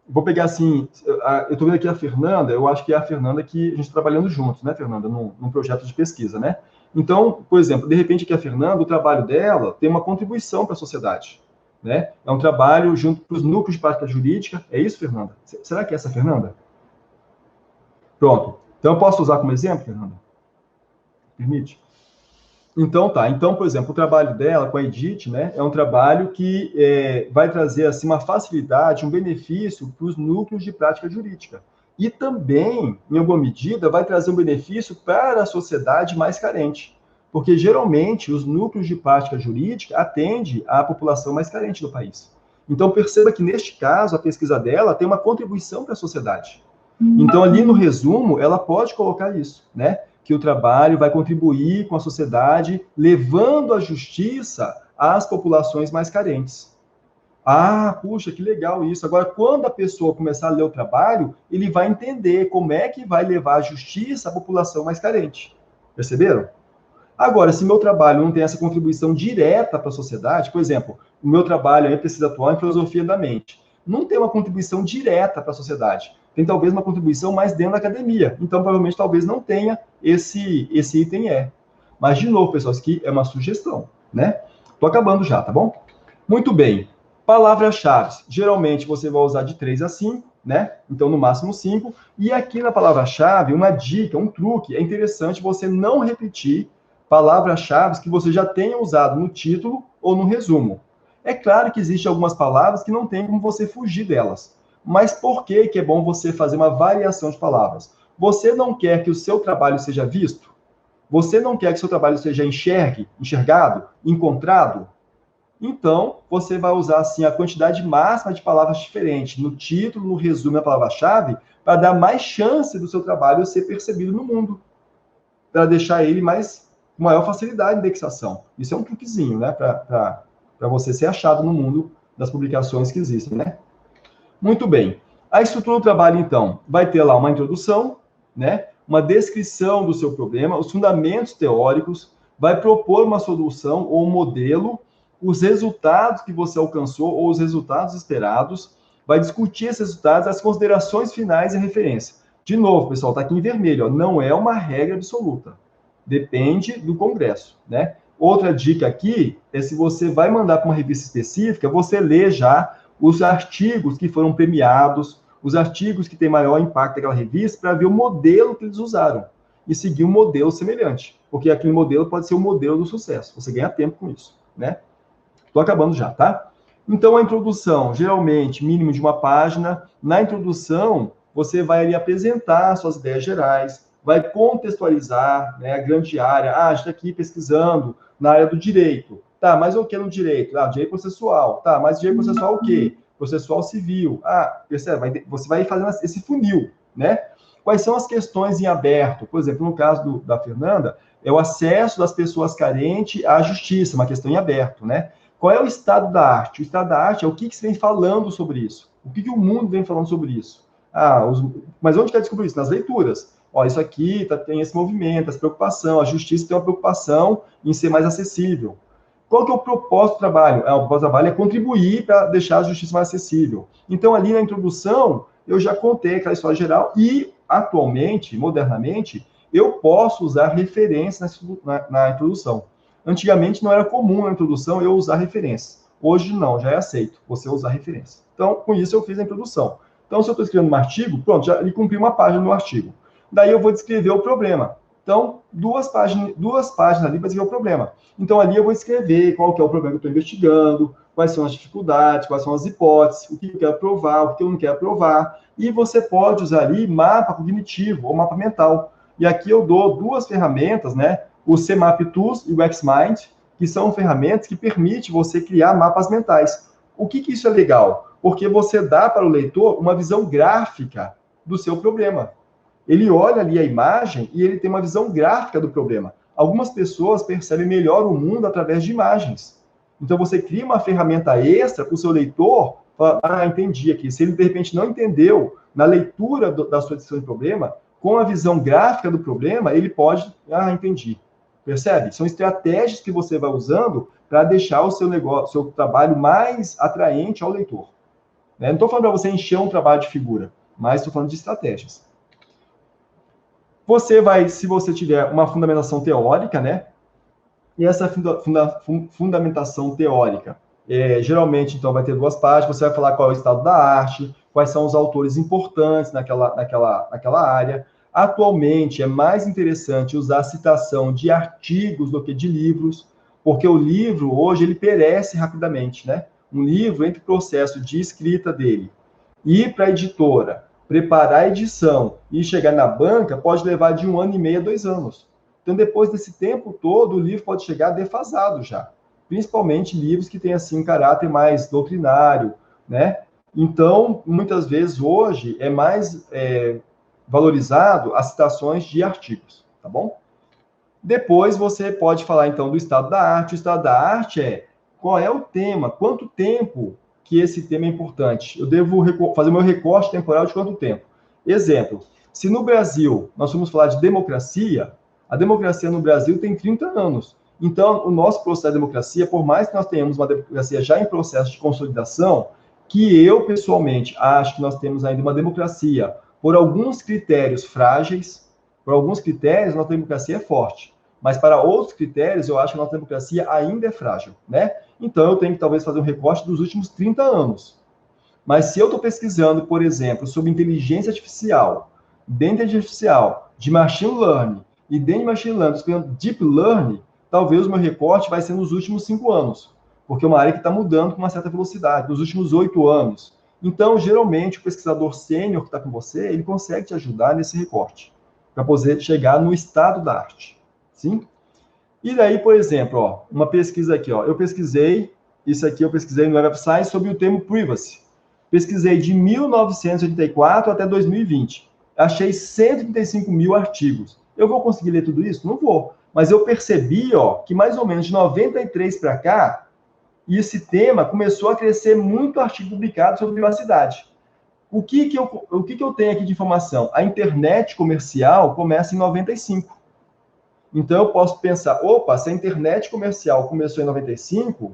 vou pegar assim, eu estou vendo aqui a Fernanda, eu acho que é a Fernanda que a gente está trabalhando juntos, né, Fernanda, num projeto de pesquisa, né? Então, por exemplo, de repente aqui a Fernanda, o trabalho dela tem uma contribuição para a sociedade, né? É um trabalho junto para os núcleos de prática jurídica, é isso, Fernanda? Será que é essa, Fernanda? Pronto. Então, eu posso usar como exemplo, Fernanda? Permite? Então, tá. Então, por exemplo, o trabalho dela com a Edith, né, é um trabalho que vai trazer, assim, uma facilidade, um benefício para os núcleos de prática jurídica. E também, em alguma medida, vai trazer um benefício para a sociedade mais carente. Porque, geralmente, os núcleos de prática jurídica atendem à população mais carente do país. Então, perceba que, neste caso, a pesquisa dela tem uma contribuição para a sociedade. Então, ali no resumo, ela pode colocar isso, né? Que o trabalho vai contribuir com a sociedade, levando a justiça às populações mais carentes. Ah, puxa, que legal isso. Agora, quando a pessoa começar a ler o trabalho, ele vai entender como é que vai levar a justiça à população mais carente. Perceberam? Agora, se meu trabalho não tem essa contribuição direta para a sociedade, por exemplo, o meu trabalho aí precisa atuar em filosofia da mente. Não tem uma contribuição direta para a sociedade. Tem talvez uma contribuição mais dentro da academia. Então, provavelmente, talvez não tenha esse item E. Mas, de novo, pessoal, isso aqui é uma sugestão, né? Estou acabando já, tá bom? Muito bem. Palavras-chave. Geralmente, você vai usar de 3 a 5, né? Então, no máximo 5. E aqui na palavra-chave, uma dica, um truque, é interessante você não repetir palavras-chave que você já tenha usado no título ou no resumo. É claro que existem algumas palavras que não tem como você fugir delas. Mas por que é bom você fazer uma variação de palavras? Você não quer que o seu trabalho seja visto? Você não quer que o seu trabalho seja enxergado, encontrado? Então, você vai usar assim a quantidade máxima de palavras diferentes no título, no resumo da palavra-chave, para dar mais chance do seu trabalho ser percebido no mundo, para deixar ele com maior facilidade de indexação. Isso é um truquezinho, né, para você ser achado no mundo das publicações que existem, né? Muito bem. A estrutura do trabalho, então, vai ter lá uma introdução, né, uma descrição do seu problema, os fundamentos teóricos, vai propor uma solução ou um modelo, os resultados que você alcançou ou os resultados esperados, vai discutir esses resultados, as considerações finais e a referência. De novo, pessoal, está aqui em vermelho, ó, não é uma regra absoluta. Depende do congresso, né? Outra dica aqui é se você vai mandar para uma revista específica, você lê já os artigos que foram premiados, os artigos que têm maior impacto naquela revista, para ver o modelo que eles usaram e seguir um modelo semelhante, porque aquele modelo pode ser o modelo do sucesso. Você ganha tempo com isso, né? Estou acabando já, tá? Então, a introdução, geralmente, mínimo de 1 página. Na introdução, você vai ali apresentar suas ideias gerais, vai contextualizar, né, a grande área. Ah, a gente está aqui pesquisando na área do direito. Tá, mas o que no direito? Ah, direito processual. Tá, mas direito processual o quê? Processual civil. Ah, percebe? Você vai fazendo esse funil, né? Quais são as questões em aberto? Por exemplo, no caso da Fernanda, é o acesso das pessoas carentes à justiça, uma questão em aberto, né? Qual é o estado da arte? O estado da arte é o que se vem falando sobre isso. O que o mundo vem falando sobre isso? Mas onde quer descobrir isso? Nas leituras. Ó, isso aqui tem esse movimento, essa preocupação. A justiça tem uma preocupação em ser mais acessível. Qual que é o propósito do trabalho? O propósito do trabalho é contribuir para deixar a justiça mais acessível. Então, ali na introdução, eu já contei aquela história geral e, atualmente, modernamente, eu posso usar referências na introdução. Antigamente, não era comum na introdução eu usar referências. Hoje, não, já é aceito você usar referência. Então, com isso, eu fiz a introdução. Então, se eu estou escrevendo um artigo, pronto, já cumpri 1 página no artigo. Daí, eu vou descrever o problema. Então, duas páginas ali para escrever o problema. Então, ali eu vou escrever qual que é o problema que eu estou investigando, quais são as dificuldades, quais são as hipóteses, o que eu quero provar, o que eu não quero provar. E você pode usar ali mapa cognitivo ou mapa mental. E aqui eu dou duas ferramentas, né? O CMAP Tools e o XMind, que são ferramentas que permitem você criar mapas mentais. O que isso é legal? Porque você dá para o leitor uma visão gráfica do seu problema. Ele olha ali a imagem e ele tem uma visão gráfica do problema. Algumas pessoas percebem melhor o mundo através de imagens. Então, você cria uma ferramenta extra para o seu leitor, fala, entendi aqui. Se ele, de repente, não entendeu na leitura da sua descrição de problema, com a visão gráfica do problema, ele pode, entendi. Percebe? São estratégias que você vai usando para deixar o seu negócio, seu trabalho mais atraente ao leitor. Não estou falando para você encher um trabalho de figura, mas estou falando de estratégias. Você vai, se você tiver uma fundamentação teórica, né? E essa fundamentação teórica, geralmente, então, vai ter duas páginas. Você vai falar qual é o estado da arte, quais são os autores importantes naquela área. Atualmente, é mais interessante usar a citação de artigos do que de livros, porque o livro, hoje, ele perece rapidamente, né? Um livro, entre o processo de escrita dele, ir para a editora, preparar a edição e chegar na banca, pode levar de 1 ano e meio a 2 anos. Então, depois desse tempo todo, o livro pode chegar defasado já. Principalmente livros que têm, assim, caráter mais doutrinário, né? Então, muitas vezes, hoje, é mais valorizado as citações de artigos, tá bom? Depois, você pode falar, então, do estado da arte. O estado da arte é qual é o tema, quanto tempo que esse tema é importante. Eu devo fazer o meu recorte temporal de quanto tempo. Exemplo, se no Brasil nós vamos falar de democracia, a democracia no Brasil tem 30 anos. Então, o nosso processo de democracia, por mais que nós tenhamos uma democracia já em processo de consolidação, que eu, pessoalmente, acho que nós temos ainda uma democracia por alguns critérios frágeis, por alguns critérios, nossa democracia é forte. Mas para outros critérios, eu acho que a nossa democracia ainda é frágil, né? Então, eu tenho que, talvez, fazer um recorte dos últimos 30 anos. Mas se eu estou pesquisando, por exemplo, sobre inteligência artificial, dentro de artificial, de machine learning, e dentro de machine learning, estou deep learning, talvez o meu recorte vai ser nos últimos 5 anos, porque é uma área que está mudando com uma certa velocidade, nos últimos 8 anos. Então, geralmente, o pesquisador sênior que está com você, ele consegue te ajudar nesse recorte, para poder chegar no estado da arte. Sim? E daí, por exemplo, ó, uma pesquisa aqui, ó, eu pesquisei no Web of Science sobre o termo privacy. Pesquisei de 1984 até 2020. Achei 135 mil artigos. Eu vou conseguir ler tudo isso? Não vou. Mas eu percebi, ó, que mais ou menos de 93 para cá, esse tema começou a crescer muito artigo publicado sobre privacidade. O que eu tenho aqui de informação? A internet comercial começa em 95. Então, eu posso pensar, opa, se a internet comercial começou em 95,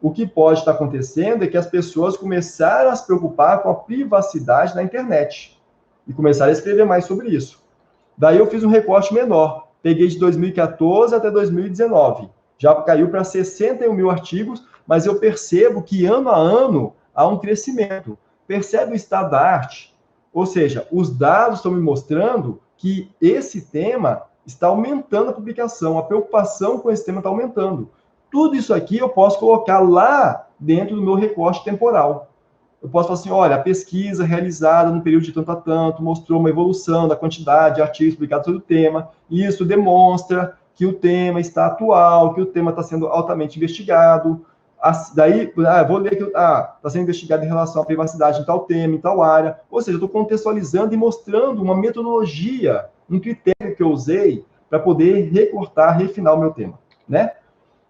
o que pode estar acontecendo é que as pessoas começaram a se preocupar com a privacidade na internet e começaram a escrever mais sobre isso. Daí eu fiz um recorte menor, peguei de 2014 até 2019, já caiu para 61 mil artigos, mas eu percebo que ano a ano há um crescimento. Percebe o estado da arte? Ou seja, os dados estão me mostrando que esse tema está aumentando a publicação, a preocupação com esse tema está aumentando. Tudo isso aqui eu posso colocar lá dentro do meu recorte temporal. Eu posso falar assim, olha, a pesquisa realizada no período de tanto a tanto mostrou uma evolução da quantidade de artigos publicados sobre o tema, e isso demonstra que o tema está atual, que o tema está sendo altamente investigado. Daí, vou ler que está sendo investigado em relação à privacidade em tal tema, em tal área. Ou seja, eu estou contextualizando e mostrando uma metodologia, um critério que eu usei para poder recortar, refinar o meu tema, né?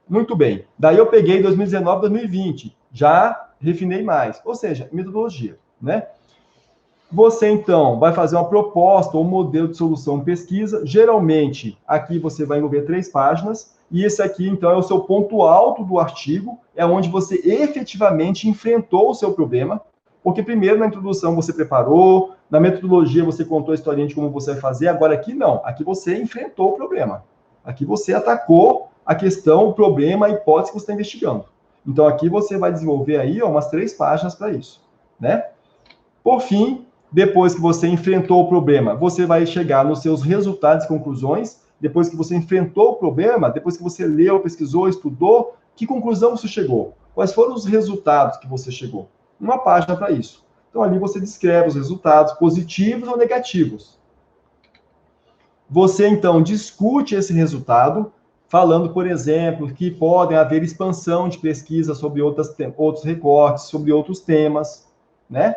Muito bem. Daí eu peguei 2019, 2020, já refinei mais. Ou seja, metodologia, né? Você, então, vai fazer uma proposta ou um modelo de solução em pesquisa. Geralmente, aqui você vai envolver 3 páginas. E esse aqui, então, é o seu ponto alto do artigo. É onde você efetivamente enfrentou o seu problema. Porque primeiro, na introdução, você preparou. Na metodologia, você contou a historinha de como você vai fazer. Agora, aqui não. Aqui você enfrentou o problema. Aqui você atacou a questão, o problema, a hipótese que você está investigando. Então, aqui você vai desenvolver aí umas 3 páginas para isso, né? Por fim, depois que você enfrentou o problema, você vai chegar nos seus resultados e conclusões. depois que você enfrentou o problema, depois que você leu, pesquisou, estudou, que conclusão você chegou? Quais foram os resultados que você chegou? Uma página para isso. Então, ali você descreve os resultados, positivos ou negativos. Você, então, discute esse resultado, falando, por exemplo, que podem haver expansão de pesquisa sobre outros recortes, sobre outros temas, né?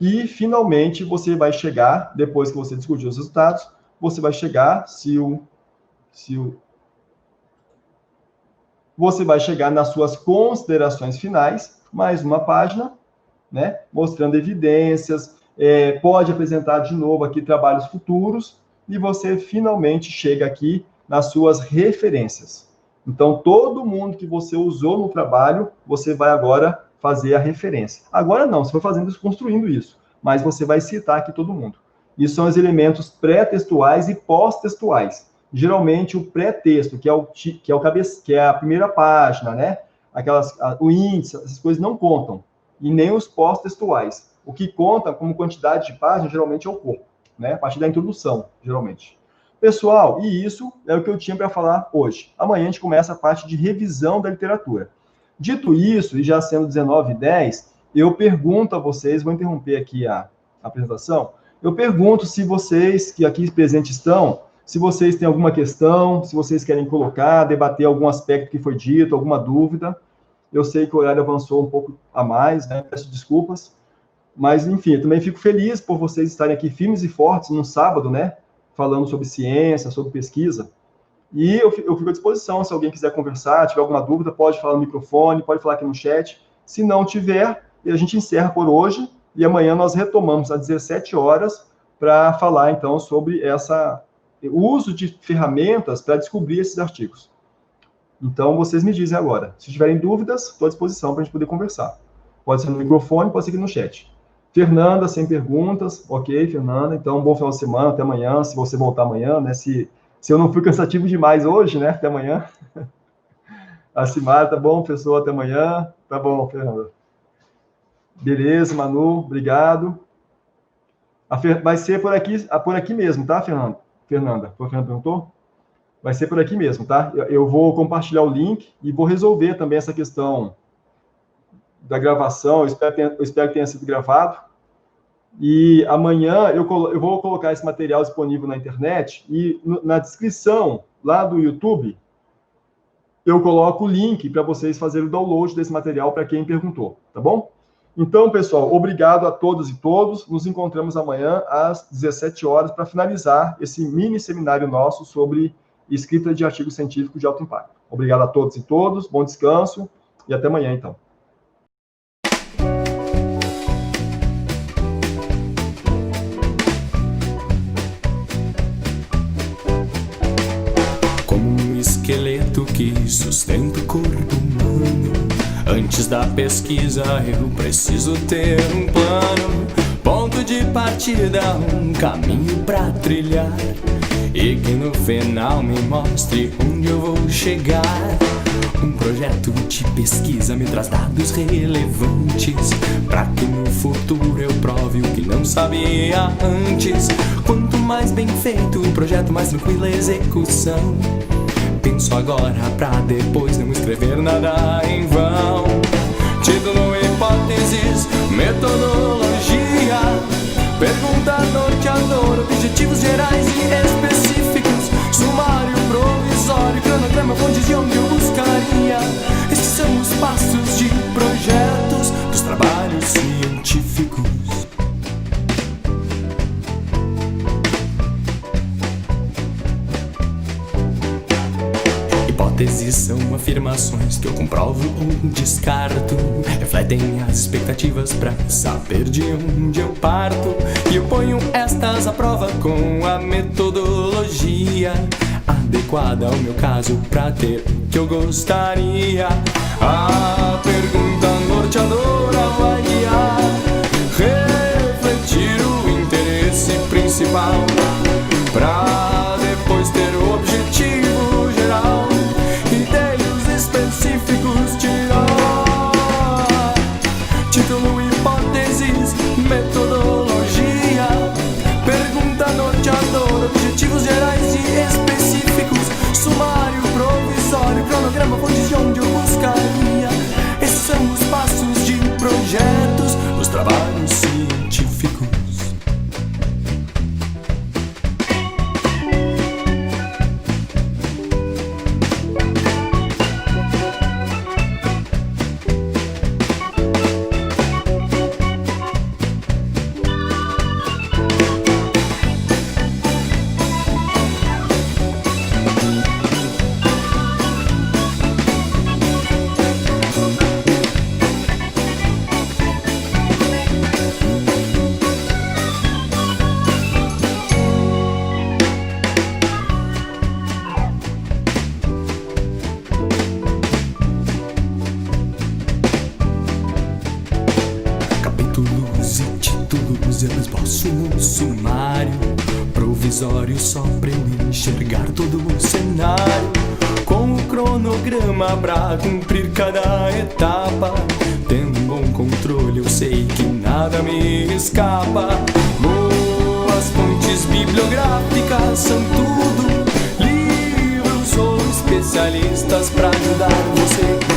E, finalmente, você vai chegar, depois que você discutir os resultados, você vai chegar, você vai chegar nas suas considerações finais, mais uma página, né, mostrando evidências, pode apresentar de novo aqui trabalhos futuros, e você finalmente chega aqui nas suas referências. Então, todo mundo que você usou no trabalho, você vai agora fazer a referência. Agora não, você vai fazendo isso, construindo isso, mas você vai citar aqui todo mundo. Isso são os elementos pré-textuais e pós-textuais. Geralmente, o pré-texto, que é a primeira página, né? O índice, essas coisas não contam. E nem os pós-textuais. O que conta como quantidade de páginas, geralmente, é o corpo, né? A partir da introdução, geralmente. Pessoal, e isso é o que eu tinha para falar hoje. Amanhã a gente começa a parte de revisão da literatura. Dito isso, e já sendo 19h10, eu pergunto a vocês, vou interromper aqui a apresentação, eu pergunto se vocês, que aqui presentes estão, se vocês têm alguma questão, se vocês querem colocar, debater algum aspecto que foi dito, alguma dúvida. Eu sei que o horário avançou um pouco a mais, né? Peço desculpas. Mas, enfim, eu também fico feliz por vocês estarem aqui firmes e fortes no sábado, né? Falando sobre ciência, sobre pesquisa. E eu fico à disposição, se alguém quiser conversar, tiver alguma dúvida, pode falar no microfone, pode falar aqui no chat. Se não tiver, a gente encerra por hoje e amanhã nós retomamos às 17 horas para falar, então, sobre o uso de ferramentas para descobrir esses artigos. Então, vocês me dizem agora. Se tiverem dúvidas, estou à disposição para a gente poder conversar. Pode ser no microfone, pode ser aqui no chat. Fernanda, sem perguntas. Ok, Fernanda. Então, bom final de semana, até amanhã, se você voltar amanhã, né? Se eu não fui cansativo demais hoje, né? Até amanhã. A Simara, tá bom, pessoal? Até amanhã. Tá bom, Fernanda. Beleza, Manu, obrigado. Vai ser por aqui mesmo, tá, Fernanda? Fernanda perguntou? Vai ser por aqui mesmo, tá? Eu vou compartilhar o link e vou resolver também essa questão da gravação. Eu espero que tenha sido gravado. E amanhã eu vou colocar esse material disponível na internet e na descrição lá do YouTube eu coloco o link para vocês fazerem o download desse material para quem perguntou, tá bom? Então, pessoal, obrigado a todas e todos. Nos encontramos amanhã às 17 horas para finalizar esse mini seminário nosso sobre escrita de artigos científicos de alto impacto. Obrigado a todos e todas, bom descanso e até amanhã, então. Como um esqueleto que sustenta o corpo humano, antes da pesquisa eu preciso ter um plano, ponto de partida, um caminho pra trilhar, e que no final me mostre onde eu vou chegar. Um projeto de pesquisa me traz dados relevantes, pra que no futuro eu prove o que não sabia antes. Quanto mais bem feito o projeto, mais tranquila a execução. Penso agora pra depois não escrever nada em vão. Título, hipóteses, metodologia, pergunta norteadora, objetivos gerais e específicos, sumário, provisório, cronograma, fontes de onde eu buscaria. Esses são os passos de projetos dos trabalhos científicos. Hipóteses são afirmações que eu comprovo ou descarto, refletem as expectativas pra saber de onde eu parto, e eu ponho estas à prova com a metodologia adequada ao meu caso pra ter o que eu gostaria. A pergunta norteadora vai guiar, refletir o interesse principal pra depois ter o objetivo geral e dele os específicos tirar. Título, hipóteses, metodologia, pergunta norteadora, objetivos gerais e eu esboço no sumário provisório só pra eu enxergar todo o cenário, com o cronograma pra cumprir cada etapa. Tendo um bom controle eu sei que nada me escapa. Boas fontes bibliográficas são tudo, livros ou especialistas pra ajudar você.